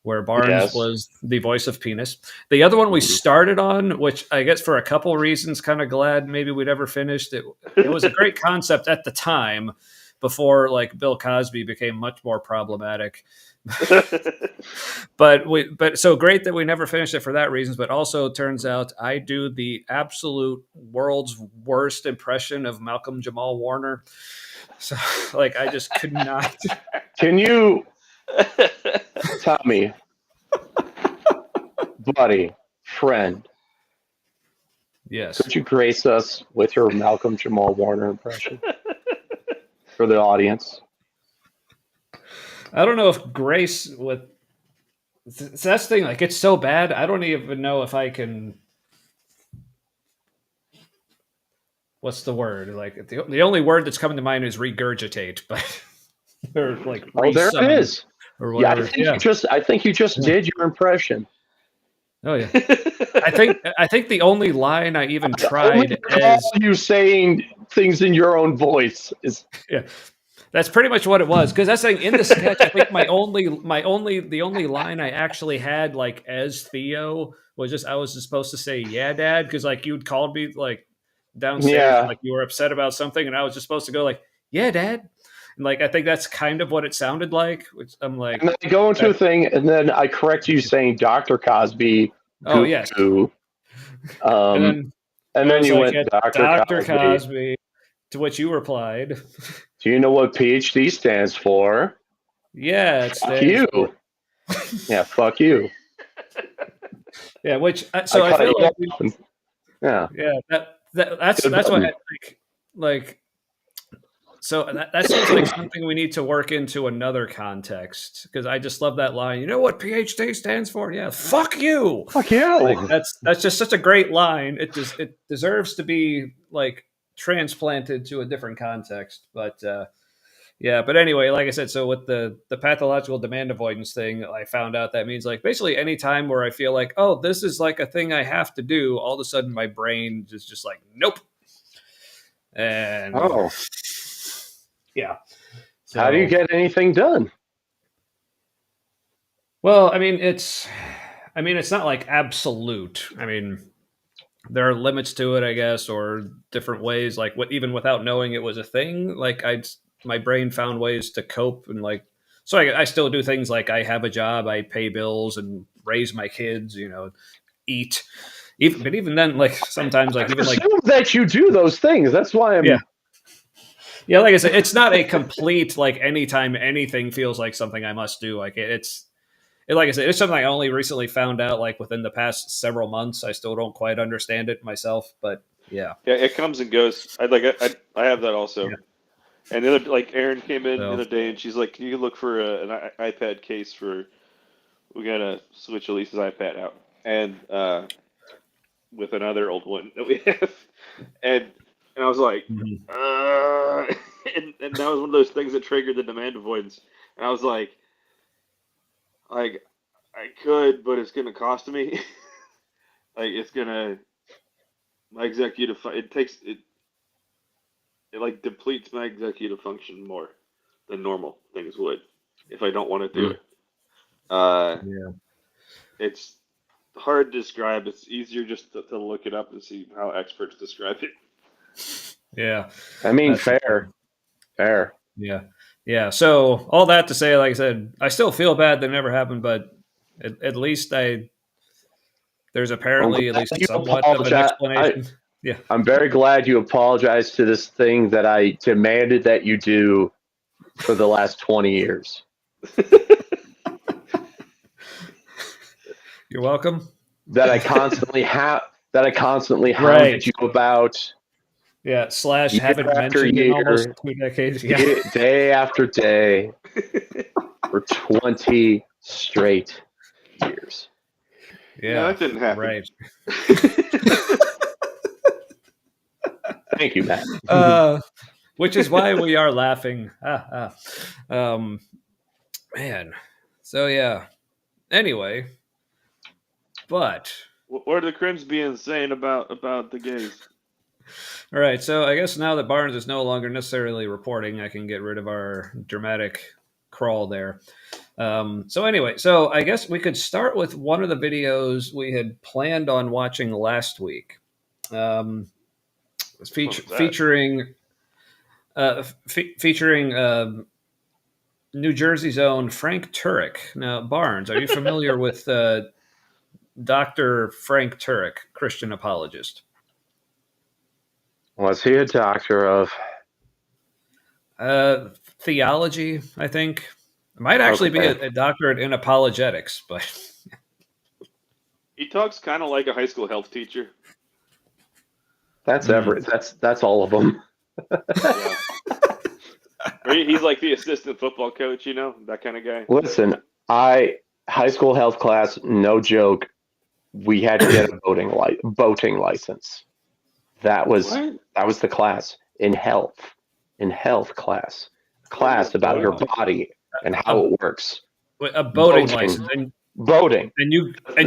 where Barnes was the voice of Penis. The other one we started on, which I guess for a couple reasons, kind of glad maybe we'd ever finished it. It was a great concept at the time, before like Bill Cosby became much more problematic. but so great that we never finished it for that reasons. But also it turns out I do the absolute world's worst impression of Malcolm Jamal Warner. So like I just could not. Can you, Tommy, buddy, friend? Yes. Could you grace us with your Malcolm Jamal Warner impression for the audience? I don't know if Grace with that's the thing. Like it's so bad, I don't even know if I can. What's the word? Like the only word that's coming to mind is regurgitate, but or like there it is. Or whatever. I think you just did your impression. Oh yeah. I think the only line I even tried is you saying things in your own voice is That's pretty much what it was. Because that's saying in the sketch, I think the only line I actually had like as Theo was just I was just supposed to say yeah, Dad, because like you'd called me like downstairs, like you were upset about something, and I was just supposed to go like yeah, Dad. And like I think that's kind of what it sounded like. Which I'm like, and then I go into a thing, and then I correct you saying Dr. Cosby. Oh yes. And then you like, went Dr. Cosby. To which you replied, "Do you know what PhD stands for?" Yeah, it fuck you. Yeah, fuck you. Yeah, which so I feel like that's what I like. So that seems like something we need to work into another context, because I just love that line. You know what PhD stands for? Yeah, fuck you. Fuck you. Like, that's just such a great line. It deserves to be like transplanted to a different context. But Yeah, but anyway, like I said, so with the pathological demand avoidance thing, I found out that means like basically any time where I feel like, oh, this is like a thing I have to do, all of a sudden my brain is just like, nope. And yeah. So, how do you get anything done? Well, I mean, it's not like absolute. I mean, there are limits to it, I guess, or different ways. Like even without knowing it was a thing, like my brain found ways to cope and like. So I still do things like I have a job, I pay bills and raise my kids, eat. But even then, like sometimes, like even like that you do those things. That's why I'm. Yeah, like I said, it's not a complete like anytime anything feels like something I must do. Like like I said, it's something I only recently found out, like within the past several months. I still don't quite understand it myself, but yeah. Yeah, it comes and goes. I have that also. Yeah. And the other, like Erin came in So, the other day and she's like, "Can you look for an iPad case for? We gotta switch Elise's iPad out." And with another old one that we have, and I was like, mhm. and that was one of those things that triggered the demand avoidance. And I was like I could, but it's gonna cost me. Like it's gonna my executive. It takes it. It like depletes my executive function more than normal things would if I don't want to do it. Yeah. It's hard to describe. It's easier just to look it up and see how experts describe it. Yeah. I mean, fair. Yeah. Yeah. So all that to say, like I said, I still feel bad that never happened, but at least there's apparently at least somewhat of an explanation. Yeah. I'm very glad you apologized to this thing that I demanded that you do for the last 20 years. You're welcome. That I constantly hounded Right. you about. Yeah. / haven't mentioned in almost 2 decades. Yeah. Day after day for 20 straight years. Yeah, that didn't happen. Right. Thank you, Matt. Which is why we are laughing. Man. So yeah. Anyway, but What are the crims being saying about the gays? all right. So I guess now that Barnes is no longer necessarily reporting, I can get rid of our dramatic crawl there. So anyway, so I guess we could start with one of the videos we had planned on watching last week. Featuring New Jersey's own Frank Turek. Now, Barnes, are you familiar with Dr. Frank Turek, Christian apologist? Was he a doctor of? Theology, I think. It might actually be a doctorate in apologetics, but he talks kind of like a high school health teacher. That's that's all of them. Yeah. Or he's like the assistant football coach, that kind of guy. Listen, high school health class, no joke. We had to get a boating license. That was the class in health class about your body and how it works. A boating license. Boating. And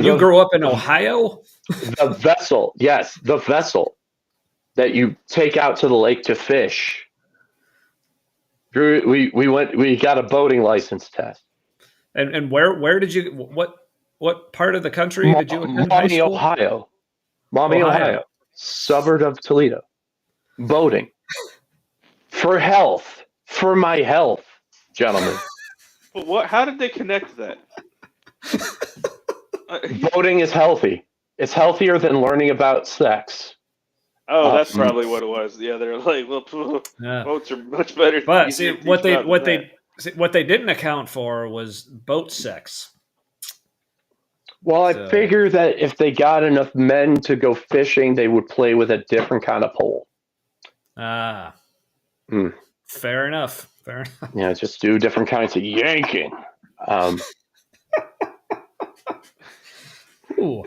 you grew up in Ohio? The vessel, yes, the vessel that you take out to the lake to fish. We got a boating license test. And where did you what part of the country did you attend high school? Ohio, suburb of Toledo. Boating for health, for my health, gentlemen. But how did they connect that? Boating is healthy. It's healthier than learning about sex. Oh, that's probably what it was. Yeah, they're like, well, boats are much better. But see, what they didn't account for was boat sex. Well, I figure that if they got enough men to go fishing, they would play with a different kind of pole. Fair enough. Yeah, just do different kinds of yanking. Ooh.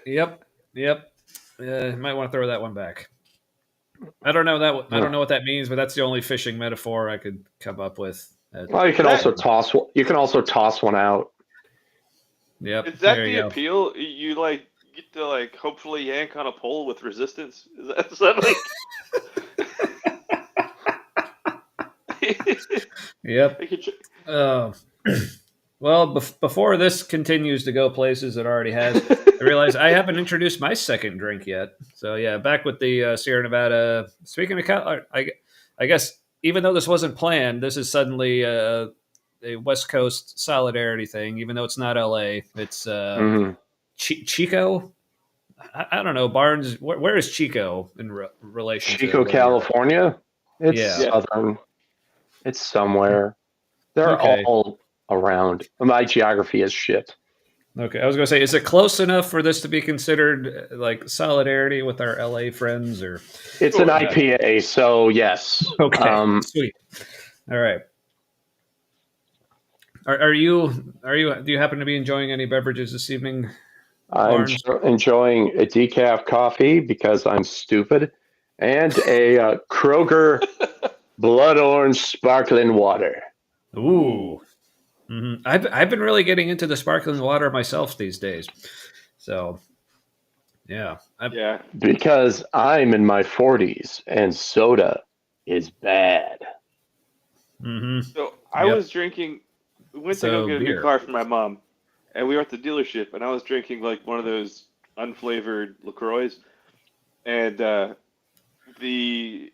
Yep. Might want to throw that one back. I don't know that. I don't know what that means, but that's the only fishing metaphor I could come up with. Well, you can also toss. You can also toss one out. Yep. Is that the appeal? You like get to like hopefully yank on a pole with resistance? Is that like? Yep. Well, before this continues to go places it already has, I realize I haven't introduced my second drink yet. So yeah, back with the Sierra Nevada. Speaking of, I guess even though this wasn't planned, this is suddenly a West Coast solidarity thing. Even though it's not LA, it's Chico. I don't know, Barnes. Where is Chico in relation to Chico, California? It's southern. It's somewhere. They're all around. My geography is shit. Okay, I was going to say, is it close enough for this to be considered like solidarity with our LA friends, or it's an IPA? So yes. Okay, sweet. All right. Are you? Do you happen to be enjoying any beverages this evening? I'm enjoying a decaf coffee because I'm stupid, and a Kroger blood orange sparkling water. Ooh. Mm-hmm. I've been really getting into the sparkling water myself these days. So, yeah. Because I'm in my 40s and soda is bad. Mm-hmm. So I was drinking. We went to go get a new car for my mom, and we were at the dealership, and I was drinking like one of those unflavored LaCroix, and the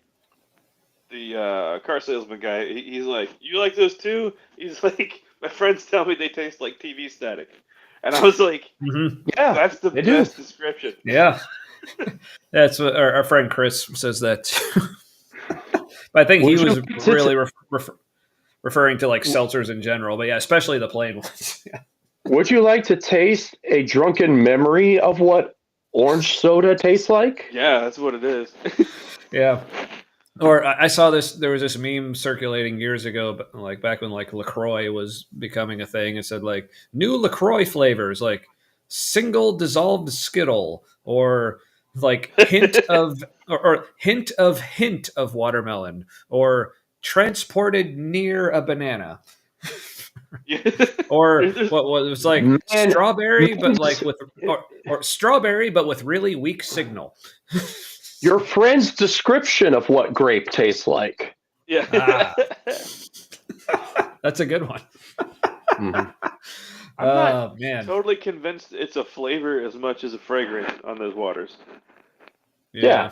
car salesman guy, he's like, "You like those too?" He's like, "My friends tell me they taste like TV static," and I was like, "Yeah, that's the best description." Yeah, that's what our friend Chris says that too. But I think he was really referring to like seltzers in general, but yeah, especially the plain ones. Yeah. Would you like to taste a drunken memory of what orange soda tastes like? Yeah, that's what it is. Yeah. Or I saw this. There was this meme circulating years ago, but like back when like LaCroix was becoming a thing. It said like new LaCroix flavors, like single dissolved Skittle, or like hint of or hint of watermelon, or transported near a banana. Or what was like strawberry, but like with or strawberry, but with really weak signal. Your friend's description of what grape tastes like. Yeah. That's a good one. I'm not totally convinced it's a flavor as much as a fragrance on those waters. Yeah.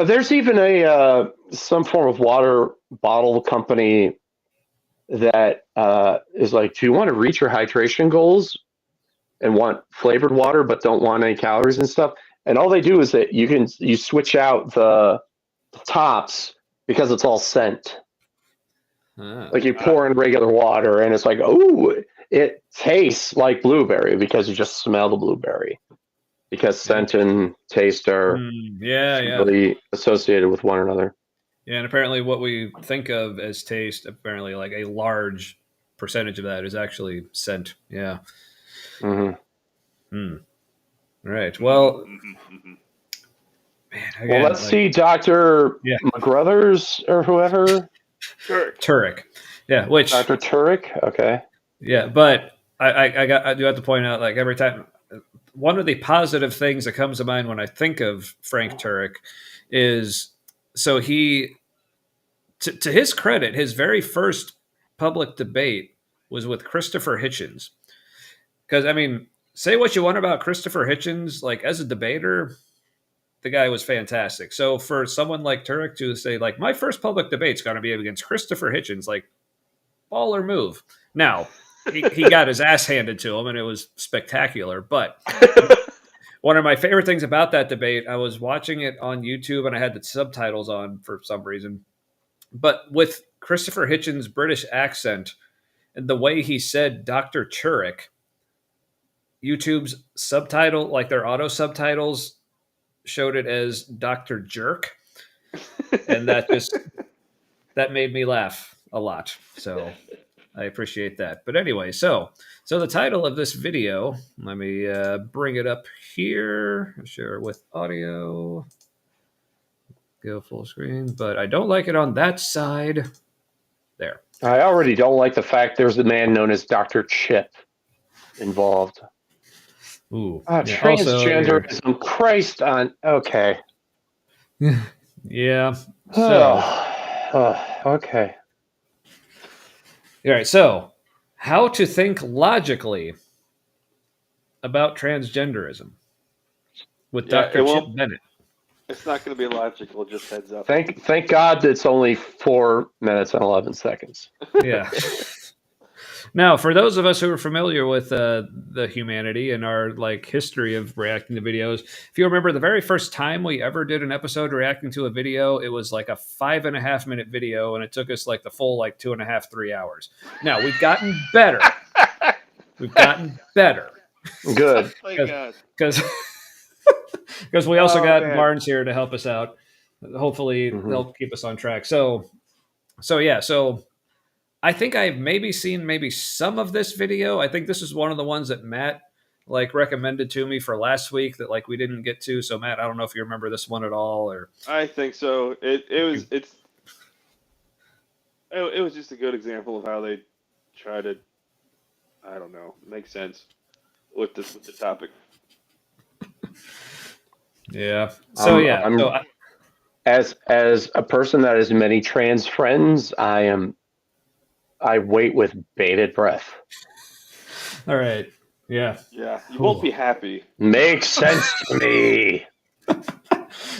There's even a some form of water bottle company that is like, do you want to reach your hydration goals and want flavored water but don't want any calories and stuff? And all they do is that you switch out the tops because it's all scent. Like you pour in regular water and it's like, oh, it tastes like blueberry because you just smell the blueberry. Because scent and taste are really associated with one another. Yeah, and apparently what we think of as taste, apparently like a large percentage of that is actually scent. Yeah. Right. Well, man, again, let's see Dr. McGruthers or whoever. Turek. Yeah, which Dr. Turek. Okay. Yeah, but I do have to point out, like, every time, one of the positive things that comes to mind when I think of Frank Turek is, so he, to his credit, his very first public debate was with Christopher Hitchens. Because, I mean, say what you want about Christopher Hitchens, like, as a debater, the guy was fantastic. So for someone like Turek to say, like, my first public debate's going to be against Christopher Hitchens, like, baller move. Now, he got his ass handed to him, and it was spectacular. But one of my favorite things about that debate, I was watching it on YouTube, and I had the subtitles on for some reason. But with Christopher Hitchens' British accent and the way he said Dr. Turek, YouTube's subtitle, like their auto subtitles, showed it as Dr. Jerk. And that made me laugh a lot. So I appreciate that. But anyway, so the title of this video, let me bring it up here, share with audio. Go full screen, but I don't like it on that side. There. I already don't like the fact there's a man known as Dr. Chip involved. Ooh. Transgenderism. Christ on. Okay. Yeah. So. Okay. All right. So, how to think logically about transgenderism with Dr. Chip Bennett. It's not going to be logical. Just heads up. Thank God it's only 4 minutes and 11 seconds. Yeah. Now, for those of us who are familiar with the humanity and our like history of reacting to videos, if you remember the very first time we ever did an episode reacting to a video, it was like a 5.5 minute video, and it took us like the full like 2.5, 3 hours. Now we've gotten better. Good. Because we also got Barnes here to help us out. Hopefully they'll keep us on track. So I think I've maybe seen some of this video. I think this is one of the ones that Matt like recommended to me for last week that like we didn't get to. So Matt, I don't know if you remember this one at all, or I think so. It was just a good example of how they try to, I don't know, make sense with the topic. Yeah. As a person that has many trans friends, I wait with bated breath. All right. Yeah. Yeah. You won't be happy. Makes sense to me.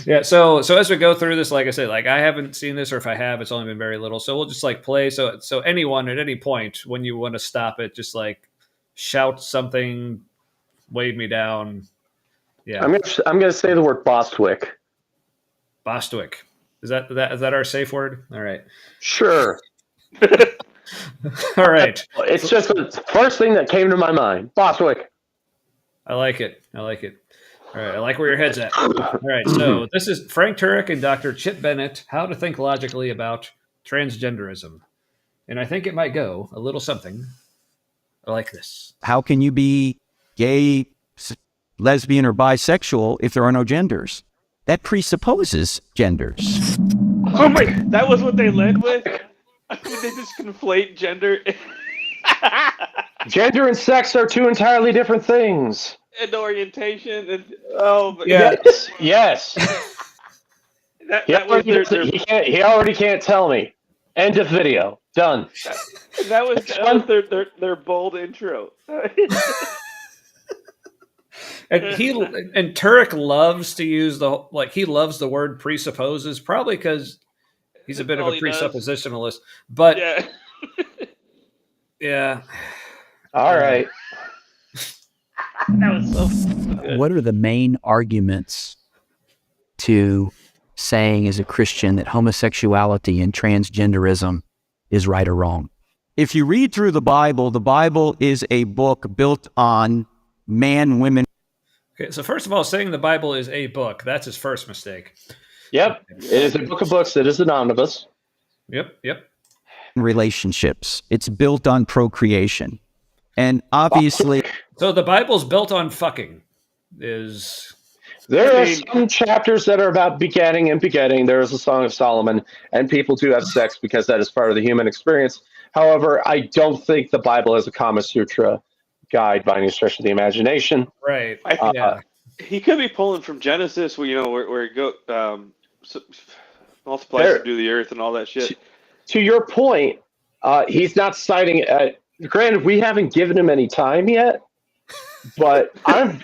Yeah. So as we go through this, like I said, like I haven't seen this, or if I have, it's only been very little. So we'll just like play. So anyone at any point when you want to stop it, just like shout something, wave me down. Yeah. I'm gonna say the word Bostwick. Bostwick. Is that our safe word? All right. Sure. All right. It's just the first thing that came to my mind. Bostwick. I like it. All right. I like where your head's at. All right. So this is Frank Turek and Dr. Chip Bennett, How to Think Logically About Transgenderism. And I think it might go a little something like this. How can you be gay, lesbian, or bisexual if there are no genders? That presupposes genders. Oh my, that was what they led with? Did they just conflate gender? Gender and sex are two entirely different things. And orientation. And, Yes. He already can't tell me. End of video. Done. That was their bold intro. And Turek loves to use he loves the word presupposes, probably because he's a bit of a presuppositionalist. But yeah. All right. That was so good. What are the main arguments to saying as a Christian that homosexuality and transgenderism is right or wrong? If you read through the Bible is a book built on man, women. Okay, so first of all, saying the Bible is a book, that's his first mistake. Yep. It is a book of books. It is anonymous. Yep. Relationships. It's built on procreation. And obviously... So the Bible's built on fucking. There are some chapters that are about begetting and begetting. There is a Song of Solomon, and people do have sex because that is part of the human experience. However, I don't think the Bible is a Kama Sutra guide by any stretch of the imagination. Right. He could be pulling from Genesis, where it go multiplies to do the earth and all that shit. To your point, he's not citing. Granted, we haven't given him any time yet, but I'm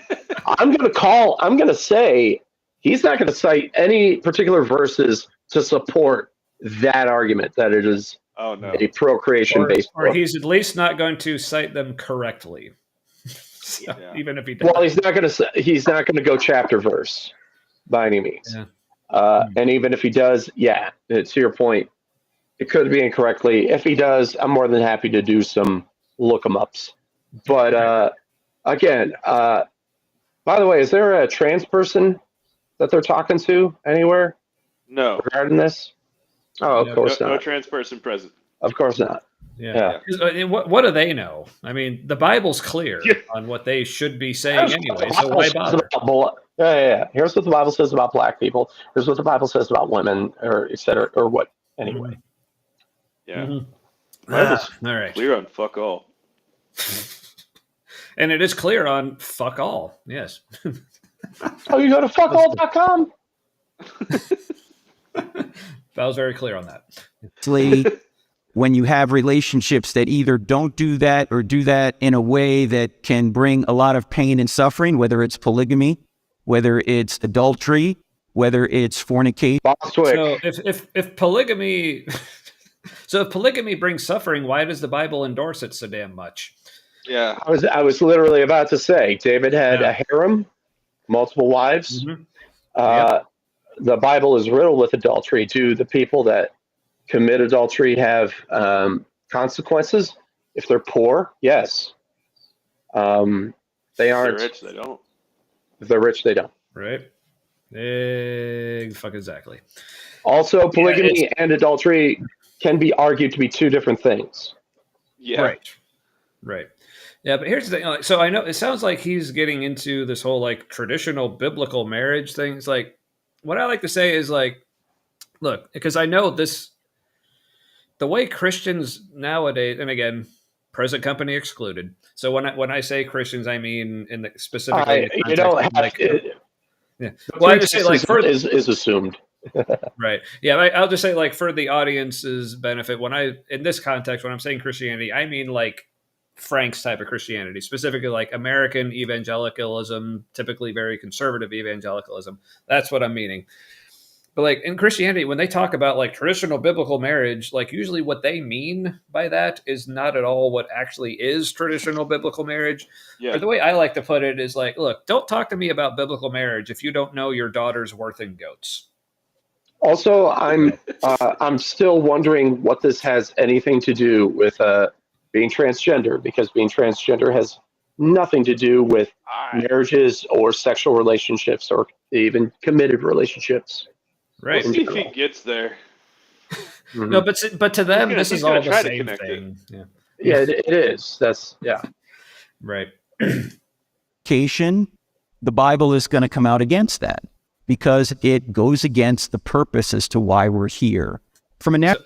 going to say he's not going to cite any particular verses to support that argument that it is a procreation-based book. Or he's at least not going to cite them correctly. Even if he does. Well, he's not going to go chapter verse by any means. Yeah. And even if he does, to your point, it could be incorrectly. If he does, I'm more than happy to do some look 'em ups. But again, by the way, is there a trans person that they're talking to anywhere? No. Regarding this? Oh, of course not. No trans person present. Of course not. Yeah. What do they know? I mean, the Bible's clear on what they should be saying anyway, so why bother? Here's what the Bible says about black people. Here's what the Bible says about women, or et cetera, or what. Anyway. Yeah. Mm-hmm. All right. Clear on fuck all. And it is clear on fuck all. Yes. Oh, you go to fuckall.com? That was very clear on that. When you have relationships that either don't do that or do that in a way that can bring a lot of pain and suffering, whether it's polygamy, whether it's adultery, whether it's fornication. So if polygamy, so if polygamy brings suffering, why does the Bible endorse it so damn much? Yeah, I was literally about to say David had a harem, multiple wives. Mm-hmm. The Bible is riddled with adultery. Do the people that commit adultery have consequences? If they're poor, yes. They aren't. If they're rich, they don't. If they're rich, they don't. Right. Fuck exactly. Also, polygamy and adultery can be argued to be two different things. Yeah. Right. Yeah, but here's the thing. So I know it sounds like he's getting into this whole like traditional biblical marriage thing. It's like, what I like to say is like, look, because I know this, the way Christians nowadays, and again, present company excluded. So when I say Christians, I mean in the specifically. You don't have like, to. Yeah. Well, I just say like is assumed. Right. Yeah. I'll just say like for the audience's benefit, in this context, when I'm saying Christianity, I mean like Frank's type of Christianity, specifically like American evangelicalism, typically very conservative evangelicalism. That's what I'm meaning. But like in Christianity, when they talk about like traditional biblical marriage, like usually what they mean by that is not at all what actually is traditional biblical marriage. Yeah. Or the way I like to put it is like, look, don't talk to me about biblical marriage if you don't know your daughter's worth in goats. Also, I'm still wondering what this has anything to do with being transgender, because being transgender has nothing to do with marriages or sexual relationships or even committed relationships. Right. We'll see if he gets there. Mm-hmm. No, but to them, this is all the same thing. Yeah, it is. Right. The Bible is going to come out against that because it goes against the purpose as to why we're here.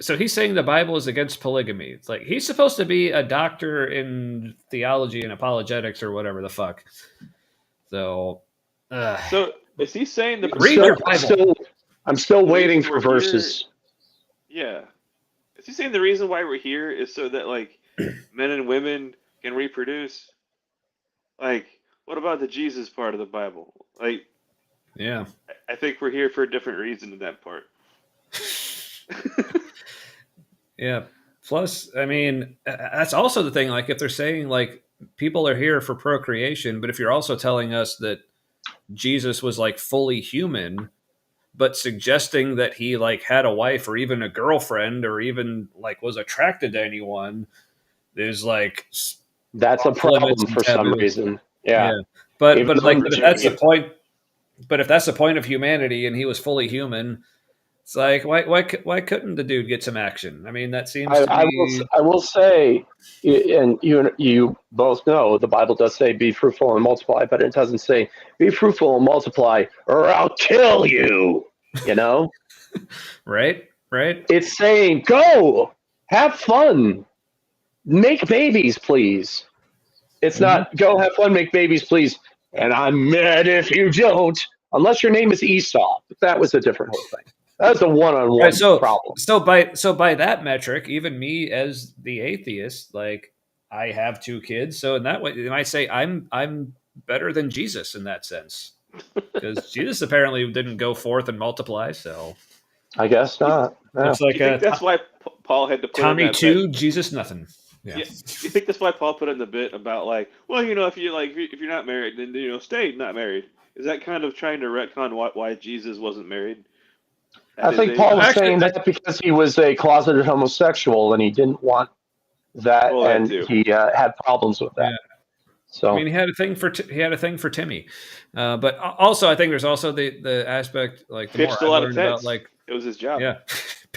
So he's saying the Bible is against polygamy. It's like he's supposed to be a doctor in theology and apologetics or whatever the fuck. So is he saying read your Bible? I'm still waiting for verses. Yeah. Is he saying the reason why we're here is so that like men and women can reproduce? Like, what about the Jesus part of the Bible? Like, yeah, I think we're here for a different reason in that part. Yeah. Plus, I mean, that's also the thing. Like, if they're saying like people are here for procreation, but if you're also telling us that Jesus was like fully human, but suggesting that he like had a wife or even a girlfriend or even like was attracted to anyone, there's like that's a problem for some reason. Yeah. But like if that's the point. But if that's the point of humanity and he was fully human, it's like why couldn't the dude get some action? I mean, that seems to be... I will say, and you both know the Bible does say be fruitful and multiply, but it doesn't say be fruitful and multiply or I'll kill you. You know, right. It's saying go have fun, make babies, please. It's not go have fun, make babies, please. And I'm mad if you don't, unless your name is Esau. But that was a different whole thing. That's a one-on-one problem. So by that metric, even me as the atheist, like I have 2 kids. So in that way, you might say I'm better than Jesus in that sense, because Jesus apparently didn't go forth and multiply. So I guess not. Yeah. Looks like that's why Paul had to put Tommy 2, Jesus nothing. Yeah. You think that's why Paul put in the bit about like, well, you know, if you're not married, then stay not married. Is that kind of trying to retcon why Jesus wasn't married? I think Paul was saying that because he was a closeted homosexual and he didn't want that, and he had problems with that. Yeah. So I mean, he had a thing for Timmy, but also I think there's also the aspect like the pitched a lot of tents. Like it was his job. Yeah,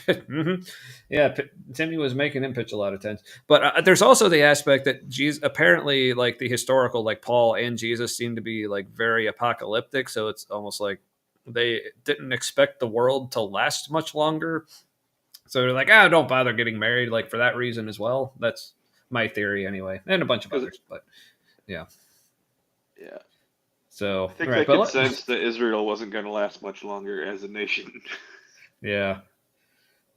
Mhm. Yeah, Timmy was making him pitch a lot of times. But there's also the aspect that Jesus, apparently, like the historical, like Paul and Jesus seem to be like very apocalyptic. So it's almost like they didn't expect the world to last much longer. So they're like, don't bother getting married, like for that reason as well. That's my theory anyway, and a bunch of others. But yeah. So I think they could sense that Israel wasn't going to last much longer as a nation. Yeah.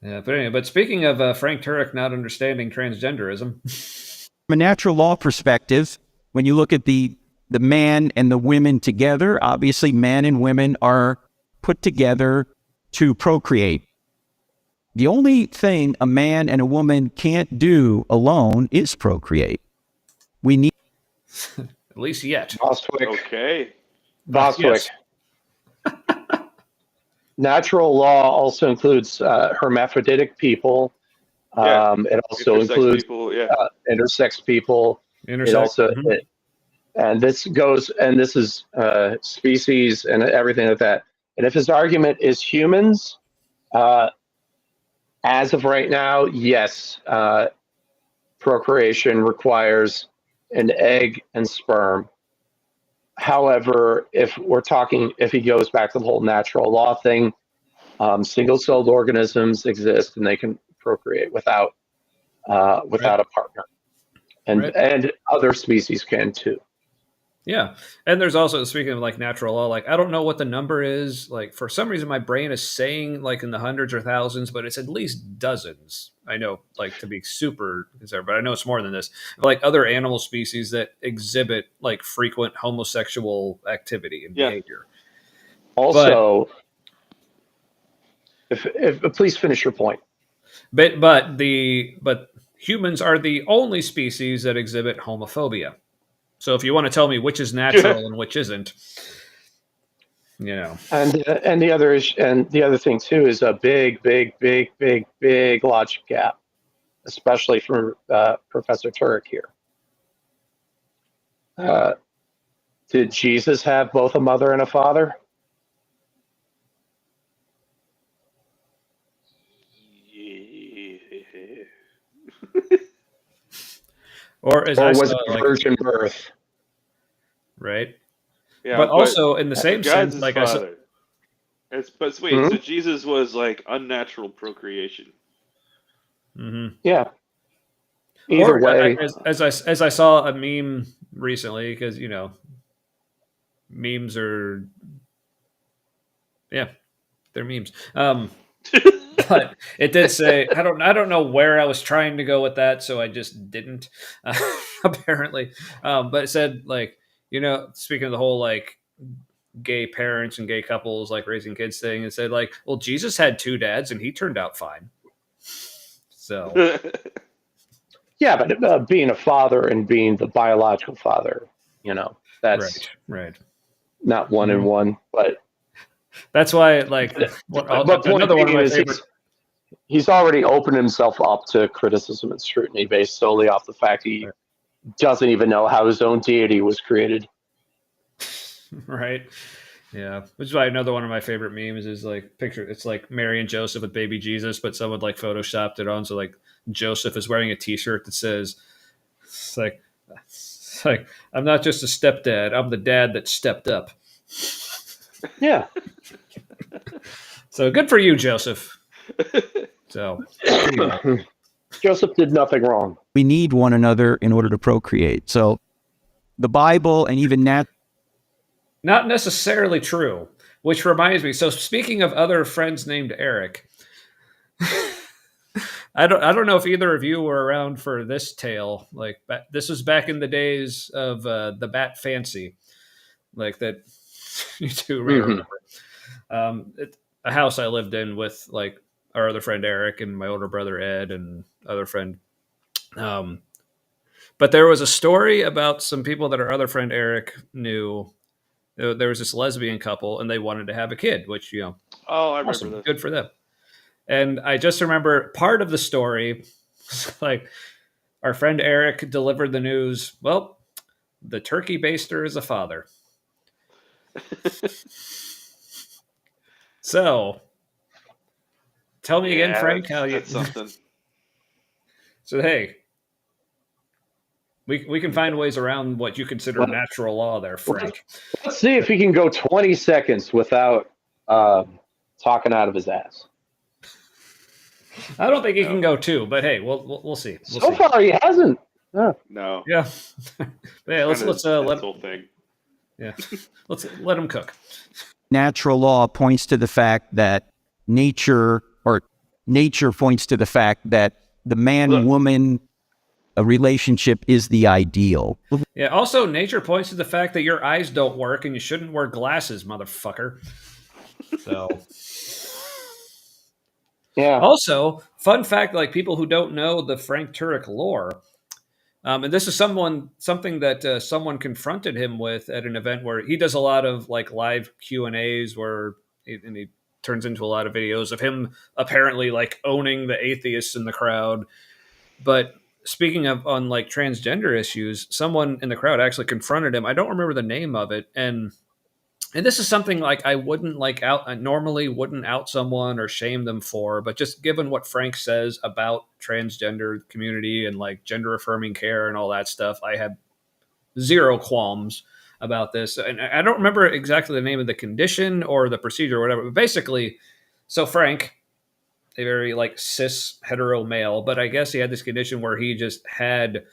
Yeah, but anyway, but speaking of Frank Turek not understanding transgenderism, from a natural law perspective, when you look at the man and the women together, obviously men and women are put together to procreate. The only thing a man and a woman can't do alone is procreate. We need at least yet. Bostwick. Okay. Bostwick. Yes. Natural law also includes hermaphroditic people. It also includes people, intersex people. It also, and this is species and everything like that. And if his argument is humans, as of right now, yes, procreation requires an egg and sperm. However, if he goes back to the whole natural law thing, single-celled organisms exist and they can procreate without a partner, and other species can too. Yeah, and there's also, speaking of like natural law, like I don't know what the number is. Like for some reason, my brain is saying like in the hundreds or thousands, but it's at least dozens. I know, like to be super concerned, but I know it's more than this. Like other animal species that exhibit like frequent homosexual activity and behavior. Also, if please finish your point. But humans are the only species that exhibit homophobia. So if you want to tell me which is natural and which isn't, And the other thing too is a big logic gap, especially for Professor Turek here. Did Jesus have both a mother and a father? Or was it a virgin birth? Right. Yeah, but also in the same sense, like father. But wait, so Jesus was like unnatural procreation. Mm-hmm. Yeah. Either way, as I saw a meme recently, because memes are, they're memes. But it did say, I don't know where I was trying to go with that, so I just didn't. Apparently, but it said like, speaking of the whole like gay parents and gay couples like raising kids thing, it said like, well, Jesus had two dads and he turned out fine. So yeah, but being a father and being the biological father, that's right. Not one and one, but that's why like another one of my favorites. He's already opened himself up to criticism and scrutiny based solely off the fact he doesn't even know how his own deity was created. Right. Yeah. Which is why another one of my favorite memes is like it's like Mary and Joseph with baby Jesus, but someone like photoshopped it on. So like Joseph is wearing a t-shirt that says, it's like, I'm not just a stepdad, I'm the dad that stepped up. Yeah. So good for you, Joseph. So anyway. Joseph did nothing wrong. We need one another in order to procreate. So the Bible and even not necessarily true, which reminds me. So speaking of other friends named Eric, I don't know if either of you were around for this tale. Like this was back in the days of the Bat Fancy, like that you two may remember. A house I lived in with like our other friend Eric and my older brother Ed and other friend. But there was a story about some people that our other friend Eric knew. There was this lesbian couple and they wanted to have a kid, which, I awesome, remember that. good for them. And I just remember part of the story, like our friend Eric delivered the news. Well, the turkey baster is a father. So tell me again, Frank, how you. That's something. So hey, we can find ways around what you consider natural law, there, Frank. Let's see if he can go 20 seconds without talking out of his ass. I don't think he can go 2, but hey, we'll see. So far, he hasn't. No. Yeah. Yeah. Let's let whole thing. Yeah. Let's let him cook. Natural law points to the fact that nature points to the fact that the man-woman relationship is the ideal. Yeah. Also, nature points to the fact that your eyes don't work and you shouldn't wear glasses, motherfucker. So. Yeah. Also, fun fact, like people who don't know the Frank Turek lore, and this is something that someone confronted him with at an event where he does a lot of like live Q&As where he turns into a lot of videos of him apparently like owning the atheists in the crowd. But speaking of on like transgender issues, someone in the crowd actually confronted him. I don't remember the name of it, and this is something like I wouldn't like out. I normally wouldn't out someone or shame them for, but just given what Frank says about transgender community and like gender affirming care and all that stuff, I had zero qualms about this. And I don't remember exactly the name of the condition or the procedure or whatever, but basically, so Frank, a very like cis hetero male, but I guess he had this condition where he just had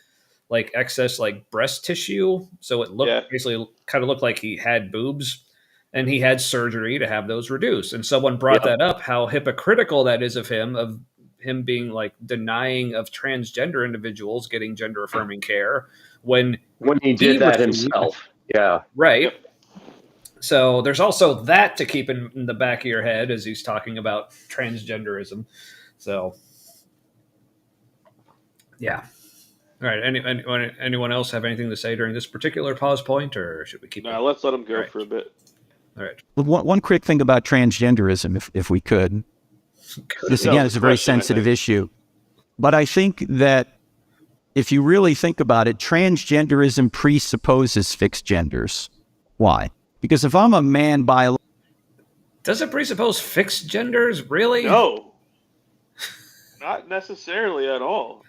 like excess like breast tissue. So it looked basically kind of looked like he had boobs. And he had surgery to have those reduced. And someone brought that up, how hypocritical that is of him being like denying of transgender individuals getting gender affirming care when he did that himself. Yeah. Right. Yep. So there's also that to keep in the back of your head as he's talking about transgenderism. So, yeah. All right. Anyone else have anything to say during this particular pause point, or should we keep? No, let's let him go for a bit. All right. One quick thing about transgenderism, if we could. This, again, is a very sensitive issue. But I think that if you really think about it, transgenderism presupposes fixed genders. Why? Because if I'm a man does it presuppose fixed genders? Really? No. Not necessarily at all.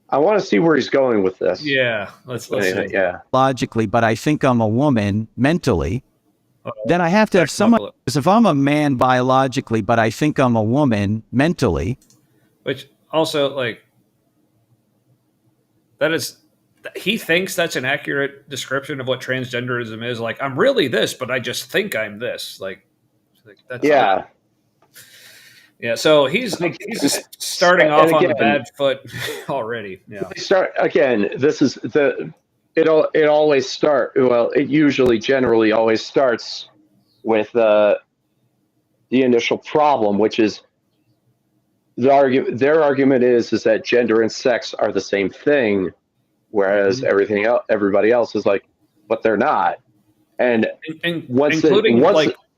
I want to see where he's going with this. Yeah. Let's see. Yeah. Logically, but I think I'm a woman mentally. Then I have to have someone, because if I'm a man biologically, but I think I'm a woman mentally. Which also, like, he thinks that's an accurate description of what transgenderism is. Like, I'm really this, but I just think I'm this. Like that's yeah. So he's just starting off on a bad foot already. Yeah. This is it always start. Well, it generally always starts with the initial problem, which is their argument is that gender and sex are the same thing, whereas everybody else is like, but they're not. And including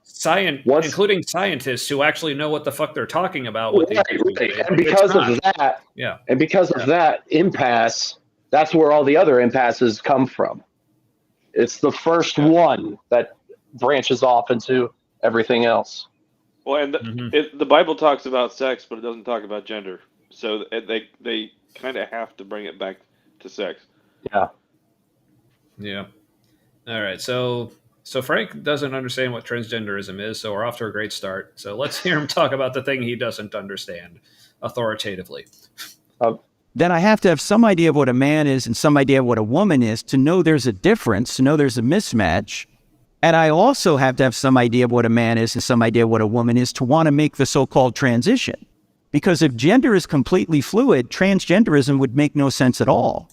scientists who actually know what the fuck they're talking about. And because of that impasse, that's where all the other impasses come from. It's the first one that branches off into everything else. Well, and the Bible talks about sex, but it doesn't talk about gender. So they kind of have to bring it back to sex. Yeah. Yeah. All right. So Frank doesn't understand what transgenderism is, so we're off to a great start. So let's hear him talk about the thing he doesn't understand authoritatively. Then I have to have some idea of what a man is and some idea of what a woman is to know there's a difference, to know there's a mismatch. And I also have to have some idea of what a man is and some idea of what a woman is to want to make the so-called transition. Because if gender is completely fluid, transgenderism would make no sense at all.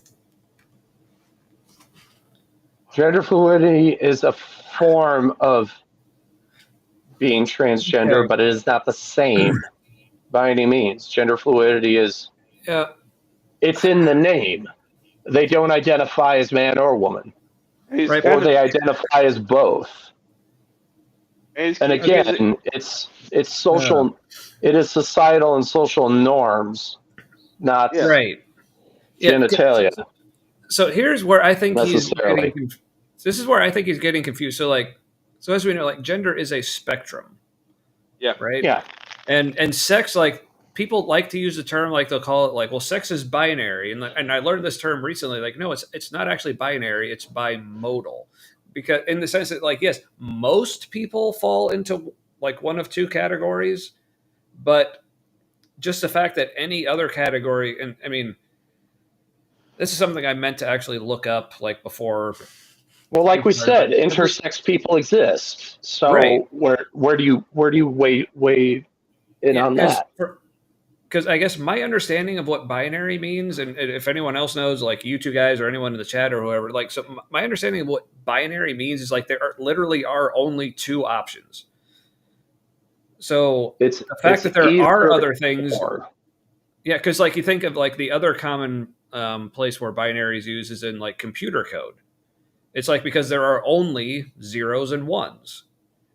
Gender fluidity is a form of being transgender, but it is not the same by any means. Gender fluidity is... It's in the name. They don't identify as man or woman. Or they identify as both. And again, it's social. It is societal and social norms, not genitalia. So here's where I think he's getting. This is where I think he's getting confused. So as we know, like gender is a spectrum. Yeah. Right. Yeah. And sex, like, people like to use the term, like, they'll call it like, well, sex is binary, and I learned this term recently. Like, no, it's not actually binary; it's bimodal, because in the sense that, like, yes, most people fall into like one of two categories, but just the fact that any other category, and I mean, this is something I meant to actually look up, like, before. Well, like we said, intersex people exist. So right. where do you weigh in on that? Because I guess my understanding of what binary means, and if anyone else knows, like you two guys or anyone in the chat or whoever, like, so my understanding of what binary means is like there literally are only two options. So It's the fact that there are other things, or. yeah, because like you think of like the other common place where binary is used is in like computer code. It's like because there are only zeros and ones.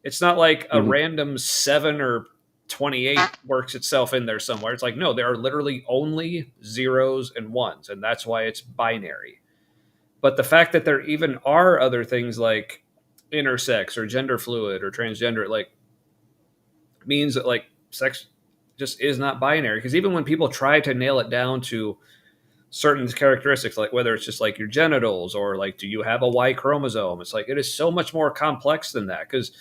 It's not like a random 7 or 28 works itself in there somewhere. It's like, no, there are literally only zeros and ones, and that's why it's binary. But the fact that there even are other things like intersex or gender fluid or transgender, like, means that like sex just is not binary. Because even when people try to nail it down to certain characteristics, like whether it's just like your genitals or like, do you have a Y chromosome? It's like, it is so much more complex than that. Because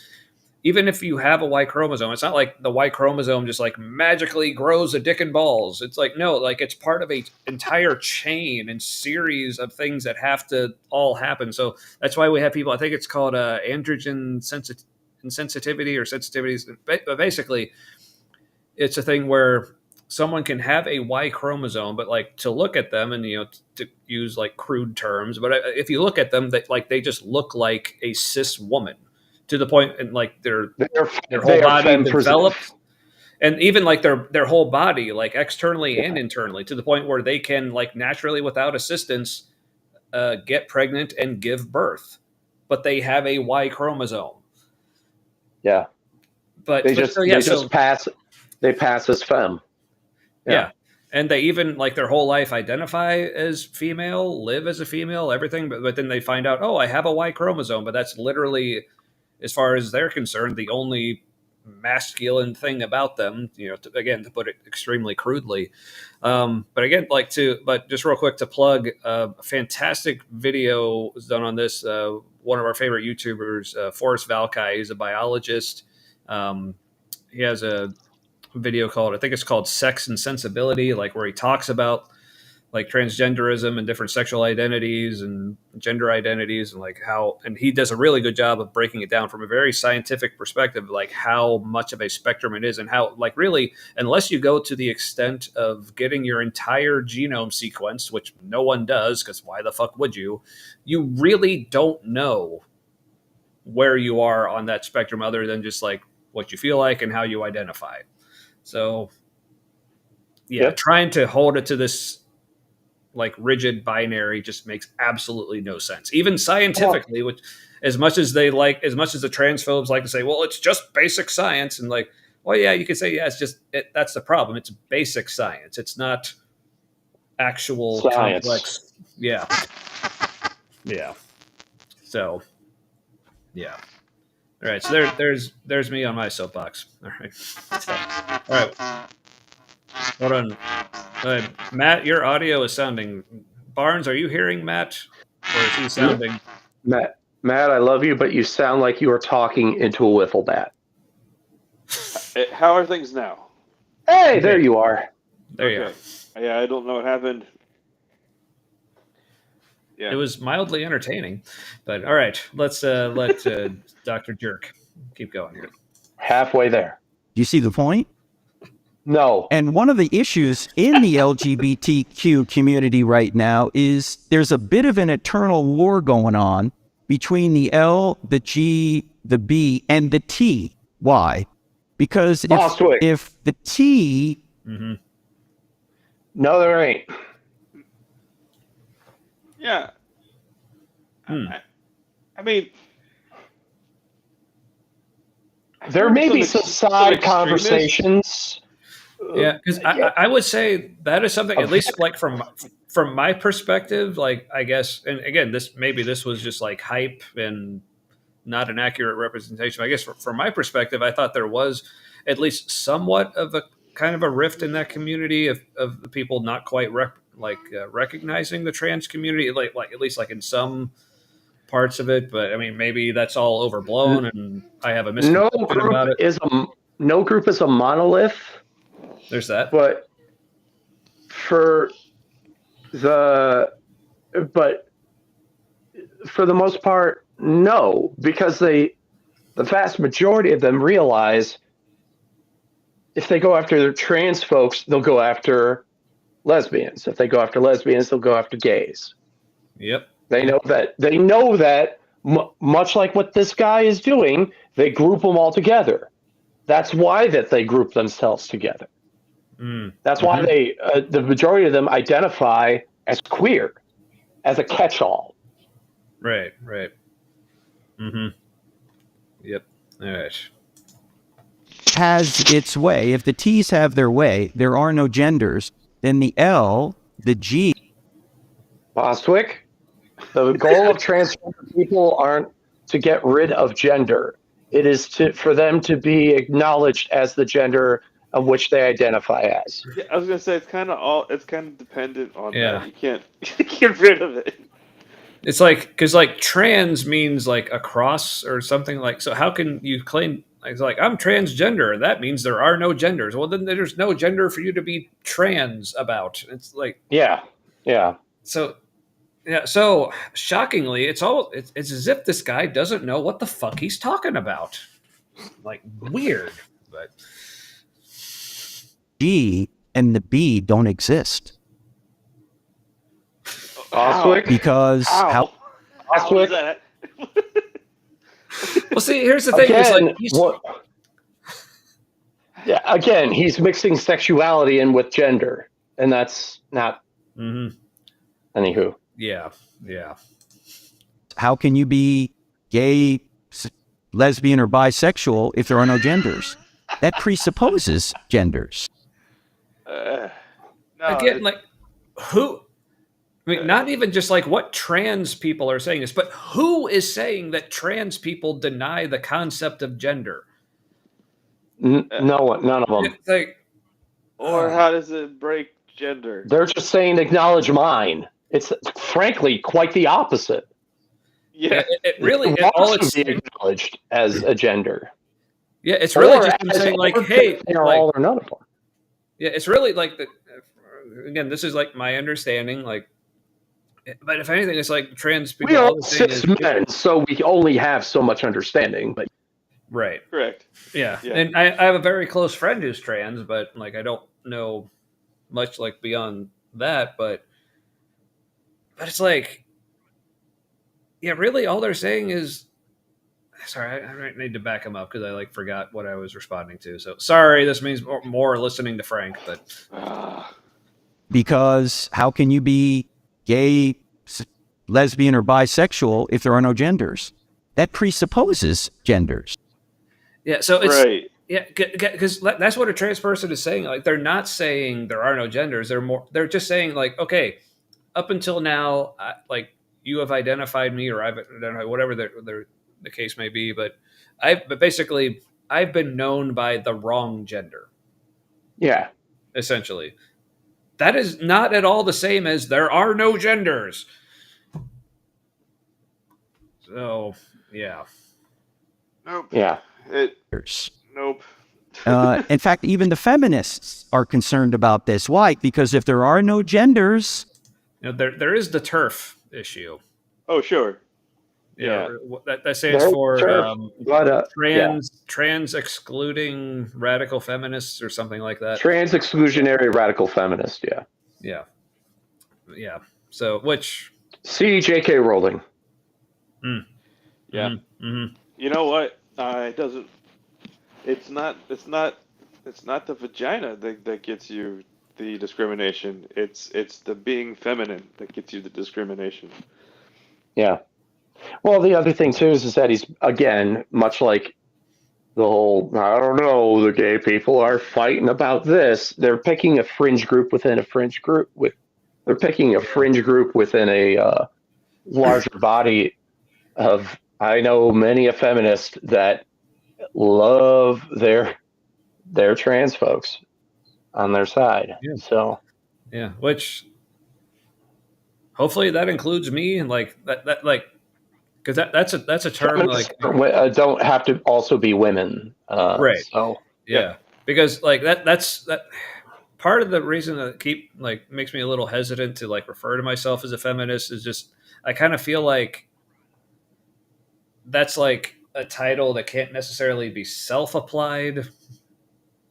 even if you have a Y chromosome, it's not like the Y chromosome just like magically grows a dick and balls. It's like, no, like it's part of a entire chain and series of things that have to all happen. So that's why we have people, I think it's called androgen insensitivity or sensitivities. But basically, it's a thing where someone can have a Y chromosome, but like to look at them and, to use like crude terms, but if you look at them, they just look like a cis woman, to the point, and like their whole body developed, and even like their whole body, like externally and internally, to the point where they can like naturally without assistance get pregnant and give birth, but they have a Y chromosome. Yeah, but they just pass as femme. Yeah. And they even like their whole life identify as female, live as a female, everything. But then they find out, oh, I have a Y chromosome. But that's literally, as far as they're concerned, the only masculine thing about them, to put it extremely crudely. But again, but just real quick to plug a fantastic video was done on this. One of our favorite YouTubers, Forrest Valkai, he's a biologist. He has a video I think it's called Sex and Sensibility, like where he talks about like transgenderism and different sexual identities and gender identities, and like how, and he does a really good job of breaking it down from a very scientific perspective, like how much of a spectrum it is, and how, like, really, unless you go to the extent of getting your entire genome sequenced, which no one does, because why the fuck would you really don't know where you are on that spectrum, other than just like what you feel like and how you identify. So, trying to hold it to this like rigid binary just makes absolutely no sense, even scientifically. Which, as much as the transphobes like to say, well, it's just basic science, and like, well, yeah, you could say, yeah, it's just that's the problem. It's basic science. It's not actual science. Complex. Yeah. So, yeah. All right, so there's me on my soapbox. All right, all right. Hold on, Matt. Your audio is sounding. Barnes, are you hearing Matt, or is he sounding? Matt, I love you, but you sound like you are talking into a wiffle bat. How are things now? Hey, there you are. There you are. Yeah, I don't know what happened. Yeah. It was mildly entertaining, but all right, let's let Dr. Jerk keep going here. Halfway there. Do you see the point? No. And one of the issues in the LGBTQ community right now is there's a bit of an eternal war going on between the L, the G, the B, and the T. Why? Because if the T... Mm-hmm. No, there ain't. Yeah. I mean, there may be some side conversations. Yeah, because I would say that is something, at least like from my perspective, like, I guess, and again, this was just like hype and not an accurate representation. I guess from my perspective, I thought there was at least somewhat of a kind of a rift in that community of the people not quite recognizing the trans community, like at least like in some parts of it. But I mean, maybe that's all overblown, and I have a misconception about it. No group is a monolith. There's that, but for the most part, no, because the vast majority of them realize if they go after trans folks, they'll go after lesbians. If they go after lesbians, they'll go after gays. Yep. They know that much like what this guy is doing, they group them all together. That's why that they group themselves together. That's why the majority of them identify as queer, as a catch-all. Right. Mm-hmm. Yep. All right. Has its way. If the T's have their way, there are no genders. Then the L, the G. Bostwick, the goal of transgender people aren't to get rid of gender. It is for them to be acknowledged as the gender of which they identify as. Yeah, I was gonna say it's kind of dependent on that. You can't get rid of it. It's like, because like trans means like across or something like, so how can you claim it's like I'm transgender? That means there are no genders. Well, then there's no gender for you to be trans about. It's like, yeah. So shockingly, it's as if this guy doesn't know what the fuck he's talking about. Like weird, but G and the B don't exist. Bostwick? Because how is that? Well, see, here's the thing. Again, he's mixing sexuality in with gender, and that's not. Mm-hmm. Anywho. Yeah. How can you be gay, lesbian, or bisexual if there are no genders? That presupposes genders. Again, like who? I mean, not even just like what trans people are saying this, but who is saying that trans people deny the concept of gender? No, none of them. Or how does it break gender? They're just saying acknowledge mine. It's frankly quite the opposite. Yeah, it really all it's acknowledged as a gender. Yeah, it's really just been saying like, hey, all or none of them. Yeah, it's really like again, this is like my understanding, like. But if anything, it's like trans people. We are cis men, so we only have so much understanding. But right, correct. Yeah. And I have a very close friend who's trans, but like I don't know much like beyond that. But it's like, yeah, really, all they're saying is, sorry, I need to back him up because I like forgot what I was responding to. So sorry, this means more listening to Frank, but because how can you be gay, lesbian, or bisexual if there are no genders? That presupposes genders. Yeah, so it's right. Yeah, because that's what a trans person is saying. Like they're not saying there are no genders. They're just saying like, okay, up until now, like you have identified me, or I've identified whatever the case may be. But basically I've been known by the wrong gender. Yeah, essentially. That is not at all the same as there are no genders. So, yeah. Nope. Yeah. Nope. In fact, even the feminists are concerned about this. Why? Because if there are no genders... there is the TERF issue. Oh, sure. Yeah. That stands for trans excluding radical feminists or something like that. Trans exclusionary radical feminist, yeah. So, which... See J.K. Rowling. Yeah. Mm-hmm. You know what? It doesn't... It's not the vagina that gets you the discrimination. It's the being feminine that gets you the discrimination. Yeah. Well, the other thing too is that he's, again, much like the whole, I don't know, the gay people are fighting about this. They're picking a fringe group within a fringe group they're picking a fringe group within a larger body of I know many a feminist that love their trans folks on their side. Yeah. So Yeah, which hopefully that includes me, and like that like because that's a term like don't have to also be women. right. So Yeah, because like that's part of the reason that keep like makes me a little hesitant to like refer to myself as a feminist is just I kind of feel like that's like a title that can't necessarily be self-applied.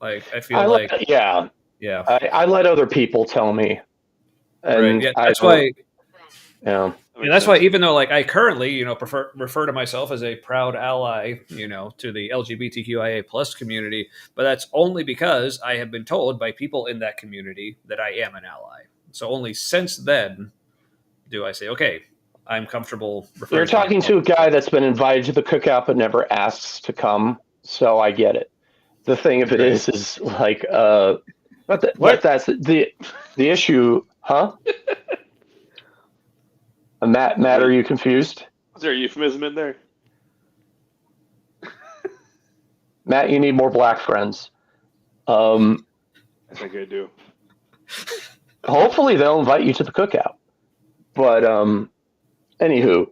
Like I feel like yeah, yeah, I let other people tell me, right. and Yeah, I that's don't. why. Yeah, And that's why, even though like I currently, refer to myself as a proud ally, to the LGBTQIA plus community, but that's only because I have been told by people in that community that I am an ally. So only since then do I say, okay, I'm comfortable referring. you're talking to a guy that's been invited to the cookout but never asks to come. So I get it. The thing of it is like, but that's the issue, huh? Matt, are you confused? Is there a euphemism in there? Matt, you need more black friends. I think I do. Hopefully they'll invite you to the cookout. But anywho,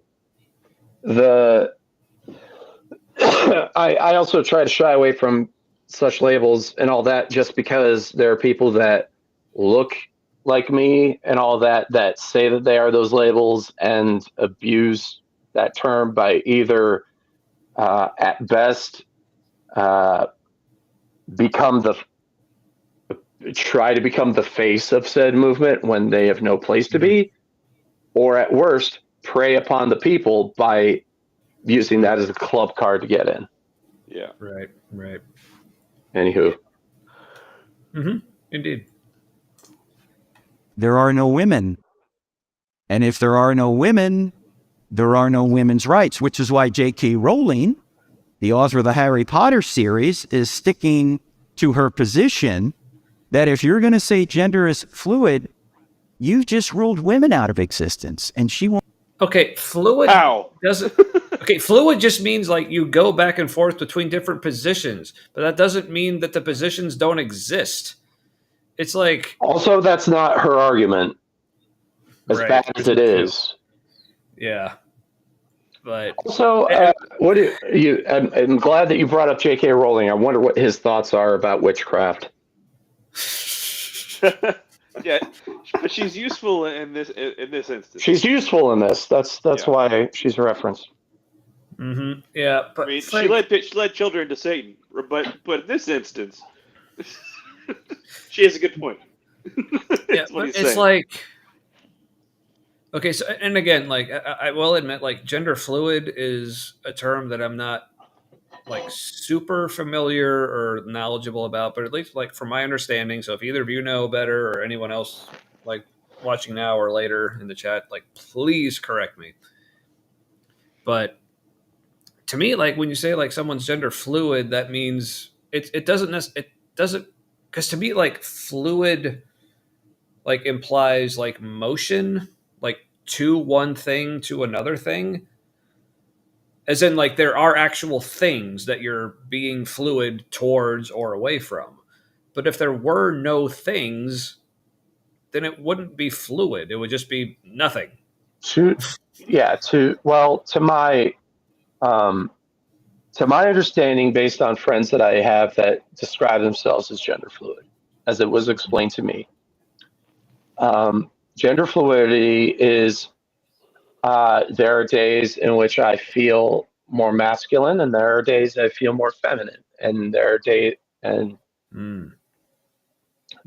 I also try to shy away from such labels and all that just because there are people that look like me and all that say that they are those labels and abuse that term by either at best try to become the face of said movement when they have no place to be, or at worst prey upon the people by using that as a club card to get in. Yeah. Right. Anywho. Indeed. There are no women. And if there are no women, there are no women's rights, which is why J.K. Rowling, the author of the Harry Potter series, is sticking to her position that if you're going to say gender is fluid, you've just ruled women out of existence. And she won't. Okay, fluid doesn't. Okay, fluid just means like you go back and forth between different positions, but that doesn't mean that the positions don't exist. It's like also that's not her argument, as bad as it is. Yeah, but also, what do you? I'm glad that you brought up J.K. Rowling. I wonder what his thoughts are about witchcraft. Yeah, but she's useful in this instance. She's useful in this. That's why she's referenced. Mm-hmm. Yeah, but I mean, she led children to Satan, but in this instance, she has a good point. Yeah, but it's saying. Like, okay, so and again, like I will admit, like gender fluid is a term that I'm not like super familiar or knowledgeable about, but at least like from my understanding. So if either of you know better or anyone else like watching now or later in the chat, like please correct me. But to me, like when you say like someone's gender fluid, that means it doesn't because to me like fluid like implies like motion, like to one thing to another thing. As in, like, there are actual things that you're being fluid towards or away from. But if there were no things, then it wouldn't be fluid. It would just be nothing. To my understanding, based on friends that I have that describe themselves as gender fluid, as it was explained to me, gender fluidity is there are days in which I feel more masculine, and there are days I feel more feminine, and there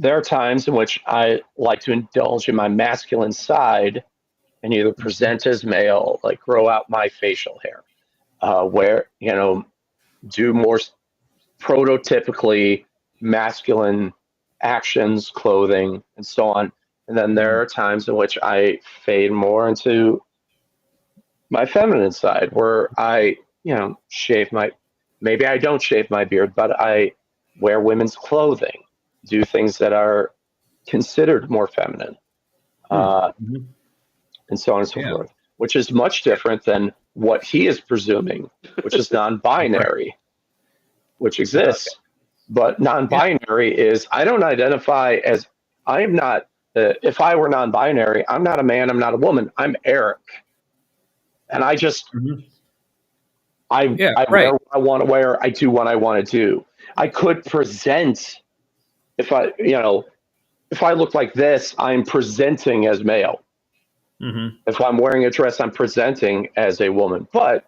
are times in which I like to indulge in my masculine side and either present as male, like grow out my facial hair, do more prototypically masculine actions, clothing, and so on. And then there are times in which I fade more into my feminine side, where I, maybe I don't shave my beard, but I wear women's clothing, do things that are considered more feminine, and so on and so forth, which is much different than what he is presuming, which is non-binary, which exists. But non-binary is, I don't identify as, I am not, if I were non-binary, I'm not a man, I'm not a woman, I'm Eric. And I just, I wear what I want to wear, I do what I want to do. I could present, if I look like this, I'm presenting as male. If I'm wearing a dress, I'm presenting as a woman. But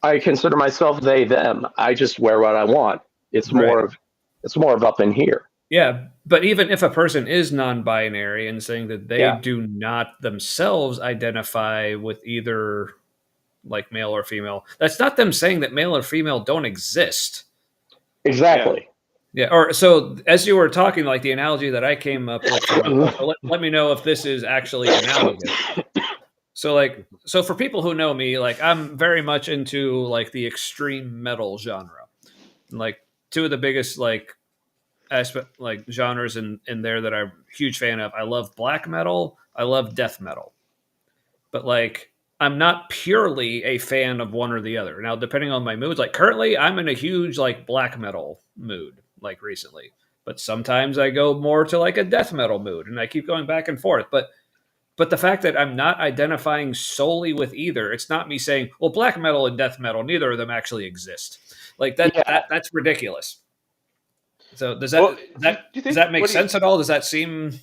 I consider myself they, them. I just wear what I want. It's more of up in here. Yeah, but even if a person is non-binary and saying that they do not themselves identify with either like male or female, that's not them saying that male or female don't exist. Exactly. Yeah. Or so as you were talking, like the analogy that I came up with, so let me know if this is actually analogous. So for people who know me, like I'm very much into like the extreme metal genre. And, like two of the biggest like genres in there that I'm a huge fan of. I love black metal. I love death metal. But like I'm not purely a fan of one or the other. Now, depending on my moods, like currently I'm in a huge like black metal mood, like recently. But sometimes I go more to like a death metal mood and I keep going back and forth. But the fact that I'm not identifying solely with either, it's not me saying, well, black metal and death metal, neither of them actually exist. Like that's ridiculous. So does that make sense at all? Does that seem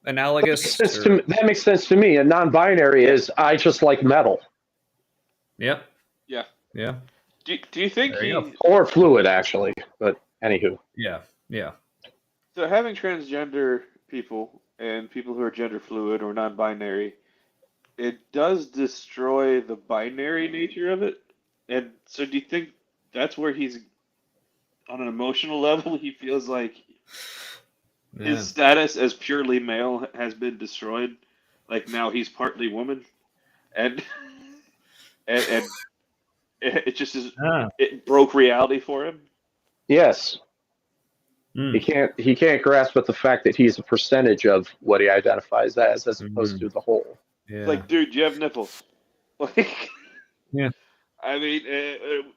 analogous? That makes sense to me. A non-binary is I just like metal. Yep. Yeah. Yeah. Do you think or fluid actually? But anywho. Yeah. Yeah. So having transgender people and people who are gender fluid or non-binary, it does destroy the binary nature of it. And so do you think that's where he's on an emotional level, he feels like his status as purely male has been destroyed? Like now he's partly woman, and it just is. It broke reality for him. Yes. He can't grasp at the fact that he's a percentage of what he identifies as opposed to the whole. Yeah. Like, dude, you have nipples. Like, yeah. I mean,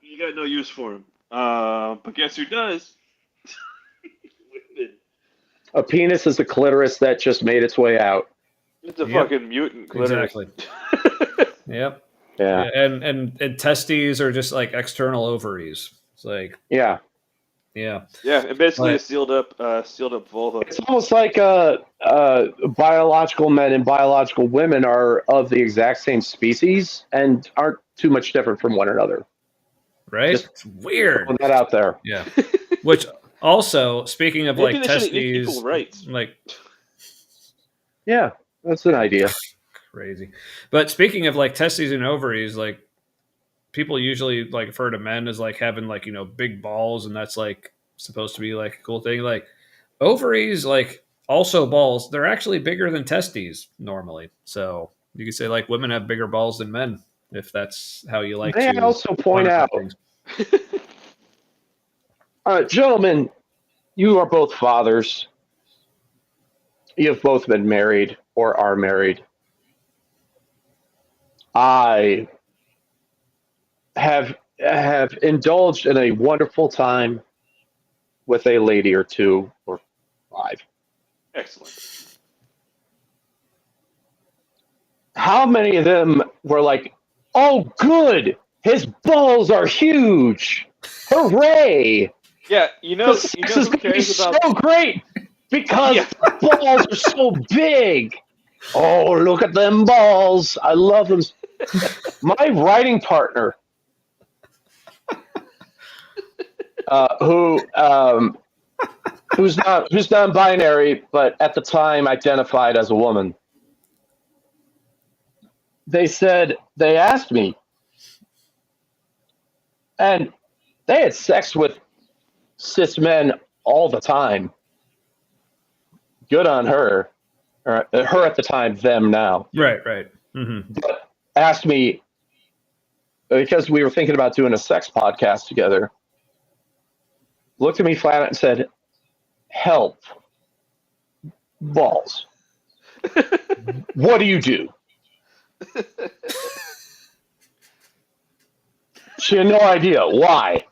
you got no use for him. But guess who does? Women. A penis is a clitoris that just made its way out. It's a fucking mutant clitoris. Exactly. Yep. Yeah. And testes are just like external ovaries. It's like yeah. Yeah, and basically a sealed up vulva. It's almost like biological men and biological women are of the exact same species and aren't too much different from one another. Right? It's weird. Put that out there. Yeah. Which also, speaking of maybe like testes, rights. Like, yeah, that's an idea. Crazy. But speaking of like testes and ovaries, like, people usually like refer to men as like having like, big balls, and that's like supposed to be like a cool thing. Like ovaries, like also balls, they're actually bigger than testes normally. So you could say like women have bigger balls than men, if that's how you like to. They also point out, gentlemen, you are both fathers. You have both been married or are married. I have indulged in a wonderful time with a lady or two or five. Excellent. How many of them were like, oh, good, his balls are huge. Hooray. Yeah, the sex is going to be so great because the balls are so big. Oh, look at them balls. I love them. My writing partner, who's non-binary, but at the time identified as a woman. They asked me, and they had sex with cis men all the time. Good on her. Or her at the time, them now. Right. Mm-hmm. But asked me, because we were thinking about doing a sex podcast together, looked at me flat out and said, help. Balls. What do you do? She had no idea why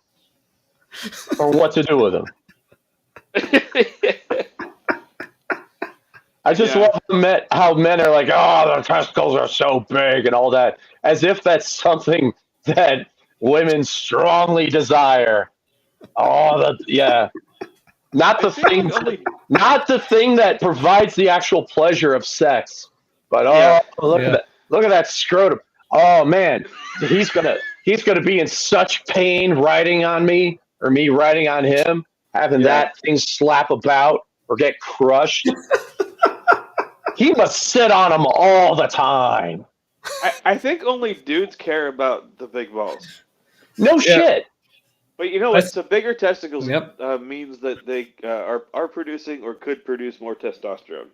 or what to do with them. I just love how men are like, oh, their testicles are so big and all that, as if that's something that women strongly desire. Oh, not the thing, not the thing that provides the actual pleasure of sex, but look at that scrotum. Oh man, he's gonna be in such pain riding on me or me riding on him, having that thing slap about or get crushed. He must sit on them all the time. I think only dudes care about the big balls. No shit. But you know what? So bigger testicles means that they are producing or could produce more testosterone.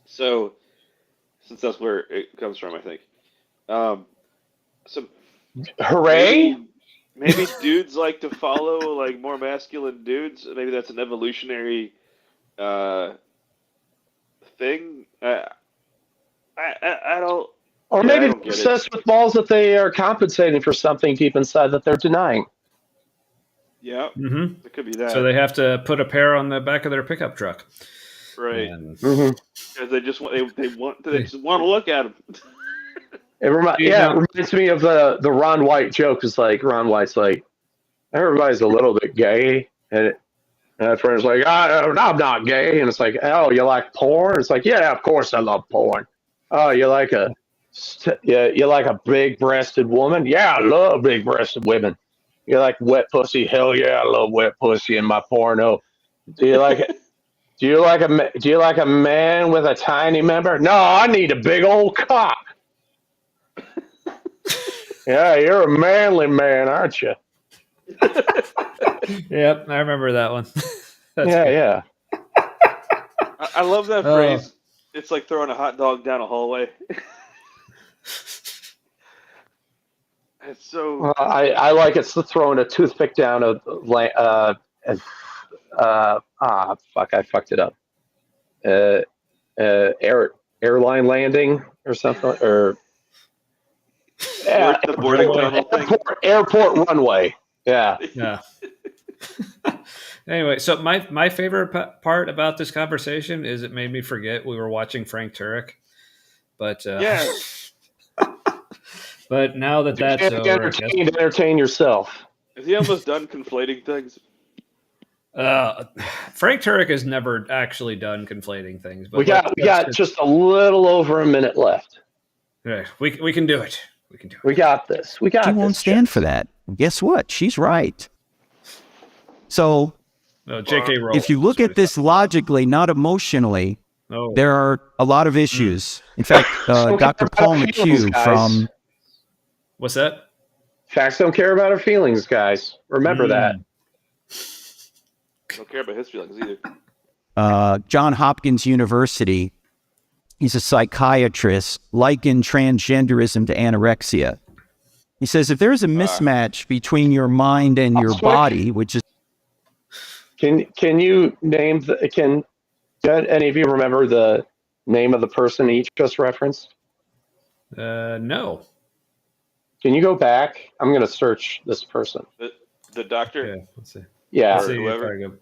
So, since that's where it comes from, I think. So, hooray! Maybe dudes like to follow like more masculine dudes. Maybe that's an evolutionary thing. I don't. Or maybe they're obsessed with balls that they are compensating for something deep inside that they're denying. Yeah, it could be that. So they have to put a pair on the back of their pickup truck, right? Because they just want they just want to look at them. It reminds me of the Ron White joke. It's like Ron White's like, everybody's a little bit gay, and a friend's like, I'm not gay, and it's like, oh, you like porn? It's like, yeah, of course I love porn. Oh, you like a big-breasted woman? Yeah, I love big-breasted women. You like wet pussy? Hell yeah, I love wet pussy in my porno. Do you like it? Do you like a man with a tiny member? No, I need a big old cock. Yeah, you're a manly man, aren't you? Yep, I remember that one. Yeah. I love that phrase. It's like throwing a hot dog down a hallway. It's so. I like it's throwing a toothpick down fuck! I fucked it up. Airline landing or something or. The boarding tunnel thing. Airport runway. Yeah. Anyway, so my favorite part about this conversation is it made me forget we were watching Frank Turek. But but now that that's over, entertain yourself. Is he almost done conflating things? Frank Turek has never actually done conflating things. But we got just a little over a minute left. Yeah, we can do it. We can do it. We got this. We got this. She won't stand for that. Guess what? She's right. So, J.K. Rowling, if you look at this logically, not emotionally, there are a lot of issues. In fact, Dr. Paul McHugh from... What's that? Facts don't care about our feelings, guys. Remember that. Don't care about his feelings either. John Hopkins University, he's a psychiatrist, likened transgenderism to anorexia. He says if there's a mismatch between your mind and your body, which is... Can you name can any of you remember the name of the person he just referenced? No. Can you go back? I'm going to search this person. The doctor? Yeah, let's see. Yeah. Let's see whoever.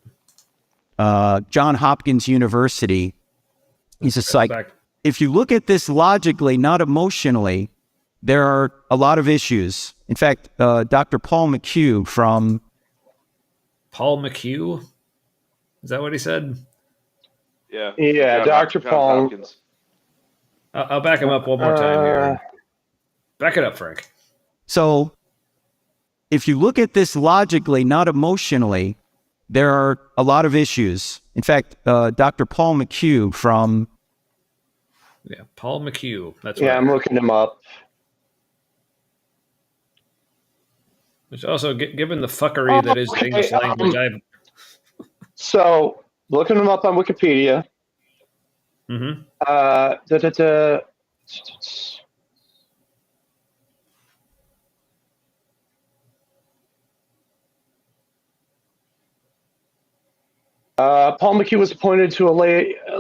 John Hopkins University. He's a If you look at this logically, not emotionally, there are a lot of issues. In fact, Dr. Paul McHugh from... Paul McHugh? Is that what he said? Yeah. Yeah, Dr. Paul. Hopkins. I'll back him up one more time here. Back it up, Frank. So, if you look at this logically, not emotionally, there are a lot of issues. In fact, Dr. Paul McHugh from... Yeah, Paul McHugh. That's I'm looking him up. Which also, given the fuckery that is the English language, So, looking him up on Wikipedia. Paul McHugh was appointed to a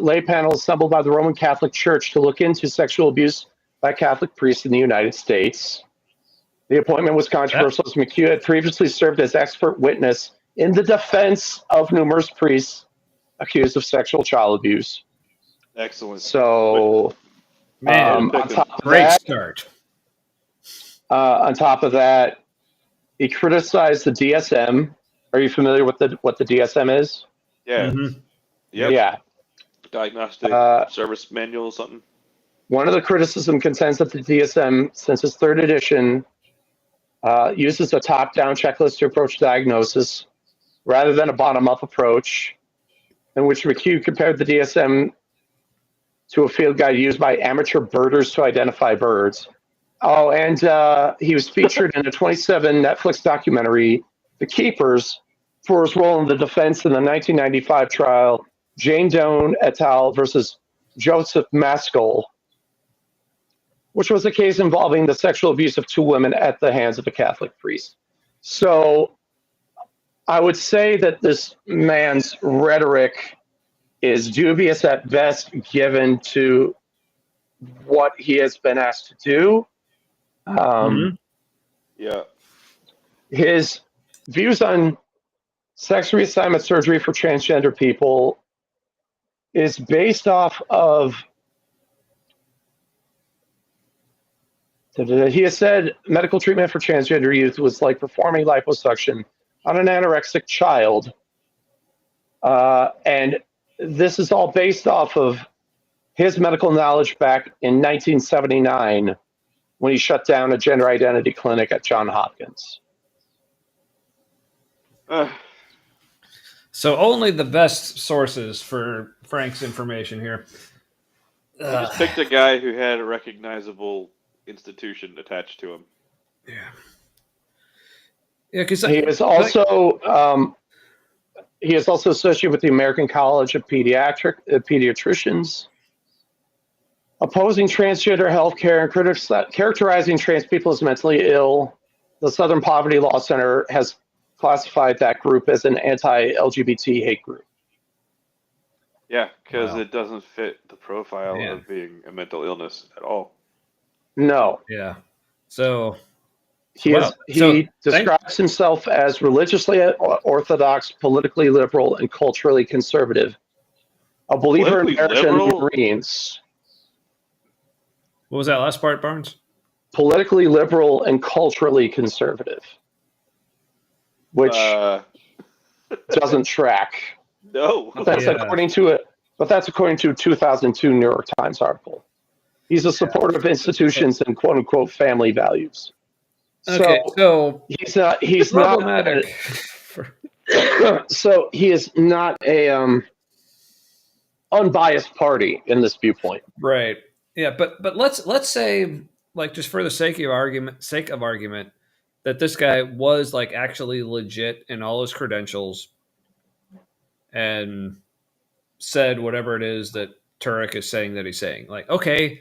lay panel assembled by the Roman Catholic Church to look into sexual abuse by Catholic priests in the United States. The appointment was controversial as McHugh had previously served as expert witness in the defense of numerous priests accused of sexual child abuse. Excellent. So, Man, on top of great that, start. he criticized the DSM. Are you familiar with what the DSM is? Yeah. Mhm. Yep. Yeah. Diagnostic Service Manual or something. One of the criticism contends that the DSM, since its third edition, uses a top-down checklist to approach diagnosis rather than a bottom-up approach, in which McHugh compared the DSM to a field guide used by amateur birders to identify birds. Oh, and he was featured in a 2017 Netflix documentary, The Keepers, for his role in the defense in the 1995 trial, Jane Doe et al. Versus Joseph Maskell, which was a case involving the sexual abuse of two women at the hands of a Catholic priest. So I would say that this man's rhetoric is dubious at best, given to what he has been asked to do. Yeah. His views on sex reassignment surgery for transgender people is based off of, he has said medical treatment for transgender youth was like performing liposuction on an anorexic child. And this is all based off of his medical knowledge back in 1979 when he shut down a gender identity clinic at Johns Hopkins. So only the best sources for Frank's information here. I just picked a guy who had a recognizable institution attached to him. Yeah. Yeah, because he is also associated with the American College of Pediatricians, opposing transgender health care and characterizing trans people as mentally ill. The Southern Poverty Law Center has classified that group as an anti-LGBT hate group. Yeah, because it doesn't fit the profile of being a mental illness at all. No. Yeah. So he describes himself as religiously orthodox, politically liberal, and culturally conservative. A believer in American Marines. What was that last part, Barnes? Politically liberal and culturally conservative, which doesn't track. No, that's according to it. But that's according to a 2002 New York Times article. He's a supporter of institutions and "quote unquote" family values. Okay, so he's not. So he is not a unbiased party in this viewpoint. Right. Yeah, but let's say, like, just for the sake of argument, that this guy was like actually legit in all his credentials and said whatever it is that Turek is saying that he's saying. Like, okay,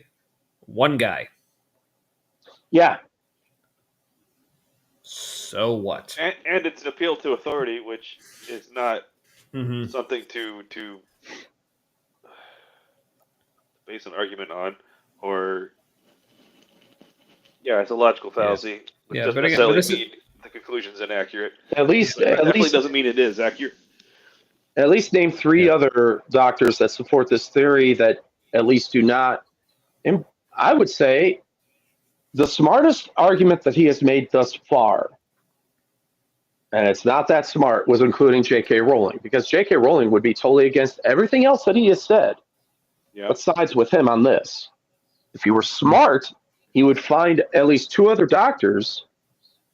one guy. Yeah. So what? And it's an appeal to authority, which is not something to base an argument on, or it's a logical fallacy. Which doesn't necessarily mean the conclusion's inaccurate. At least doesn't mean it is accurate. At least name three other doctors that support this theory that at least do not. And I would say the smartest argument that he has made thus far, and it's not that smart, was including J.K. Rowling, because J.K. Rowling would be totally against everything else that he has said, but sides with him on this. If he were smart, he would find at least two other doctors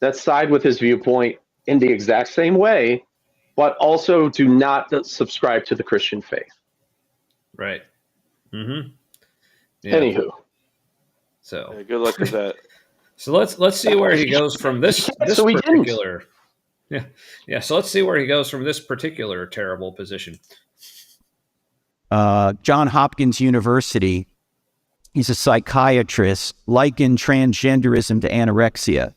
that side with his viewpoint in the exact same way, but also do not subscribe to the Christian faith. Right. Mm-hmm. Yeah. Anywho. So good luck with that. So let's see where he goes from this particular. Yeah. So let's see where he goes from this particular terrible position. Johns Hopkins University. He's a psychiatrist, likened transgenderism to anorexia.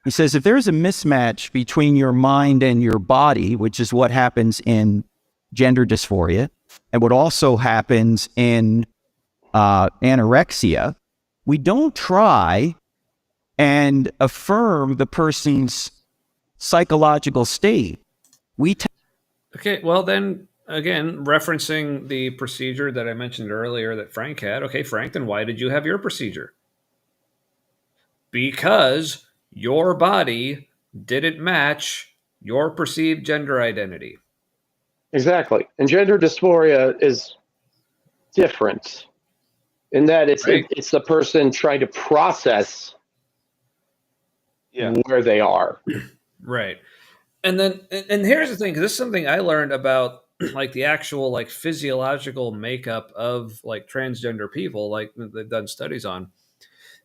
He says, if there's a mismatch between your mind and your body, which is what happens in gender dysphoria, and what also happens in anorexia, we don't try and affirm the person's psychological state. Okay, well then, again, referencing the procedure that I mentioned earlier that Frank had. Okay, Frank, then why did you have your procedure? Because your body didn't match your perceived gender identity. Exactly. And gender dysphoria is different in that it's the person trying to process where they are. Right. And then, and here's the thing, because this is something I learned about, like the actual like physiological makeup of like transgender people, like they've done studies on,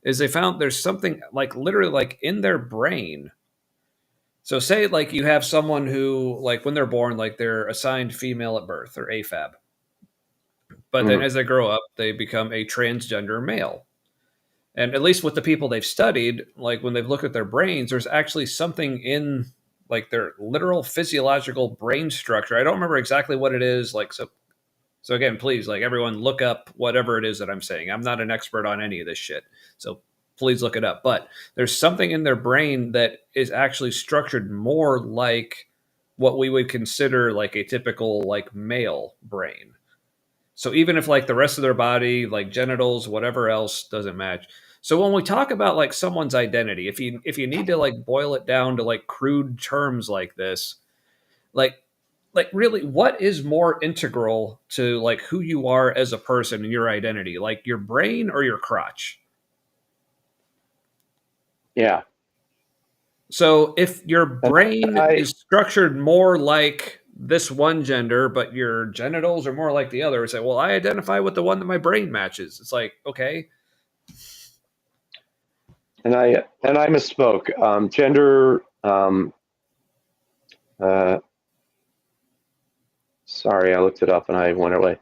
is they found there's something like literally like in their brain. So say like you have someone who like when they're born, like they're assigned female at birth or AFAB. But then as they grow up, they become a transgender male. And at least with the people they've studied, like when they've looked at their brains, there's actually something in like their literal physiological brain structure. I don't remember exactly what it is. Like, so again, please, like everyone look up whatever it is that I'm saying. I'm not an expert on any of this shit. So please look it up. But there's something in their brain that is actually structured more like what we would consider like a typical like male brain. So even if like the rest of their body, like genitals, whatever else doesn't match. So when we talk about like someone's identity, if you need to like boil it down to like crude terms like this, like really what is more integral to like who you are as a person and your identity, like your brain or your crotch? Yeah. So if your brain is structured more like this one gender, but your genitals are more like the other, say, well, I identify with the one that my brain matches. It's like, okay. And I misspoke. Gender. Sorry, I looked it up and I went away.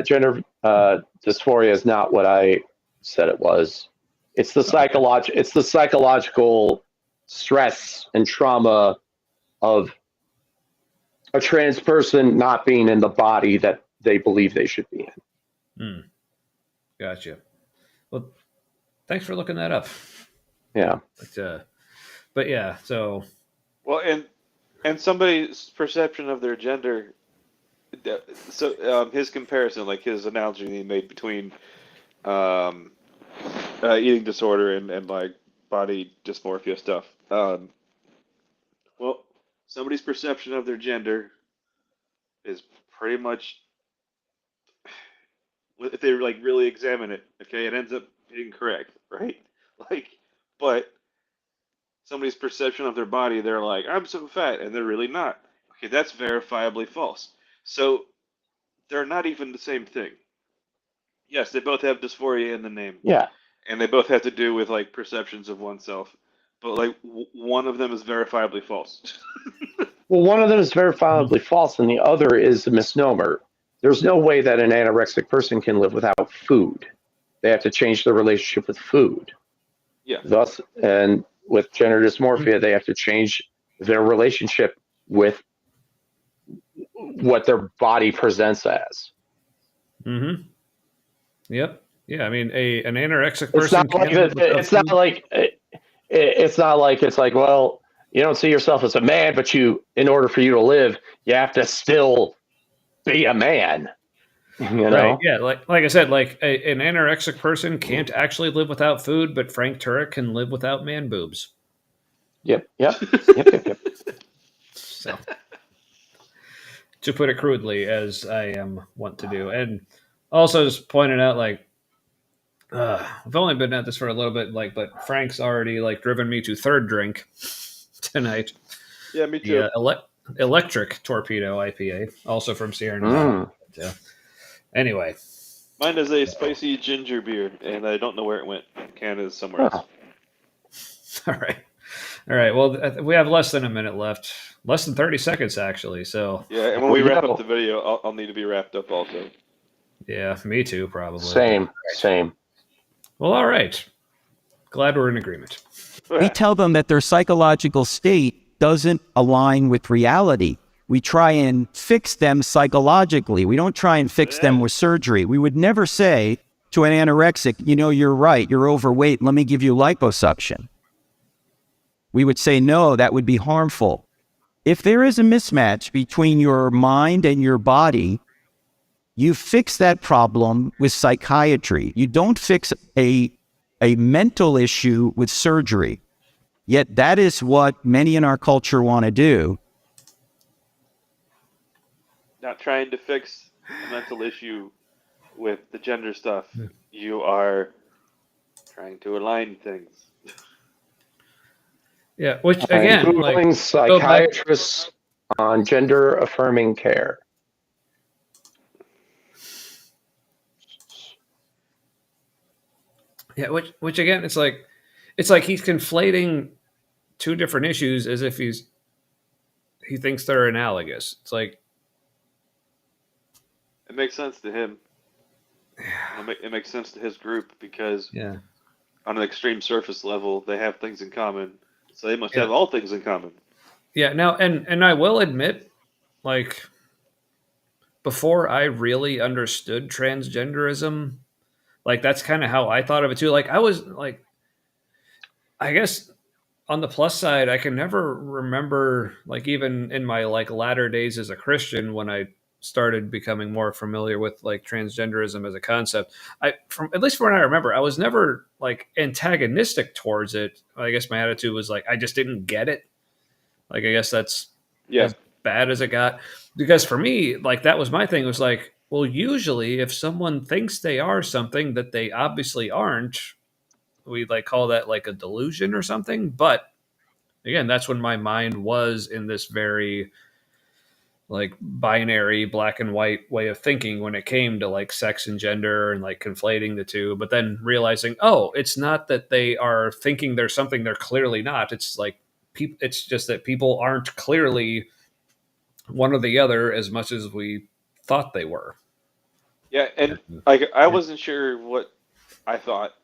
Gender dysphoria is not what I said it was. It's the psychological stress and trauma of a trans person not being in the body that they believe they should be in. Gotcha. Well, thanks for looking that up. Yeah. But yeah, so. Well, and somebody's perception of their gender. So his comparison, like his analogy he made between eating disorder and like body dysmorphia stuff. Well, somebody's perception of their gender is pretty much, if they like really examine it, okay, it ends up being correct, right? Like, but somebody's perception of their body, they're like, I'm so fat, and they're really not. Okay, that's verifiably false. So they're not even the same thing. Yes, they both have dysphoria in the name. Yeah. And they both have to do with like perceptions of oneself. But like one of them is verifiably false. Well, one of them is verifiably false, and the other is a misnomer. There's no way that an anorexic person can live without food. They have to change their relationship with food. Yeah. Thus, and with gender dysmorphia, they have to change their relationship with what their body presents as. Mm-hmm. Yep. Yeah. I mean, an anorexic person. It's not like it's like, well, you don't see yourself as a man, but in order for you to live, you have to still be a man. You know? Right. Yeah. Like I said, like an anorexic person can't actually live without food, but Frank Turek can live without man boobs. Yep. So, to put it crudely, as I am wont to do, and also just pointing out, like, I've only been at this for a little bit, like, but Frank's already like driven me to third drink tonight. Yeah, me too. The electric torpedo IPA, also from Sierra Nevada. Anyway, mine is a spicy ginger beer, and I don't know where it went. Canada's somewhere else. All right. Well, we have less than a minute left. Less than 30 seconds, actually. So yeah, and when we wrap up the video, I'll need to be wrapped up also. Yeah, me too, probably. Same. Well, all right. Glad we're in agreement. We tell them that their psychological state doesn't align with reality. We try and fix them psychologically. We don't try and fix them with surgery. We would never say to an anorexic, you're right, you're overweight, let me give you liposuction. We would say, no, that would be harmful. If there is a mismatch between your mind and your body, you fix that problem with psychiatry. You don't fix a mental issue with surgery. Yet that is what many in our culture want to do. Not trying to fix a mental issue with the gender stuff. You are trying to align things. Yeah, which I'm again, Googling psychiatrists on gender affirming care. yeah, which again, it's like he's conflating two different issues as if he thinks they're analogous. It's like it makes sense to him. It makes sense to his group because on an extreme surface level, they have things in common. So they must have all things in common. Yeah. Now, and I will admit, like, before I really understood transgenderism, like that's kind of how I thought of it too. Like I was like, I guess on the plus side, I can never remember, like even in my like latter days as a Christian, when I started becoming more familiar with like transgenderism as a concept, from at least from what I remember, I was never like antagonistic towards it. I guess my attitude was like, I just didn't get it. Like, I guess that's as bad as it got. Because for me, like that was my thing. It was like, well, usually if someone thinks they are something that they obviously aren't, we like call that like a delusion or something. But again, that's when my mind was in this very like binary black and white way of thinking when it came to like sex and gender and like conflating the two, but then realizing, oh, it's not that they are thinking there's something they're clearly not. It's like it's just that people aren't clearly one or the other as much as we thought they were. Yeah, and like I wasn't sure what I thought.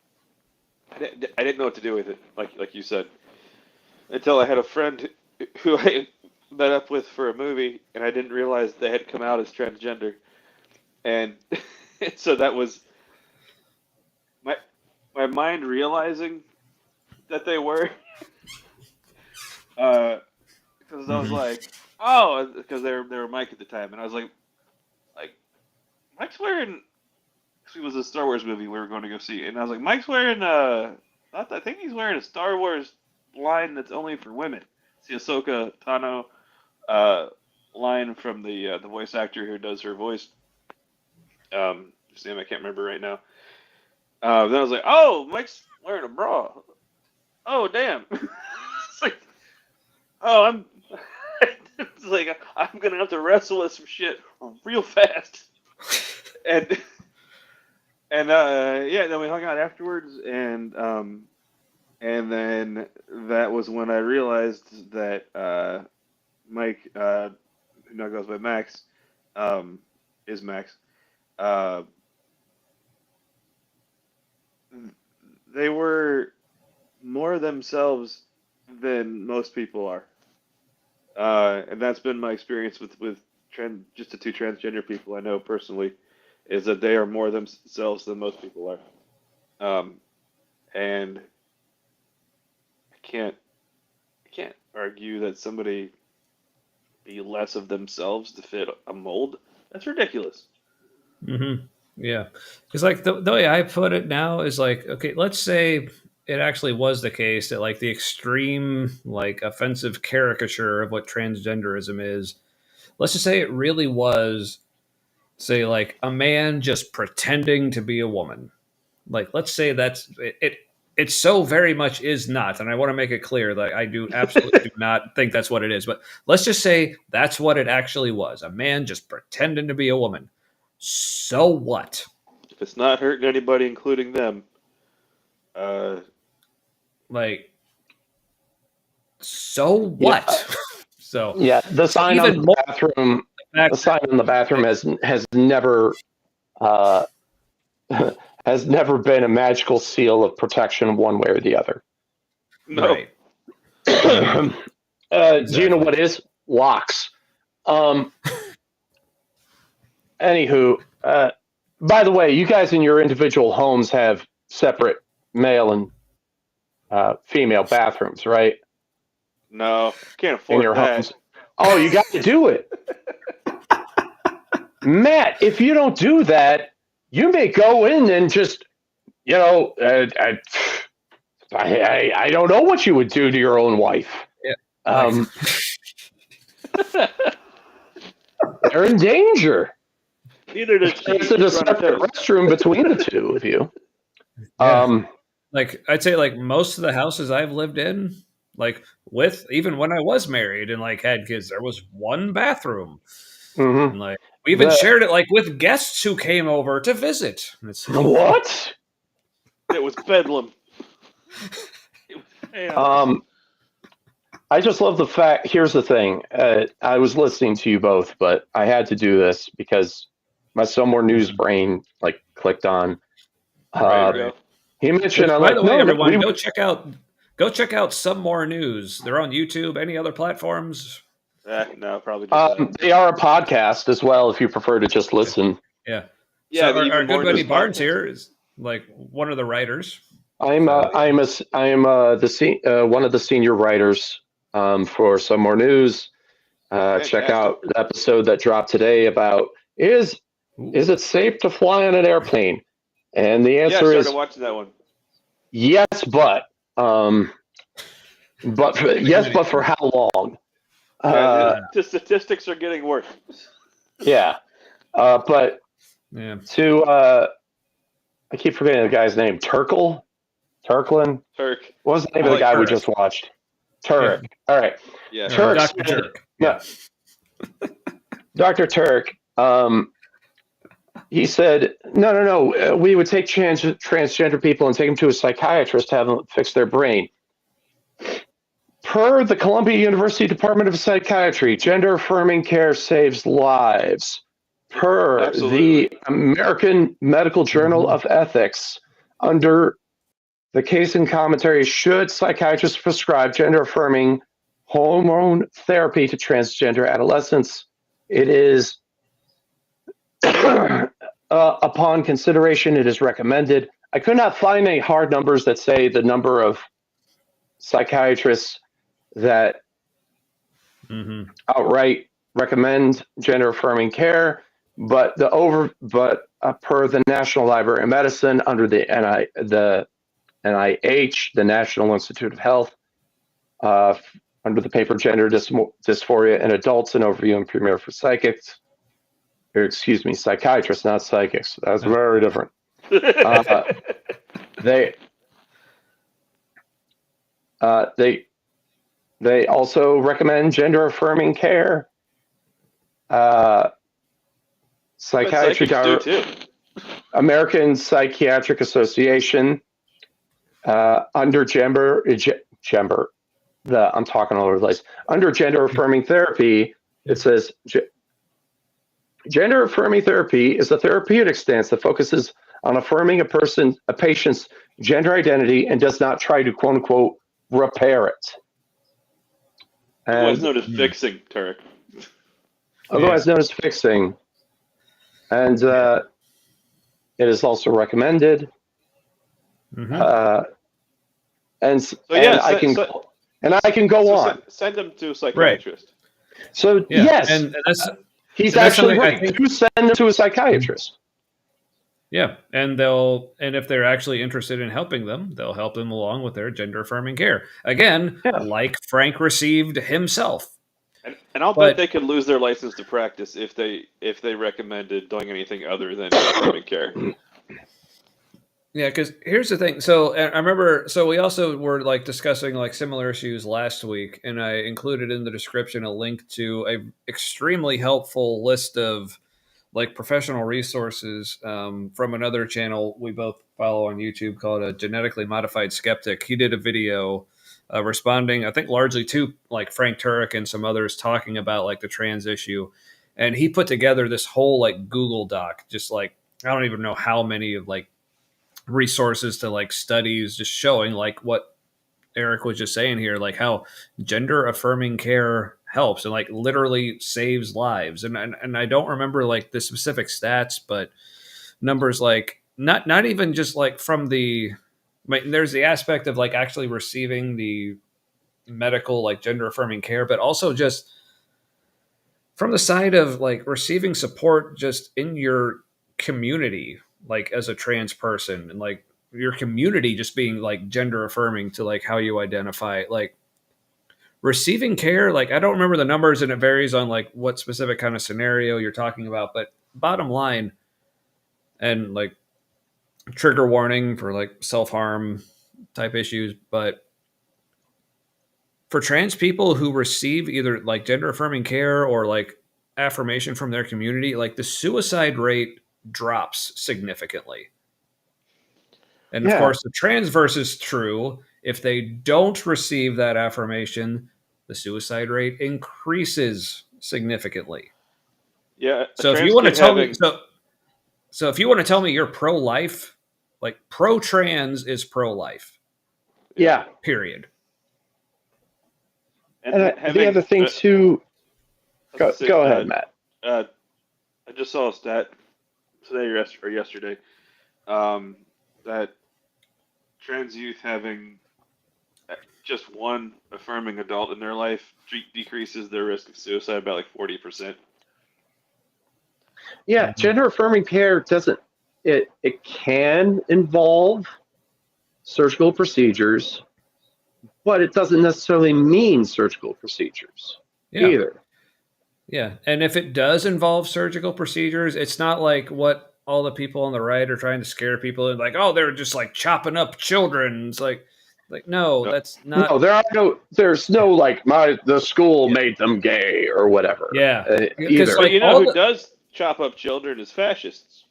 I didn't know what to do with it, like you said, until I had a friend who I met up with for a movie, and I didn't realize they had come out as transgender, and so that was my mind realizing that they were, because I was like, oh, because they were Mike at the time, and I was like Mike's wearing. It was a Star Wars movie we were going to go see, and I was like, Mike's wearing I think he's wearing a Star Wars line that's only for women. It's the Ahsoka Tano line from the voice actor who does her voice. His name I can't remember right now. Then I was like, oh, Mike's wearing a bra. Oh, damn. It's like, oh, I'm. It's like I'm gonna have to wrestle with some shit real fast. And then we hung out afterwards, and then that was when I realized that Mike, who now goes by Max, is Max. They were more themselves than most people are, and that's been my experience with just the two transgender people I know personally, is that they are more themselves than most people are, and I can't argue that somebody be less of themselves to fit a mold. That's ridiculous. Mm-hmm. Yeah, because like the way I put it now is like, okay, let's say it actually was the case that like the extreme like offensive caricature of what transgenderism is. Let's just say it really was, say, like a man just pretending to be a woman. Like, let's say that's it. It so very much is not, and I want to make it clear that I do absolutely do not think that's what it is. But let's just say that's what it actually was: a man just pretending to be a woman. So what? If it's not hurting anybody, including them, like, so what? So the sign on the bathroom. The sign on the bathroom has never has never been a magical seal of protection one way or the other. No. Right. Exactly. Do you know what is? Locks. Anywho, by the way, you guys in your individual homes have separate male and female bathrooms, right? No, can't in afford your that. homes. Oh, you got to do it. Matt, if you don't do that, you may go in and just, I don't know what you would do to your own wife. Yeah. They're in danger. Either does she. There's a separate restroom between the two of you. Yeah. I'd say most of the houses I've lived in, even when I was married and had kids, there was one bathroom. Mm-hmm. And we even shared it with guests who came over to visit. What? It was bedlam. I just love the fact. Here's the thing. I was listening to you both, but I had to do this because my Some More News brain clicked on. Right. He mentioned. By the way, everyone, go check out Some More News. They're on YouTube. Any other platforms? No, probably. They are a podcast as well. If you prefer to just listen. Yeah. Yeah. So our good buddy Barnes here is one of the writers. I'm one of the senior writers for Some More News. Check out the episode that dropped today about is it safe to fly on an airplane? And the answer is watching that one. Yes, but for how long? The statistics are getting worse. Yeah, but to I keep forgetting the guy's name. Turklin. Turk. What was the name of the guy we just watched? Turk. Yeah. All right. Yeah. Turk. Dr. Turk. Yeah. Dr. Turk. He said, no. We would take transgender people and take them to a psychiatrist to have them fix their brain. Per the Columbia University Department of Psychiatry, gender-affirming care saves lives. Per the American Medical Journal of Ethics, under the case and commentary, should psychiatrists prescribe gender-affirming hormone therapy to transgender adolescents? It is, upon consideration, it is recommended. I could not find any hard numbers that say the number of psychiatrists that outright recommend gender-affirming care, but per the National Library of Medicine, under the NIH, the National Institute of Health, under the paper Gender Dysphoria in Adults, an Overview and Premiere for Psychiatrists, not psychics. That's very different. They also recommend gender-affirming care. Psychiatry do too. American Psychiatric Association, under I'm talking all over the place. Under gender-affirming therapy, it says gender-affirming therapy is a therapeutic stance that focuses on affirming a patient's gender identity and does not try to quote unquote repair it. Otherwise known as fixing, Turk. Otherwise known as fixing. And it is also recommended. I can go on. Send them to a psychiatrist. Right. So yes, he's actually right to send them to a psychiatrist. Yeah, and if they're actually interested in helping them, they'll help them along with their gender-affirming care. Again, like Frank received himself. And I'll bet they could lose their license to practice if they recommended doing anything other than affirming care. Yeah, because here's the thing. So I remember. So we also were discussing similar issues last week, and I included in the description a link to a extremely helpful list of professional resources from another channel we both follow on YouTube called a Genetically Modified Skeptic. He did a video responding, I think, largely to Frank Turek and some others talking about the trans issue, and he put together this whole Google Doc, just I don't even know how many of resources to studies, just showing what Eric was just saying here, how gender affirming care helps and literally saves lives. And I don't remember the specific stats, but numbers not even just from the, there's the aspect of actually receiving the medical, like gender affirming care, but also just from the side of like receiving support just in your community, like as a trans person, and like your community just being like gender affirming to like how you identify, like receiving care. Like I don't remember the numbers, and it varies on like what specific kind of scenario you're talking about, but bottom line, and like trigger warning for like self-harm type issues, but for trans people who receive either like gender affirming care or like affirmation from their community, like the suicide rate drops significantly. And of course, the transverse is true. If they don't receive that affirmation, the suicide rate increases significantly. Yeah. So if you want to tell me, so if you want to tell me you're pro-life, like pro-trans is pro-life. Yeah. Period. And the other thing too. Go ahead, Matt. I just saw a stat today or yesterday that trans youth having just one affirming adult in their life decreases their risk of suicide by like 40%. Yeah, gender affirming care doesn't. It can involve surgical procedures, but it doesn't necessarily mean surgical procedures either. Yeah, and if it does involve surgical procedures, it's not like what all the people on the right are trying to scare people in, like, oh, they're just like chopping up children. It's like no, that's not. No, there's no like the school made them gay or whatever. Yeah, either. But you know who does chop up children is fascists,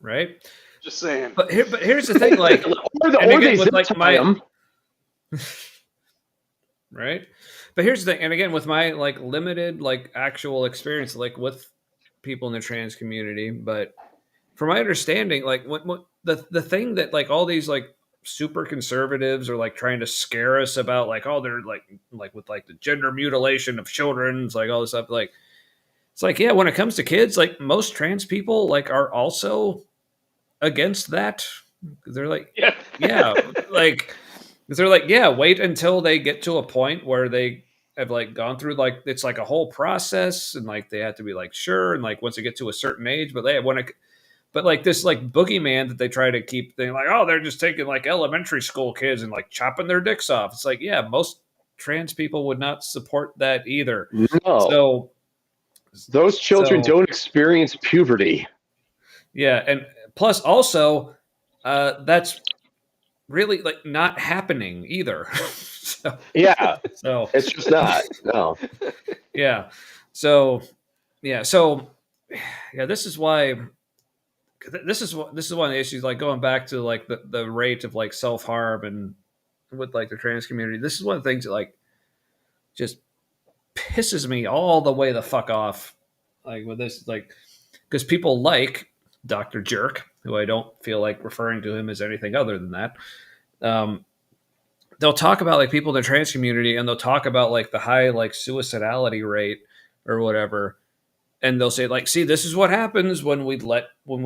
right? Just saying. But here's the thing, like, right. But here's the thing, and again, with my like limited like actual experience, like with people in the trans community, but from my understanding, like what the thing that like all these like super conservatives are like trying to scare us about, like, oh, they're like with like the gender mutilation of children, it's like all this stuff, like it's like, yeah, when it comes to kids, like most trans people like are also against that. They're like, yeah, like they're like, yeah, wait until they get to a point where they have like gone through like it's like a whole process, and like they have to be like sure, and like once they get to a certain age, but they want to. But like this like boogeyman that they try to keep, thing like, oh, they're just taking like elementary school kids and like chopping their dicks off. It's like, yeah, most trans people would not support that either. No. So those children don't experience puberty. Yeah, and plus also, that's really like not happening either. So it's just not. No. Yeah. So this is why. This is one of the issues, like going back to like the rate of like self-harm and with like the trans community. This is one of the things that like just pisses me all the way the fuck off. Like with this, like, because people like Dr. Jerk, who I don't feel like referring to him as anything other than that. They'll talk about like people in the trans community, and they'll talk about like the high like suicidality rate or whatever. And they'll say, like, see, this is what happens when we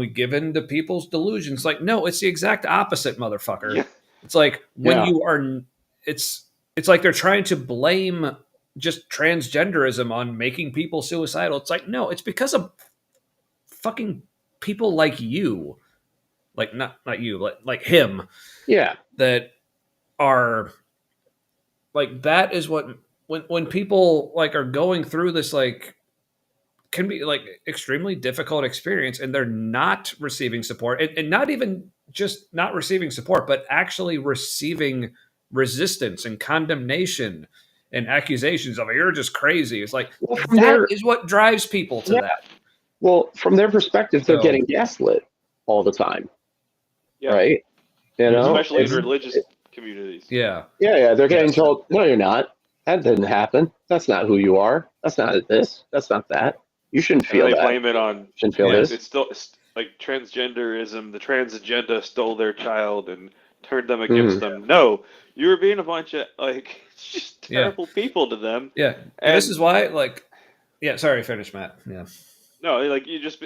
give in to people's delusions. Like, no, it's the exact opposite, motherfucker. Yeah. It's like when you are, it's like they're trying to blame just transgenderism on making people suicidal. It's like, no, it's because of fucking people like you, like not you, like him. Yeah. That are like, that is what, when people like are going through this, like, can be like extremely difficult experience, and they're not receiving support, and not even just not receiving support, but actually receiving resistance and condemnation and accusations of, you're just crazy. It's like, that is what drives people to that. Well, from their perspective, they're getting gaslit all the time. Yeah. Right? You know, especially in religious communities. Yeah. They're getting told, no, you're not. That didn't happen. That's not who you are. That's not this. That's not that. You shouldn't feel that. They blame it on. Shouldn't feel this. It's still like transgenderism. The trans agenda stole their child and turned them against them. No, you were being a bunch of like just terrible people to them. Yeah, and this is why. Like, sorry, finish, Matt. Yeah. No, like they're just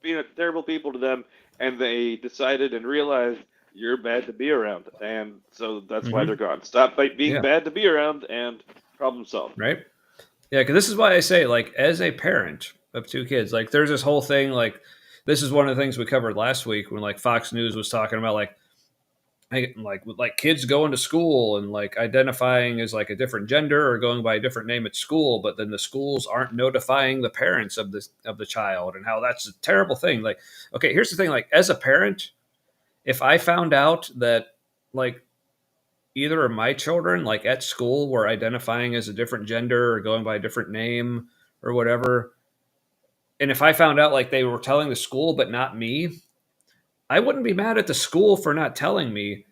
being terrible people to them, and they decided and realized you're bad to be around, and so that's why they're gone. Stop being bad to be around, and problem solved. Right? Yeah, because this is why I say, like, as a parent of 2 kids, like, there's this whole thing, like, this is one of the things we covered last week when, like, Fox News was talking about, like kids going to school and like identifying as like a different gender or going by a different name at school, but then the schools aren't notifying the parents of the child, and how that's a terrible thing. Like, okay, here's the thing, like, as a parent, if I found out that like either of my children like at school were identifying as a different gender or going by a different name or whatever, and if I found out like they were telling the school but not me, I wouldn't be mad at the school for not telling me.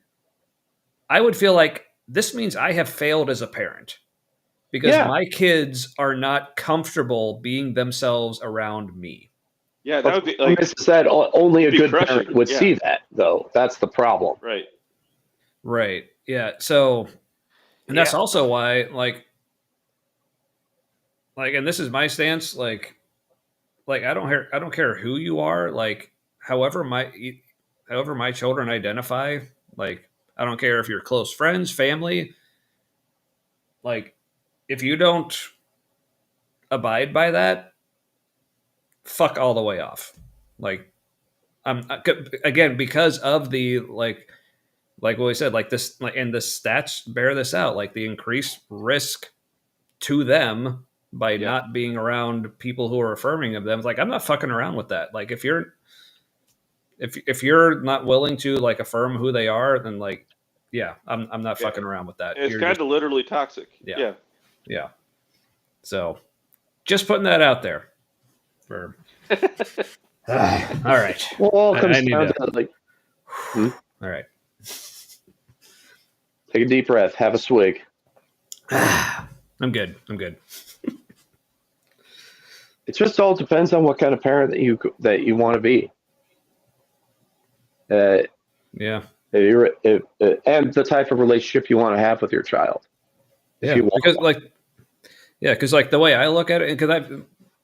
I would feel like this means I have failed as a parent because my kids are not comfortable being themselves around me. Yeah, that would be like, is that only a good parent would see that, though. That's the problem. Right. Yeah. So, and that's also why, like, and this is my stance. Like I don't care who you are. Like, however my children identify, like, I don't care if you're close friends, family. Like, if you don't abide by that, fuck all the way off. Like, again, because of the like what we said, like this, like, and the stats bear this out, like the increased risk to them by not being around people who are affirming of them. Like, I'm not fucking around with that. Like, if you're not willing to like affirm who they are, then like, I'm not fucking around with that. It's kind of literally toxic. Yeah. So, just putting that out there. For all right. Well, all comes down to like. All right. Take a deep breath. Have a swig. I'm good. It just all depends on what kind of parent that you want to be. And the type of relationship you want to have with your child. Because the way I look at it, because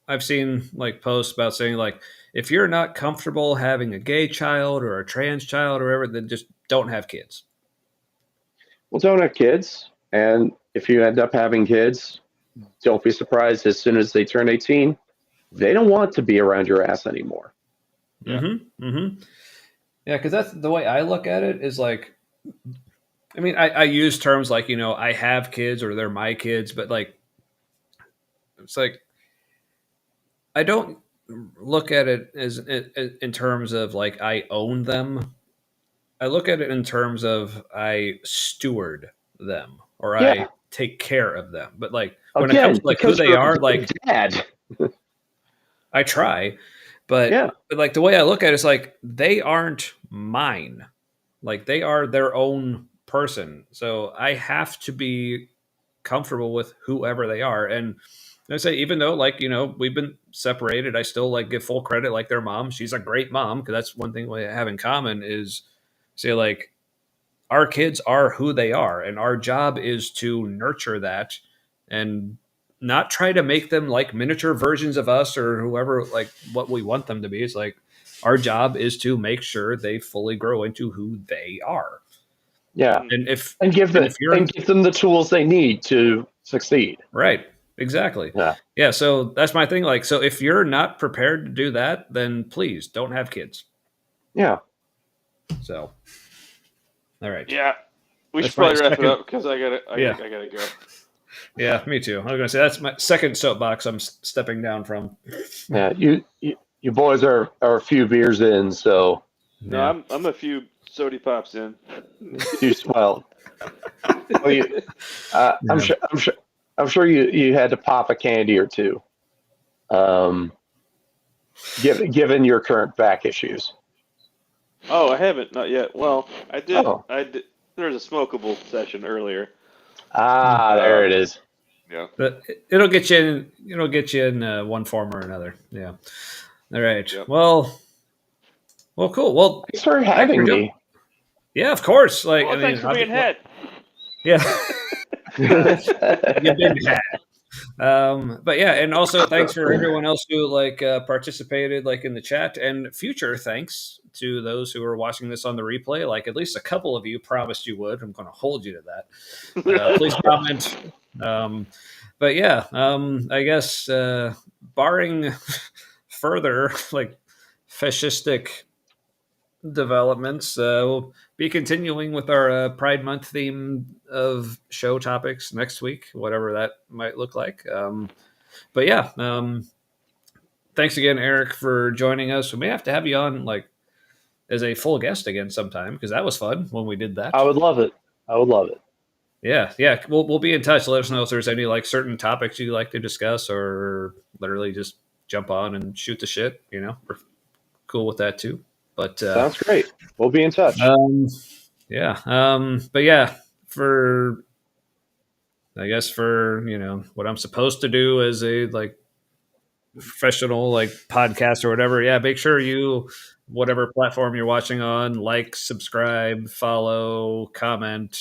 I've seen like posts about saying like, if you're not comfortable having a gay child or a trans child or whatever, then just don't have kids. Well, don't have kids, and if you end up having kids, don't be surprised as soon as they turn 18, they don't want to be around your ass anymore. Yeah, because that's the way I look at it. Is like, I mean, I use terms like, I have kids or they're my kids, but like, it's like, I don't look at it as in terms of like I own them. I look at it in terms of I steward them or I take care of them. But like when it comes to like who they are, like dad, I try, but like the way I look at it is like they aren't mine. Like they are their own person. So I have to be comfortable with whoever they are. And I say, even though like, we've been separated, I still like give full credit, like their mom. She's a great mom. Because that's one thing we have in common is say like our kids are who they are. And our job is to nurture that and not try to make them like miniature versions of us or whoever, like what we want them to be. It's like our job is to make sure they fully grow into who they are. Yeah. And give them the tools they need to succeed. Right. Exactly. Yeah. So that's my thing. Like, so if you're not prepared to do that, then please don't have kids. Yeah. So, all right. Yeah. We should probably wrap it up because I gotta go. Yeah, me too. I was going to say that's my second soapbox I'm stepping down from. Yeah. You boys are a few beers in, so. No, I'm a few sody pops in. I'm sure you had to pop a candy or two, given your current back issues. Oh, I haven't, not yet. Well, I did. I did. There was a smokable session earlier. There it is. Yeah, but it'll get you in. It'll get you in one form or another. Yeah. All right. Yep. Well, cool. Well, thanks for having me. Yeah, of course. Like, thanks for being head. Yeah. You've been had. But yeah, and also thanks for everyone else who like participated like in the chat, and future thanks to those who are watching this on the replay, like at least a couple of you promised you would. I'm going to hold you to that. Please comment. But yeah, I guess barring further like fascistic developments, we'll be continuing with our Pride Month theme of show topics next week, whatever that might look like. But yeah, thanks again, Eric, for joining us. We may have to have you on like as a full guest again sometime because that was fun when we did that. I would love it. Yeah. We'll be in touch. Let us know if there's any like certain topics you'd like to discuss, or literally just jump on and shoot the shit. We're cool with that too. But sounds great. We'll be in touch. Yeah. But yeah, for what I'm supposed to do as a like professional like podcast or whatever, yeah, make sure you, whatever platform you're watching on, like, subscribe, follow, comment,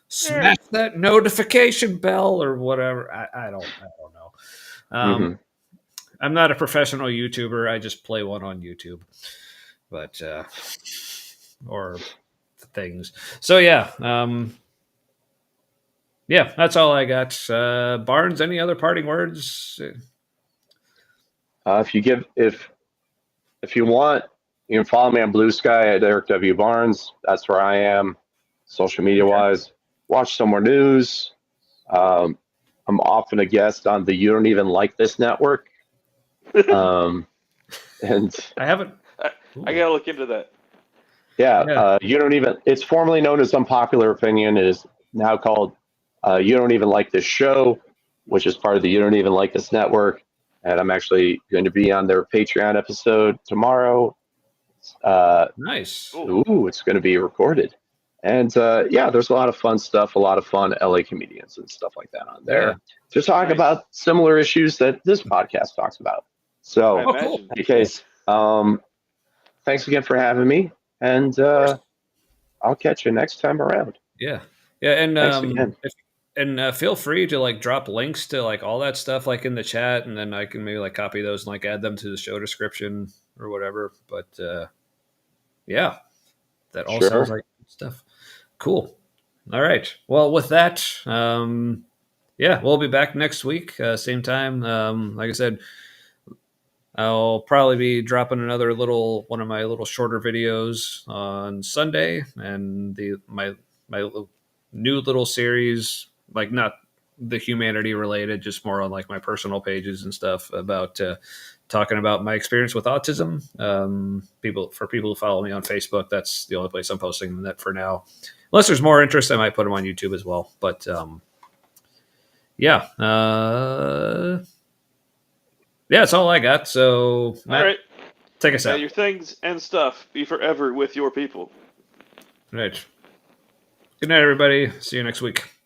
smash that notification bell or whatever. I don't know. I'm not a professional YouTuber. I just play one on YouTube, but or things. So yeah, yeah, that's all I got. Barnes, any other parting words? If you want, you can follow me on Blue Sky at Eric W. Barnes. That's where I am, social media wise. Watch Some More News. I'm often a guest on the You Don't Even Like This network. And I haven't. I gotta look into that. Yeah. You Don't Even. It's formerly known as Unpopular Opinion. It is now called You Don't Even Like This Show, which is part of the You Don't Even Like This network. And I'm actually going to be on their Patreon episode tomorrow. Nice. Ooh, it's going to be recorded. And yeah, there's a lot of fun stuff, a lot of fun LA comedians and stuff like that on there to talk about similar issues that this podcast talks about. So, cool. In case, thanks again for having me. And I'll catch you next time around. Yeah. And thanks again. And feel free to like drop links to like all that stuff like in the chat, and then I can maybe like copy those and like add them to the show description or whatever. But yeah, that all sounds like good stuff. Cool. All right. Well, with that, yeah, we'll be back next week, same time. Like I said, I'll probably be dropping another one of my little shorter videos on Sunday, and my new little series, like not the humanity related, just more on like my personal pages and stuff about talking about my experience with autism. People who follow me on Facebook, that's the only place I'm posting that for now. Unless there's more interest, I might put them on YouTube as well. But yeah, that's all I got. So Matt, all right, take us out. Your things and stuff be forever with your people. Right. Good night, everybody. See you next week.